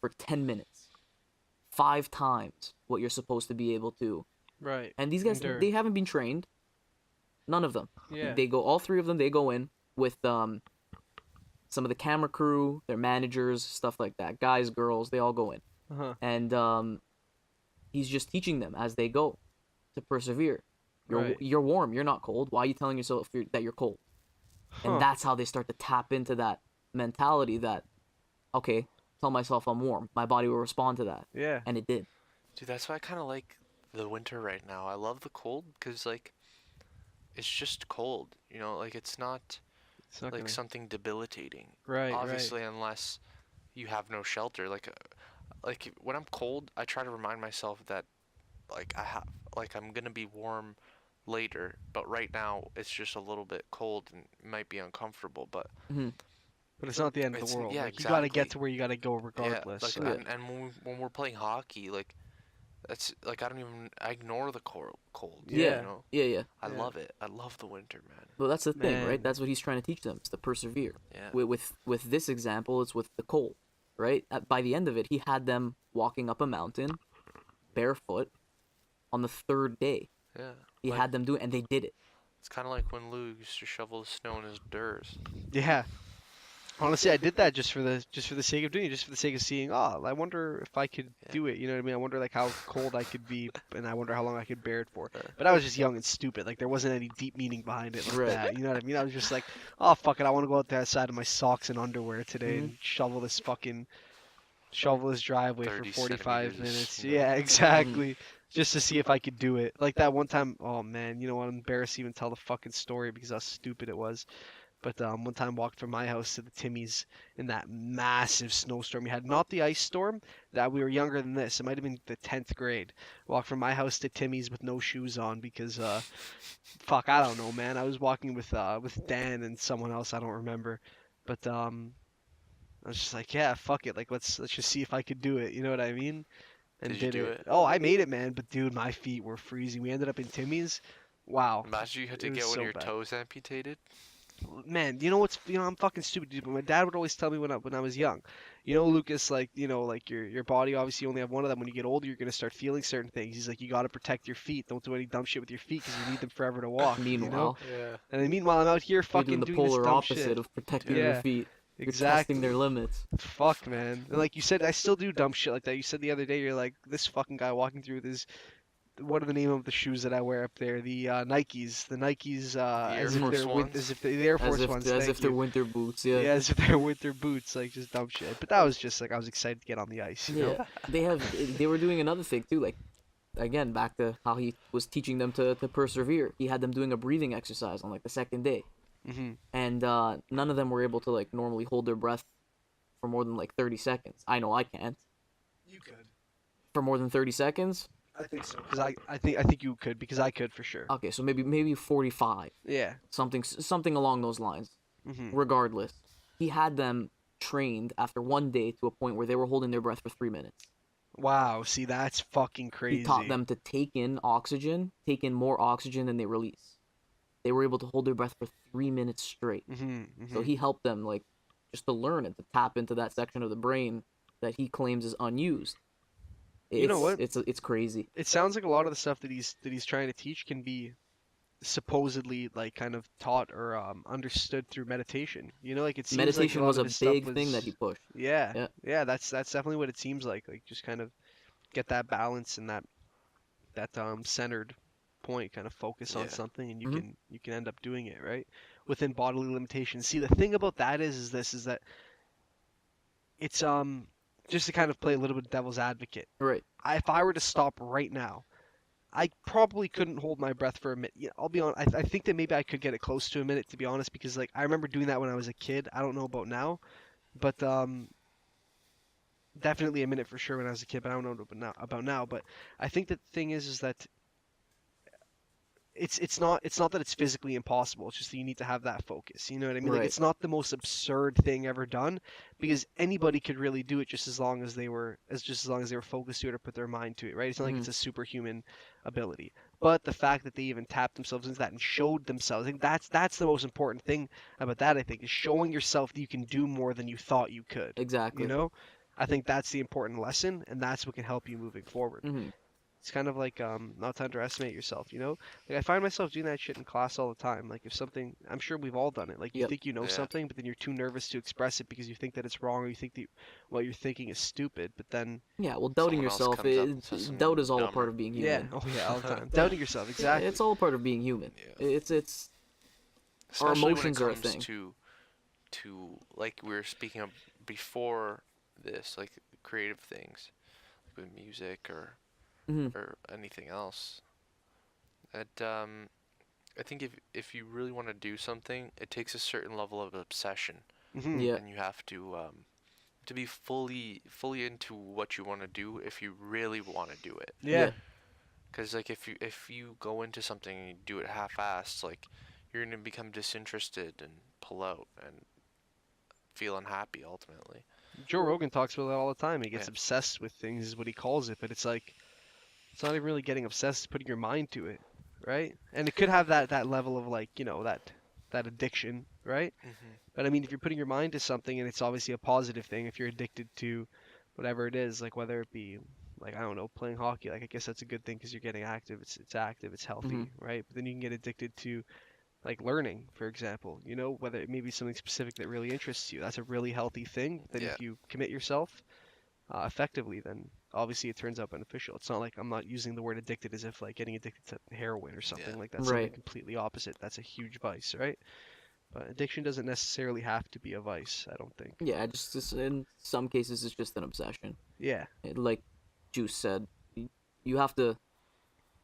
for 10 minutes. 5 times what you're supposed to be able to. Right. And these guys, Endure. they haven't been trained. None of them. Yeah. They go, all 3 of them, they go in with some of the camera crew, their managers, stuff like that. Guys, girls, they all go in. Uh-huh. And he's just teaching them as they go to persevere. Right. You're warm, you're not cold. Why are you telling yourself that you're cold? Huh. And that's how they start to tap into that mentality that, okay, tell myself I'm warm. My body will respond to that. Yeah. And it did. Dude, that's why I kind of like the winter right now. I love the cold because like it's just cold, like it's not It's not like gonna. something debilitating. Right, right. Obviously, unless you have no shelter. Like when I'm cold, I try to remind myself that I'm gonna be warm later, but right now it's just a little bit cold and it might be uncomfortable, but Hmm. But it's not the end of the it's world. yeah, Like you gotta get exactly. to where you gotta go Yeah, regardless. like So Yeah. and when we're playing hockey, like that's like I ignore the cold, Yeah. you yeah, know. Yeah. Yeah. I yeah, love it. I love the winter, man. Well, that's the thing, right? man. That's what he's trying to teach them, is to persevere. Yeah. With this example, it's with the coal, right? By the end of it, he had them walking up a mountain barefoot on the third day. Yeah. He Like had them do it, and they did it. it's kind of like when Lou used to shovel the snow in his durs. Yeah. Honestly, I did that just for the sake of doing it, just for the sake of seeing. Oh, I wonder if I could Yeah. do it. You know what I mean? I wonder like how cold I could be, and I wonder how long I could bear it for. Uh, But I was just young and stupid. Like there wasn't any deep meaning behind it like Right. that. You know what I mean? I was just like, oh fuck it, I want to go out there outside in my socks and underwear today Mhm. and shovel this driveway for 30 45 centimeters of minutes. snow. Yeah, exactly. Just to see if I could do it. Like that one time. Oh man, you know what? I'm embarrassed to even tell the fucking story because how stupid it was. But one time walked from my house to the Timmy's in that massive snowstorm we had. Not the ice storm. That we were younger than this. It might have been the 10th grade. Walked from my house to Timmy's with no shoes on because fuck, I don't know, man. I was walking with Dan and someone else I don't remember. But I was just like, yeah, fuck it. Like let's just see if I could do it. You know what I mean? And Did you did do it. it? Oh, I made it, man. But dude, my feet were freezing. We ended up in Timmy's. Wow. Imagine you had to It was get one so of your bad. toes amputated. Man, I'm fucking stupid, dude. But my dad would always tell me when I was young, Lucas, like like your body obviously you only have one of them. When you get older, you're gonna start feeling certain things. He's like, you gotta protect your feet. Don't do any dumb shit with your feet because you need them forever to walk. Meanwhile, Yeah. And then meanwhile, I'm out here you're fucking doing the doing this polar dumb opposite shit. of protecting Yeah. your Yeah, feet. You're exactly. testing their limits. Fuck, man. And like you said, I still do dumb shit like that. You said the other day, you're like, this fucking guy walking through with his, what are the name of the shoes that I wear up there? The Nikes. The Nikes, Air as if Force they're ones? as if the Air Force ones. As Thank if they're you. winter boots. Yeah, Yeah. as if they're winter boots, like just dumb shit. But that was just like I was excited to get on the ice, you know? Yeah. They were doing another thing too, like again back to how he was teaching them to persevere. He had them doing a breathing exercise on like the second day, Hmm. and none of them were able to like normally hold their breath for more than like 30 seconds. I know I can't. You could. For more than 30 seconds. I think so. Because I think you could because I could for sure. Okay, so maybe 45, Yeah. something along those lines. Hmm. Regardless, he had them trained after one day to a point where they were holding their breath for 3 minutes. Wow. See, that's fucking crazy. He taught them to take in more oxygen than they release. They were able to hold their breath for 3 minutes straight. Hmm. So he helped them like just to learn and to tap into that section of the brain that he claims is unused. You know what? It's crazy. It sounds like a lot of the stuff that he's trying to teach can be supposedly like kind of taught or understood through meditation. Like it seems like Meditation lot was of a his stuff big thing that was- he pushed. Yeah. Yeah. Yeah, that's definitely what it seems like. Like just kind of get that balance and that centered point, kind of focus on Yeah. something, and Mhm. you can end up doing it, right? Within bodily limitations. See, the thing about that is that it's just to kind of play a little bit of devil's advocate. Right. If I were to stop right now, I probably couldn't hold my breath for a minute. Yeah, I'll be honest. I think that maybe I could get it close to a minute, to be honest, because like I remember doing that when I was a kid. I don't know about now, but definitely a minute for sure when I was a kid. But I don't know about now. But I think that the thing is that it's not that it's physically impossible. It's just that you need to have that focus. You know what I mean? Like Right. it's not the most absurd thing ever done, because anybody could really do it just as long as they were focused to it or put their mind to it, right? It's not like it's a superhuman ability. But the fact that they even tapped themselves into that and showed themselves, I think that's the most important thing about that. I think is showing yourself that you can do more than you thought you could. Exactly. I think that's the important lesson, and that's what can help you moving forward. Hmm. It's kind of like not to underestimate yourself. Like I find myself doing that shit in class all the time. Like if something, I'm sure we've all done it. Like you Yep. think you know Yeah. something, but then you're too nervous to express it because you think that it's wrong, or you think that what you're thinking is stupid. But then, Yeah. Well, doubting Someone else yourself comes up and says something doubt is all a dumber. part of being yeah, human. oh yeah, all the time, doubting yourself, exactly. It's all a part of being human. Yeah. It's Especially when it emotions are a comes thing. to like we were speaking of before this, like creative things, like with music or Mhm. or anything else. And I think if you really want to do something, it takes a certain level of obsession, Hmm. Yeah. and you have to be fully into what you want to do if you really want to do it. Yeah. Yeah. Because like if you go into something and you do it half-assed, like you're gonna become disinterested and pull out and feel unhappy ultimately. Joe Rogan talks about that all the time. He Yeah. gets obsessed with things, is what he calls it. But it's like it's not even really getting obsessed. It's putting your mind to it, right? And it could have that level of like that addiction, right? Mhm. But I mean, if you're putting your mind to something, and it's obviously a positive thing, if you're addicted to whatever it is, like whether it be like I don't know, playing hockey, like I guess that's a good thing because you're getting active. It's active, it's Mhm. healthy, right? But then you can get addicted to like learning, for example, whether it may be something specific that really interests you. That's a really healthy thing. Then Yeah. if you commit yourself effectively, then obviously it turns out beneficial. It's not like I'm not using the word addicted as if like getting addicted to heroin or Yeah. something like that's something Right. completely opposite. That's a huge vice, right? But addiction doesn't necessarily have to be a vice, I don't think. Yeah. Just in some cases, it's just an obsession. Yeah. Like Juice said, you have to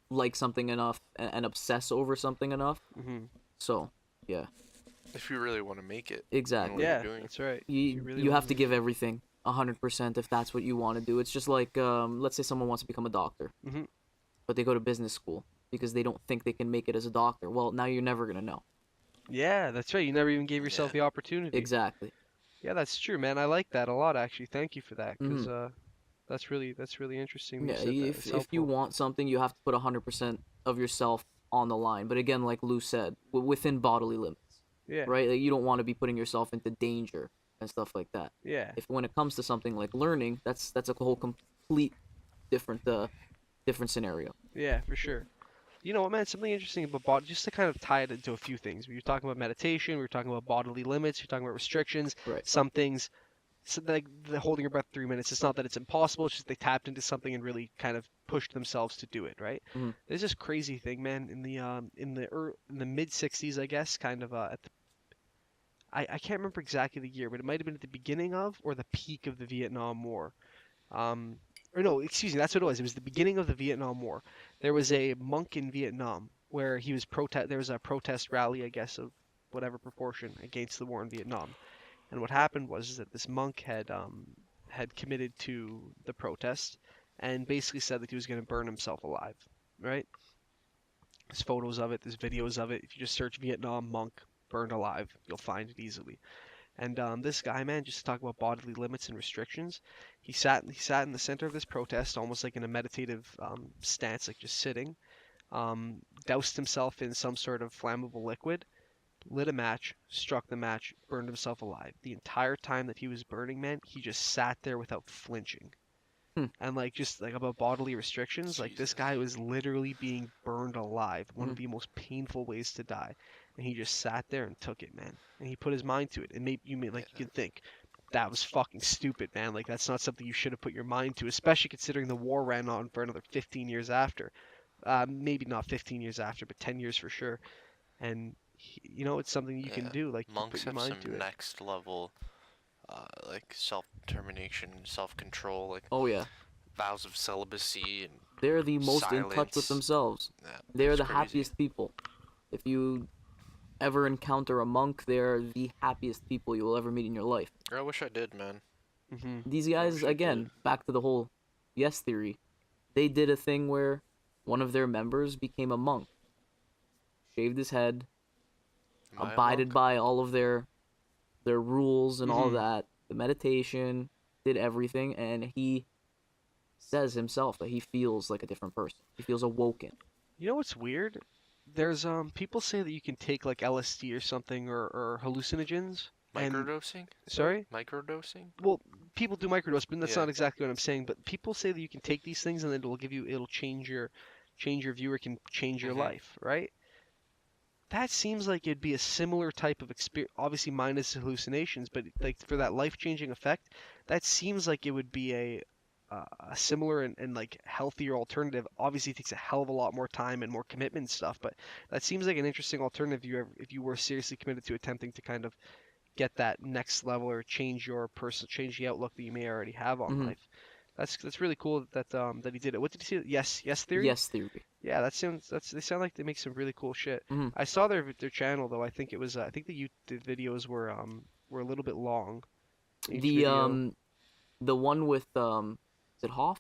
like something enough and obsess over something enough. Hmm. So, yeah, If you really want to make it in what exactly. you're Yeah, doing. that's right. If you You really you want have to to make give it. everything 100% if that's what you want to do. It's just like let's say someone wants to become a doctor, Hmm. but they go to business school because they don't think they can make it as a doctor. Well, now you're never gonna know. Yeah, that's right. You never even gave yourself Yeah. the opportunity. Exactly. Yeah, that's true, man. I like that a lot, actually. Thank you for that, Hmm. because that's really interesting that you Yeah. said that. It's If you helpful. want something, you have to put 100% of yourself on the line. But again, like Lou said, within bodily limits, Yeah, right? Like, you don't want to be putting yourself into danger and stuff like that. yeah, If when it comes to something like learning, that's a whole complete different different scenario. yeah, for sure. You know what, man? Something interesting about just to kind of tie it into a few things. We were talking about meditation. We were talking about bodily limits. You're talking about restrictions. Right. Some things, so like the holding your breath 3 minutes. It's not that it's impossible. It's just they tapped into something and really kind of pushed themselves to do it, right? Hmm. There's this crazy thing, man. In the mid '60s, I guess, kind of at the I can't remember exactly the year, but it might have been at the beginning of or the peak of the Vietnam War. Um, or no, excuse me, that's what it was. It was the beginning of the Vietnam War. There was a monk in Vietnam where he was protest. There was a protest rally, I guess, of whatever proportion against the war in Vietnam. And what happened was is that this monk had committed to the protest and basically said that he was going to burn himself alive. Right? There's photos of it. There's videos of it. If you just search Vietnam monk burned alive, you'll find it easily. And this guy, man, just to talk about bodily limits and restrictions, he sat in the center of this protest, almost like in a meditative stance, like just sitting. Doused himself in some sort of flammable liquid, lit a match, struck the match, burned himself alive. The entire time that he was burning, man, he just sat there without flinching. Hmm. And like just like about bodily restrictions, like this Jesus. guy was literally being burned alive, one of Hmm. the most painful ways to die. And he just sat there and took it, man. And he put his mind to it. And maybe you may like you Yeah. can think that was fucking stupid, man. Like that's not something you should have put your mind to, especially considering the war ran on for another 15 years after. Maybe not 15 years after, but 10 years for sure. And it's something you can Yeah. do. Like you put Monks your have mind to some it. next level like self-determination, self-control, like Oh yeah, vows of celibacy and they're the most in touch with silence. themselves. Yeah, They're it's the crazy. happiest people. If you ever encounter a monk, they're the happiest people you will ever meet in your life. I wish I did, man. Hmm. These I guys, wish I again, did. back to the whole yes theory, they did a thing where one of their members became a monk, shaved his head, Am I a abided monk? by all of their rules and all Hmm. that, the meditation, did everything, and he says himself that he feels like a different person. He feels awoken. You know what's weird? There's people say that you can take like LSD or something or hallucinogens and Microdosing? sorry? Microdosing? Well, people do microdose, but that's Yeah. not exactly what I'm saying. But people say that you can take these things and then it'll change your view or can change your Mhm. life, right? That seems like it'd be a similar type of experience, obviously minus hallucinations, but like for that life-changing effect, that seems like it would be a similar and like healthier alternative. Obviously, it takes a hell of a lot more time and more commitment and stuff, but that seems like an interesting alternative if you were seriously committed to attempting to kind of get that next level or change the outlook that you may already have on Hmm. life. That's really cool that he did it. What did you see? Yes Theory? Yes Theory. Yeah, they sound like they make some really cool shit. Mhm. I saw their channel though. I think it was I think the videos were a little bit long. Each The video. the one with is it Hoff?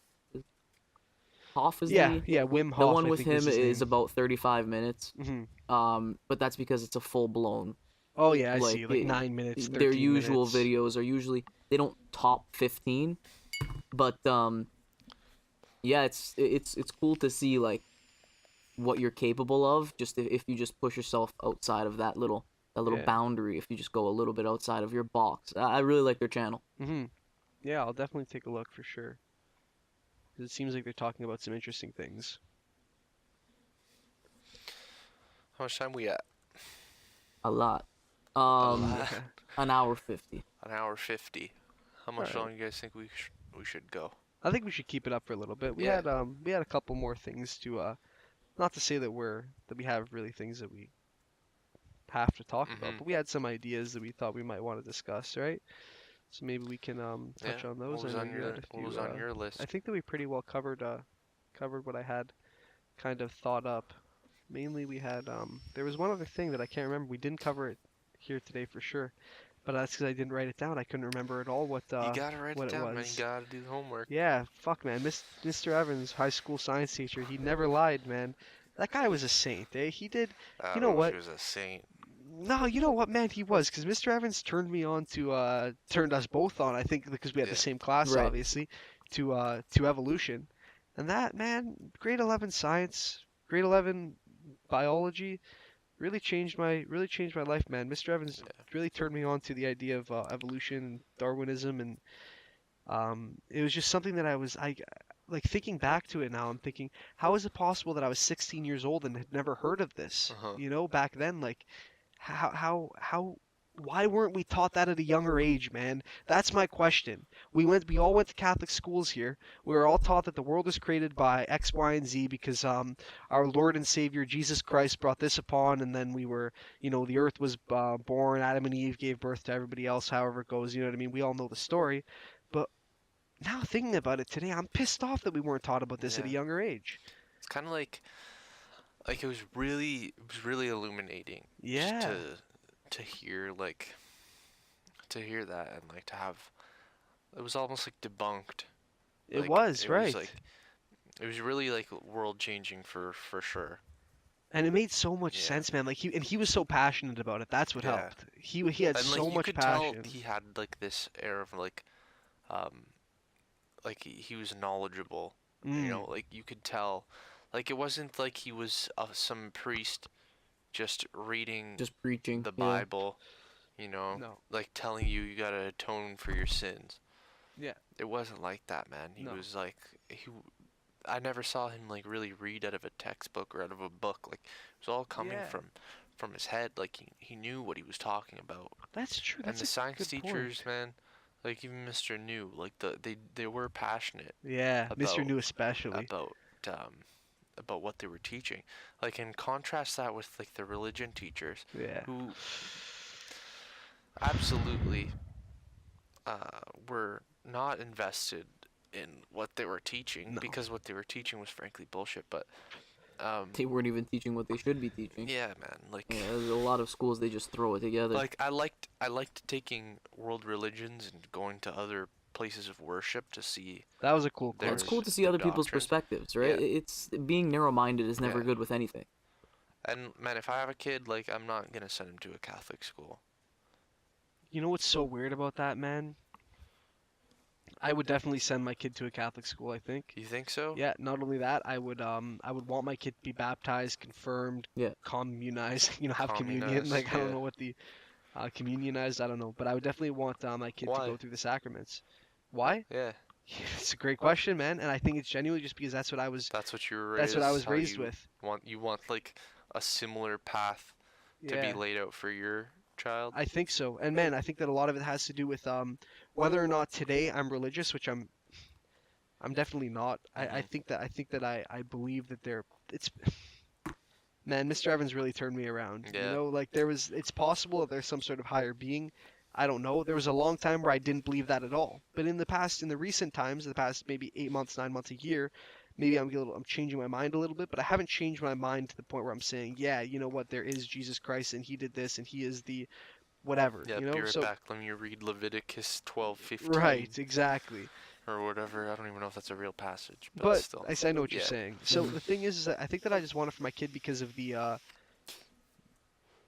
Hoff is Yeah, the yeah, Wim the Hof one I with think was him his is name. about 35 minutes. Hmm. But that's because it's a full blown Oh yeah, I like see. Like 9 minutes, their 13 usual minutes. videos are usually they don't top 15, but yeah, it's cool to see like what you're capable of just if you just push yourself outside of that little Yeah. boundary, if you just go a little bit outside of your box. I really like their channel. Hmm. Yeah, I'll definitely take a look for sure. 'Cause it seems like they're talking about some interesting things. How much time we at? A lot. A lot. Yeah. An hour 50. An hour 50. How much Alright. longer do you guys think we should go? I think we should keep it up for a little bit. Yeah. We had a couple more things to not to say that we have really things that we have to talk about, Mhm. but we had some ideas that we thought we might want to discuss, right? So maybe we can touch Yeah. on What those. I was know on you your had a What few. was on your I list? think that we pretty well covered what I had kind of thought up. Mainly we had there was one other thing that I can't remember. We didn't cover it here today for sure, but that's because I didn't write it down. I couldn't remember at all You gotta write what it it down, man. You was. gotta do the homework. Yeah, fuck man, Mr. Evans, high school science teacher, he never lied, man. That guy was a saint, eh? He did. I You don't know know if what? he was a saint. No, you know what, man, he was, because Mr. Evans turned me on to turned us both on, I think, because we had the Yeah. same class, Right. obviously, to evolution, and that man, grade 11 science, grade 11 biology, really changed my life, man. Mr. Evans Yeah. really turned me on to the idea of evolution and Darwinism, and it was just something that I like thinking back to it now. I'm thinking, how is it possible that I was 16 years old and had never heard of this? Uh-huh. You know, back then, like, how, why weren't we taught that at a younger age, man? That's my question. We all went to Catholic schools here. We were all taught that the world was created by X, Y, and Z because our Lord and Savior Jesus Christ brought this upon, and then we were, you know, the earth was born, Adam and Eve gave birth to everybody else, however it goes. You know what I mean? We all know the story, but now thinking about it today, I'm pissed off that we weren't taught about this at a Yeah. younger age. It's kind of like it was really illuminating. Yeah. Just to hear to hear that and like to have it was almost like debunked. It Like, was, it right. was like it was really like world changing for sure. And it made so much Yeah. sense, man. Like he was so passionate about it. That's what Yeah. helped. He had And like so you much could passion. tell he had like this air of um like he was knowledgeable. You Mm, know, like you could tell like it wasn't like he was some priest just reading Just preaching. the Yeah. Bible, you know, no. like telling you gotta atone for your sins. Yeah. It wasn't like that, man. He No. was like I never saw him like really read out of a textbook or out of a book. Like it was all coming Yeah. from his head. Like he knew what he was talking about. That's true. And That's the a science good teachers, point. man, like even Mr. New, like they were passionate Yeah, Mr. about New especially. um about what they were teaching. Like and contrast that with like the religion teachers Yeah. who absolutely were not invested in what they were teaching No. because what they were teaching was frankly bullshit. But They weren't even teaching what they should be teaching. yeah, man, like Yeah, there's a lot of schools they just throw it together. like I liked taking world religions and going to other places of worship to see. That was a cool Well, it's course. cool to see their other people's doctrines. perspectives, right? Yeah. It's being narrow-minded is never Yeah. good with anything. And man, if I have a kid, like I'm not gonna send him to a Catholic school. You know what's so weird about that, man? I would definitely send my kid to a Catholic school, I think. You think so? Yeah, not only that, I would want my kid to be baptized, confirmed, Yeah. communized, you know, have communion. Communized, Like I don't yeah. know what the communionized, I don't know, but I would definitely want my kid to Why? go through the sacraments. Why? Yeah, It's a great question, man, and I think it's genuinely just because that's what I was that's what you were raised. that's what I was how raised you with. want like a similar path to be Yeah. laid out for your child. I think so. And man, I think that a lot of it has to do with whether or not today I'm religious, which I'm definitely not. I Mhm. think that I believe that it's man, Mr. Evans really turned me around. You Yeah. know, like it's possible that there's some sort of higher being. I don't know. There was a long time where I didn't believe that at all. But in the recent times, the past maybe 8 months, 9 months, a year, maybe I'm changing my mind a little bit. But I haven't changed my mind to the point where I'm saying, yeah, you know what, there is Jesus Christ and he did this and he is the whatever, Yeah, you be know. right So back. Let me read Leviticus 12:15 right, exactly. or whatever. I don't even know if that's a real passage, but But still. I know what you're Yeah. saying. So Mhm. the thing is that I think that I just want it for my kid because of the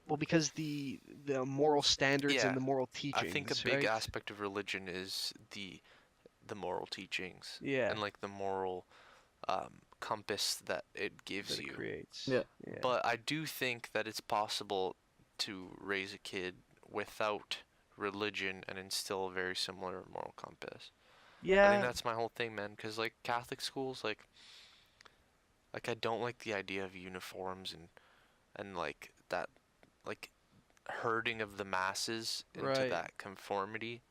well, because the moral standards Yeah. and the moral I think a teachings, big right? aspect of religion is the moral teachings Yeah, and like the moral compass that it gives that it you. creates. Yeah. Yeah. But I do think that it's possible to raise a kid without religion and instill a very similar moral compass. I think Yeah, that's my whole thing, man. Because like Catholic schools, like I don't like the idea of uniforms and like that like herding of the masses into right. that conformity.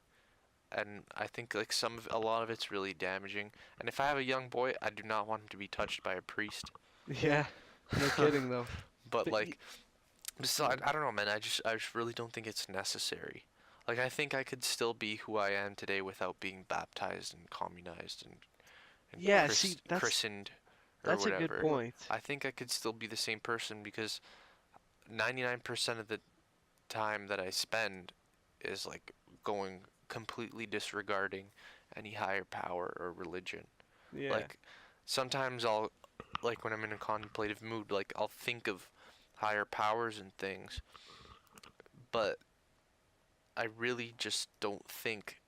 And I think like a lot of it's really damaging. And if I have a young boy, I do not want him to be touched by a priest. Yeah, no kidding though. But But like, so yeah. I don't know, man. I just really don't think it's necessary. Like I think I could still be who I am today without being baptized and communized and Yeah, see, christened or that's a good whatever. point. I think I could still be the same person because 99% of the time that I spend is like going completely disregarding any higher power or religion. Yeah. Like sometimes I'll like when I'm in a contemplative mood, like I'll think of higher powers and things, but I really just don't think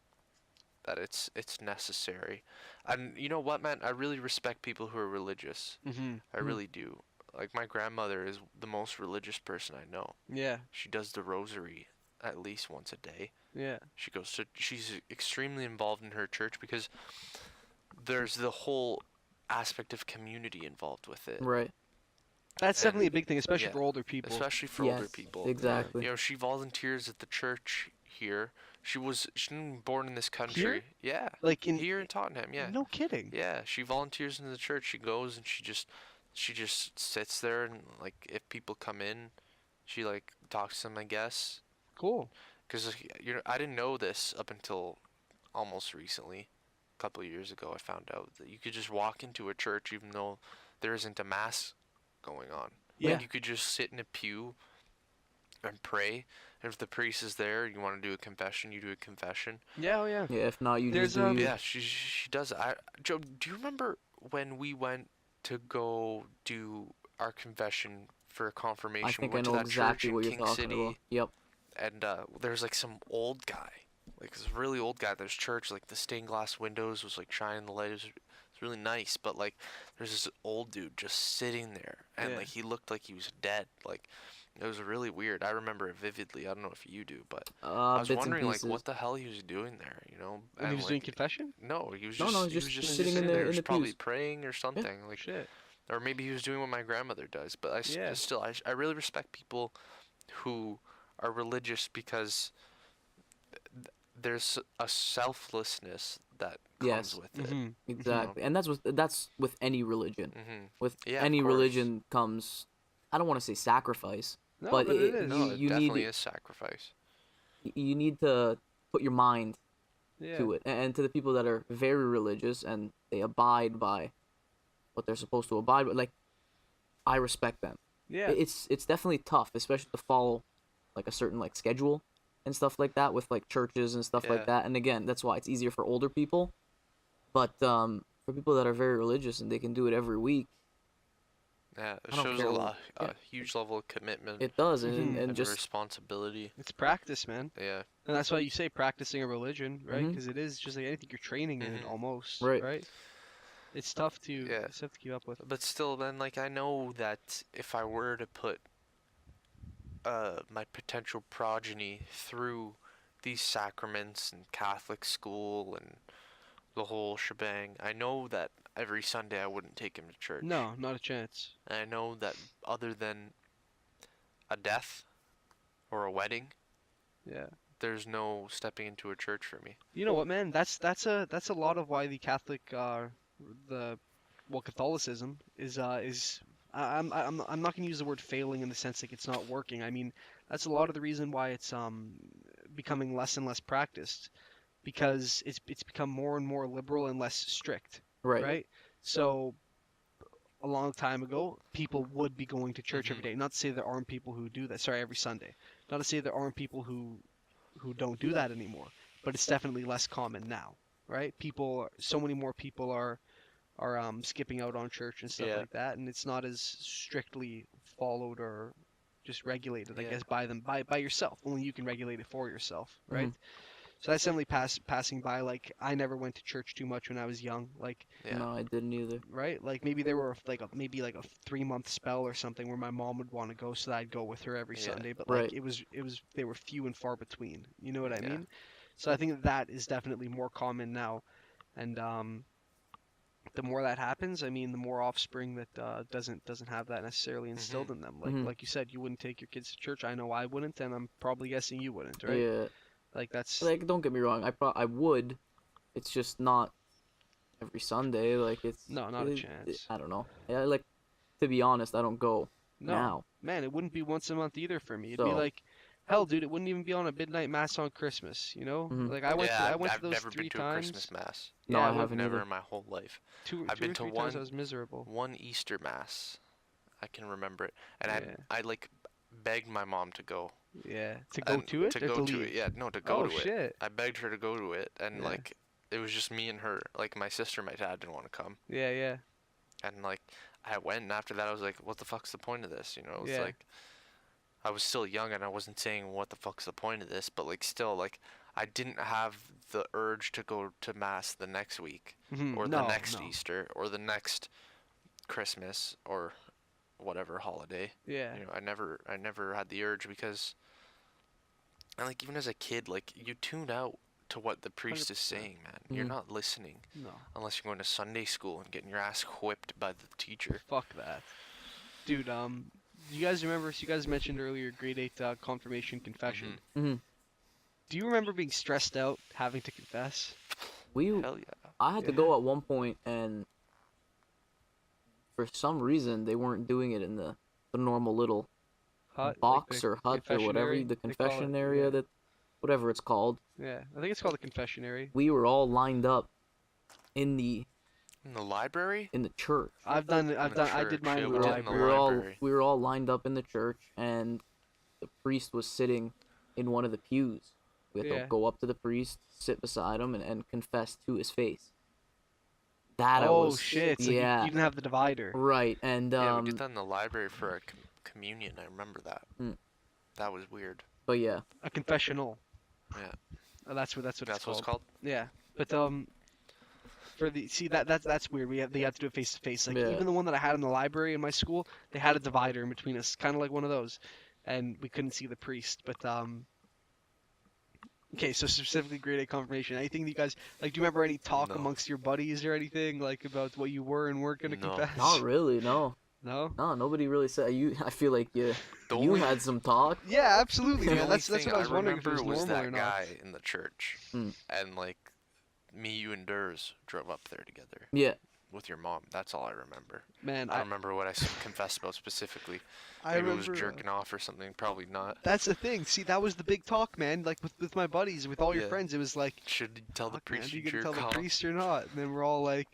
that it's necessary. And you know what, man? I really respect people who are religious. Mhm. I Mhm. really do. Like my grandmother is the most religious person I know. Yeah. She does the rosary at least once a day. Yeah. She's extremely involved in her church because there's the whole aspect of community involved with it. Right. That's And definitely a big thing, especially yeah, for older people. especially for older Yes. people. Exactly. You know, she volunteers at the church here. She wasn't born in this country. Here? Yeah. Like in Here in Tottenham, yeah. no kidding. Yeah, she volunteers in the church. She goes and she just sits there and like if people come in, she like talks to them, I guess. Cool. Cuz you know, I didn't know this up until almost recently. A couple of years ago I found out that you could just walk into a church even though there isn't a mass going on. Yeah. Like you could just sit in a pew and pray. And if the priest is there, you want to do a confession, you do a confession. Yeah, oh yeah. Yeah. If not, you There's, just do you. Yeah, she does. Joe, do you remember when we went to go do our confession for confirmation? I think We I went know to that exactly church what in you're King talking City, about. Yep. and there's like some old guy, like this really old guy. There's church, like the stained glass windows was like shining the light. It's really nice, but like there's this old dude just sitting there, and Yeah. like he looked like he was dead. Like it was really weird. I remember it vividly. I don't know if you do, but I was Bits and wondering like pieces. what the hell he was doing there, you know? When he was like, doing confession? no, he was No, just no, he was just sitting sitting in there. the- He in was the probably pews. praying or something. Like Shit. or maybe he was doing what my grandmother does. But Yeah. still, I really respect people who are religious because there's a selflessness that comes Yes. with it. Mhm. Exactly. And that's with any religion. Mm-hmm. With Yeah, of any course. religion comes, I don't want to say sacrifice, No, but but it is. No, it you definitely need is sacrifice. you need to put your mind Yeah. to it. And to the people that are very religious and they abide by what they're supposed to abide by, like I respect them. Yeah. It's definitely tough, especially to follow like a certain like schedule and stuff like that with like churches and stuff Yeah. like that. And again, that's why it's easier for older people. But for people that are very religious and they can do it every week, Yeah, it I don't shows care a what- lot, yeah. a huge level of commitment it does. Mhm. And and just responsibility. It's practice, man. Yeah, And that's why you say practicing a religion, right? Mhm. Because it is just like anything you're training in Mhm. almost, Right. right? It's tough to Yeah. it's tough to keep up with. but still, then like I know that if I were to put my potential progeny through these sacraments and Catholic school and the whole shebang, I know that every Sunday I wouldn't take him to church. No, not a chance. And I know that other than a death or a wedding, Yeah. there's no stepping into a church for me. You know what, man? That's a lot of why the Catholic Catholicism is I'm not gonna use the word failing in the sense like it's not working. I mean, that's a lot of the reason why it's becoming less and less practiced because it's become more and more liberal and less strict, Right. right? So a long time ago, people would be going to church every day. Not to say there aren't people who do that. Sorry, every Sunday. Not to say there aren't people who don't do that anymore, but it's definitely less common now, right? So many more people are skipping out on church and stuff Yeah. like that, and it's not as strictly followed or just regulated, I Yeah. guess, by yourself. Only you can regulate it for yourself, right? Mhm. So that's definitely passing by. Like, I never went to church too much when I was young. Like, Yeah. No, I didn't either. right? Like maybe there were maybe like a 3-month spell or something where my mom would want to go, so that I'd go with her every Yeah. Sunday. But like Right. it was they were few and far between. You know what I Yeah. mean? So I think that is definitely more common now, and the more that happens, I mean, the more offspring that doesn't have that necessarily instilled in them. Mhm. Like you said, you wouldn't take your kids to church. I know I wouldn't, and I'm probably guessing you wouldn't, right? Yeah. Like that's Like, don't get me wrong. I would. It's just not every Sunday. Like, it's no, not a chance. I don't know. Yeah, like, to be honest, I don't go No, now. man, it wouldn't be once a month either for me. It'd be So- like, hell, dude, it wouldn't even be on a midnight mass on Christmas. You know, Mhm. like I went to I've those never 3 been to a times. Christmas mass. No, Yeah, I I went haven't Never either. in my whole life. Two, I've two been or to 3 times. I one- was miserable. One Easter mass. I can remember it, and Yeah. I like begged my mom to go. Yeah, to go And to it to or go to to leave. it. Yeah, no, to go Oh to it. shit. I begged her to go to it, and Yeah. like it was just me and her. Like my sister, and my dad didn't want to come, Yeah, yeah, and like I went, and after that, I was like, "What the fuck's the point of this?" You know, it was Yeah. like I was still young, and I wasn't saying what the fuck's the point of this, but like still, like I didn't have the urge to go to mass the next week, or the No, next no. Easter, or the next Christmas, or whatever holiday. Yeah. You know, I never had the urge because, and like even as a kid, like you tune out to what the priest is 100%. saying, man. You're Mhm. not listening No. unless you're going to Sunday school and getting your ass whipped by the teacher. Fuck that, dude. You guys remember? So you guys mentioned earlier grade 8 confirmation confession. Mhm. Do you remember being stressed out having to confess? We Hell yeah. I had to go at one point, and for some reason they weren't doing it in the normal little Hut, like box the or hut or whatever, confessionary, the they call it, confession area, yeah. that whatever it's called. Yeah, I think it's called a confessionary. We were all lined up in the In the library? church. I did mine yeah, in we the did in the we library. were all library. we were all lined up in the church, and the priest was sitting in one of the pews. We had Yeah. to go up to the priest, sit beside him, and confess to his face. That I Oh was shit! So yeah, you didn't have the divider. right, and Yeah, we did that in the library for a communion. I remember that. Mm. That was weird. but yeah, A confessional. Yeah. That's what That's it's what it's called. called? Yeah, but for the that's weird. They have to do it face to face. Like Yeah. even the one that I had in the library in my school, they had a divider in between us, kind of like one of those, and we couldn't see the priest. But okay, so specifically grade 8 confirmation. Anything that you guys like? Do you remember any talk No. amongst your buddies or anything like about what you were and weren't gonna No. confess? not really, no, No. nobody really said you. I feel like The you only- had some talk. Yeah, absolutely, The man. only That's thing what I was wondering if it remember was normal that or not. guy in the church, Mm. and like me, you, and Durs drove up there together Yeah, with your mom. That's all I remember. Man, I don't remember what I confessed about specifically. I Maybe remember it was jerking off or something. Probably not. That's the thing. See, that was the big talk, man. Like with my buddies, with all your Yeah. friends, it was like, Should you tell the fuck, man, priest you you gonna jerk tell off? the priest or not? And then we're all like,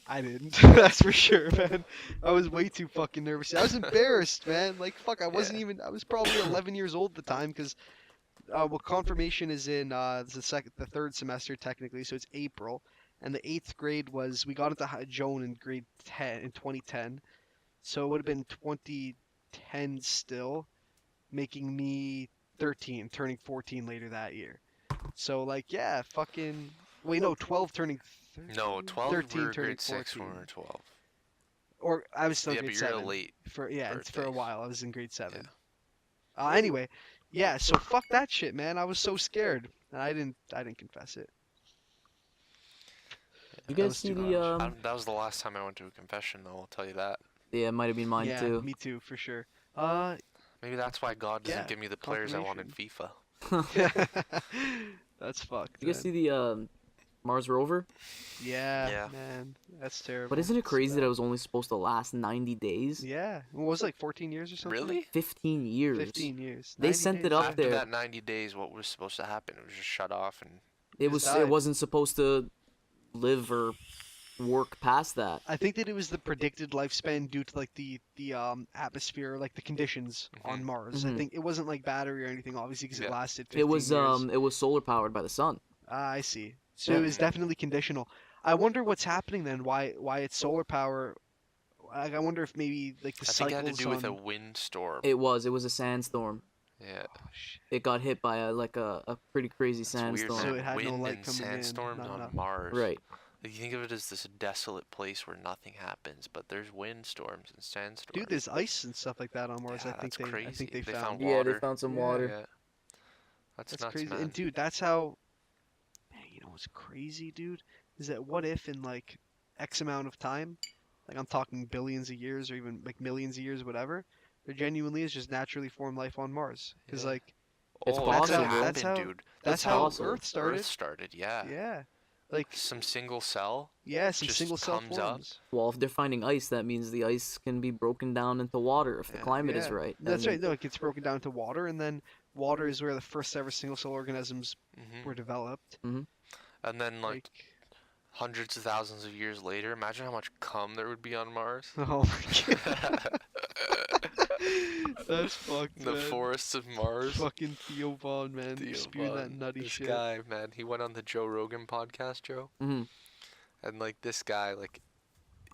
I didn't. That's for sure, man. I was way too fucking nervous. I was embarrassed, man. Like, fuck, I wasn't Yeah. even. I was probably 11 years old at the time, because well, confirmation is in the third semester technically, so it's April. And the 8th grade we got into Joan in grade 10 in 2010, so it would have been 2010 still, making me 13, turning 14 later that year. So like, yeah, fucking. Wait, no, 12 turning. 13, No, 12 13 we were turning grade 6 when we 14. were 12. Or I was still Yeah, grade but you're 7. late. For it's for a birthday. while. I was in grade 7. Anyway, yeah. So fuck that shit, man. I was so scared, and I didn't confess it. you That guys was see too the much. That was the last time I went to a confession, though. I'll tell you that. yeah, it might have been mine yeah, too. me too, for sure. Maybe that's why God doesn't Yeah, give me the players I want in FIFA. That's fucked. You guys man. see the Mars rover. Yeah, Yeah. man, that's terrible. But isn't it It's crazy that bad. it was only supposed to last 90 days? Yeah, what was it, like 14 years or something? Really? 15 years. 15 years. They 90 sent it days, up yeah. After there. that 90 days, what was supposed to happen? It was just shut off and. It Just was. It died. wasn't supposed to live or work past that. I think that it was the predicted lifespan due to like the atmosphere, like the conditions on Mars. I Mhm. think it wasn't like battery or anything, obviously, because it Yeah. lasted 15 It was years. it was solar powered by the sun. I see. So Yeah. it was definitely conditional. I wonder what's happening then. Why it's solar power? I wonder if maybe like the I think it cycles had to do with a on. windstorm. It was a sandstorm. Yeah. Oh, shit. It got hit by a pretty crazy It's weird, sandstorm. So man. it had no Wind light and coming in, sandstorms not on enough. Mars. Right. Like, you think of it as this desolate place where nothing happens, but there's windstorms and sandstorms. Dude, there's ice and stuff like that on Mars. Yeah, I think that's they I think crazy. they They found. found Yeah, they water. found some Yeah. water. Yeah. That's nuts, crazy. man. And dude, that's how. Man, you know what's crazy, dude? Is that what if in like X amount of time, like I'm talking billions of years or even like millions of years, whatever, there genuinely is just naturally formed life on Mars? Because Yeah. like It's Oh, possible. that That's how- happened, dude. that's how how possible. Earth started. Earth started, yeah. Yeah, like Some single cell. yeah, some just single cell comes up. forms. Well, if they're finding ice, that means the ice can be broken down into water if the Yeah. climate is Yeah. right. That's And right. No, it gets broken down to water, and then water is where the first ever single cell organisms Hmm were developed. And then, like, hundreds of thousands of years later, imagine how much cum there would be on Mars. Oh my god, that's fucked. The man. forests of Mars. Fucking Theo Vaughn, man, Theo spewing that Von, nutty this shit. guy, man, he went on the Joe Rogan podcast, Joe. Mhm. And, like, this guy, like,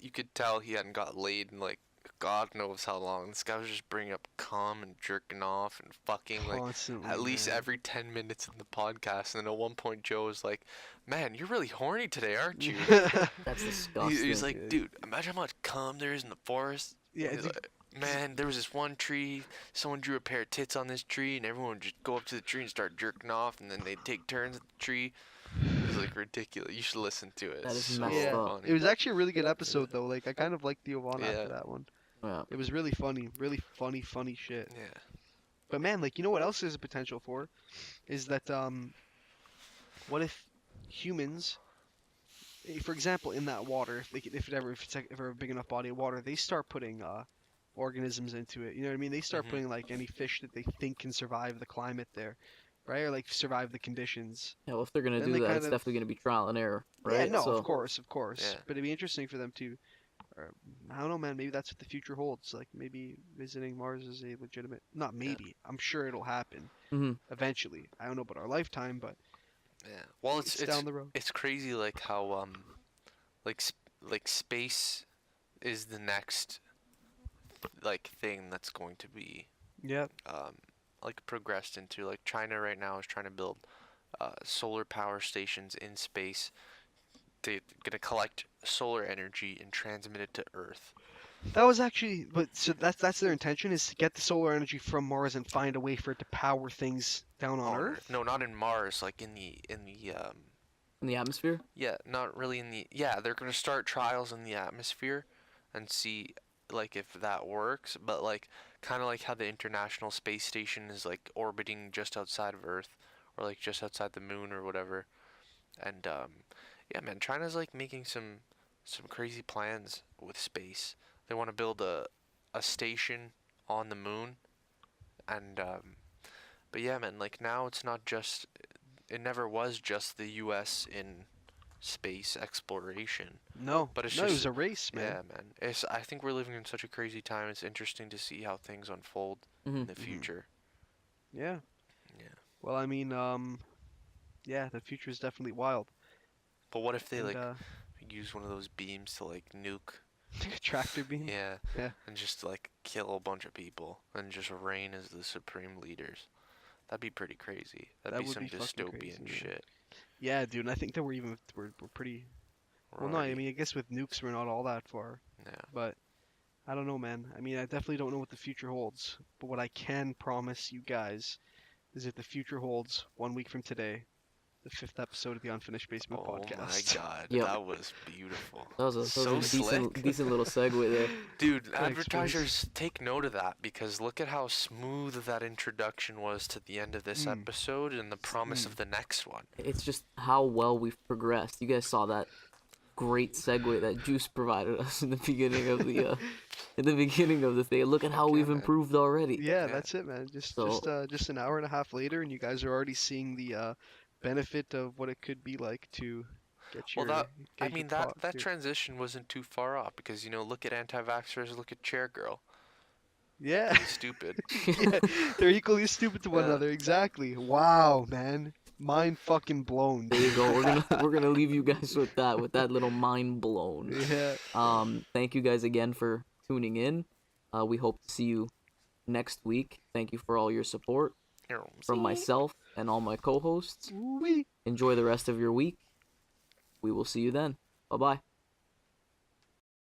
you could tell he hadn't got laid in, like, God knows how long. This guy was just bringing up cum and jerking off and fucking, like, Constantly, at least man. every 10 minutes in the podcast. And then at one point, Joe was like, man, you're really horny today, aren't you? That's disgusting. He's like, Yeah. dude, imagine how much cum there is in the forest. Yeah, He's dude. like, man, there was this one tree, someone drew a pair of tits on this tree, and everyone would just go up to the tree and start jerking off, and then they'd take turns at the tree. It was, like, ridiculous. You should listen to it. That It's is so messed Yeah, up. funny. it was actually a really good episode though. Like I kind of liked Theo Vaughn Yeah. after that one. Yeah. It was really funny, really funny shit. Yeah. But man, like you know what else there's a potential for, is that what if humans, for example, in that water, if it's ever a big enough body of water, they start putting organisms into it. You know what I mean? They start Mhm. putting like any fish that they think can survive the climate there, right? Or like survive the conditions. Yeah, well, if they're gonna Then do they that, kind it's of- definitely gonna be trial and error, Yeah, right? no, so, of course. Yeah. But it'd be interesting for them to, or, I don't know, man. Maybe that's what the future holds. Like maybe visiting Mars is a legitimate. Not maybe. I'm sure it'll happen Mhm. eventually. I don't know about our lifetime, but Yeah. Well, it's down the road. it's crazy, like, how, like space is the next, like, thing that's going to be, Yeah. like, progressed into. Like, China right now is trying to build solar power stations in space. They're gonna collect solar energy and transmit it to Earth. That was actually, but so that's their intention is to get the solar energy from Mars and find a way for it to power things down on Earth. No, not in Mars. Like in the in the atmosphere. yeah, not really in the yeah. They're gonna start trials in the atmosphere, and see like if that works. But like kind of like how the International Space Station is like orbiting just outside of Earth, or like just outside the moon or whatever. And yeah, man, China's like making some crazy plans with space. They want to build a station on the moon, and but yeah, man, like now it's not just it never was just the U.S. in space exploration. No, But it's no, it just- was a race, man. Yeah, man. I think we're living in such a crazy time. It's interesting to see how things unfold Mhm. in the future. Yeah. Yeah. Well, I mean, yeah, the future is definitely wild. But what if they And, like use one of those beams to like nuke? tractor beam. Yeah. Yeah. And just like kill a bunch of people and just reign as the supreme leaders. That'd be pretty crazy. That'd That be would some be fucking dystopian crazy, yeah. shit. Yeah, dude. And I think that we're pretty. Well, no, I Already- mean, I guess with nukes we're not all that far, yeah. but I don't know, man. I mean, I definitely don't know what the future holds. But what I can promise you guys is that the future holds 1 week from today, the 5th episode of the Unfinished Basement Oh podcast. my god, Yep. that was beautiful. That was a So slick. decent little segue there. Dude, Thanks, advertisers, take note of that because look at how smooth that introduction was to the end of this episode and the promise of the next one. It's just how well we've progressed. You guys saw that great segue that Juice provided us in the beginning of the thing. Look at how we've man. improved already. Yeah, that's it, man. Just an hour and a half later, and you guys are already seeing the benefit of what it could be like to get your. Well, get your that transition wasn't too far off because look at anti-vaxxers, look at Chair Girl. Yeah. He's stupid. Yeah, they're equally stupid to one another. Exactly. Wow, man. Mind fucking blown. There you go. We're gonna leave you guys with that little mind blown. Yeah. Thank you guys again for tuning in. We hope to see you next week. Thank you for all your support from myself and all my co-hosts. Wee. Enjoy the rest of your week. We will see you then. Bye bye.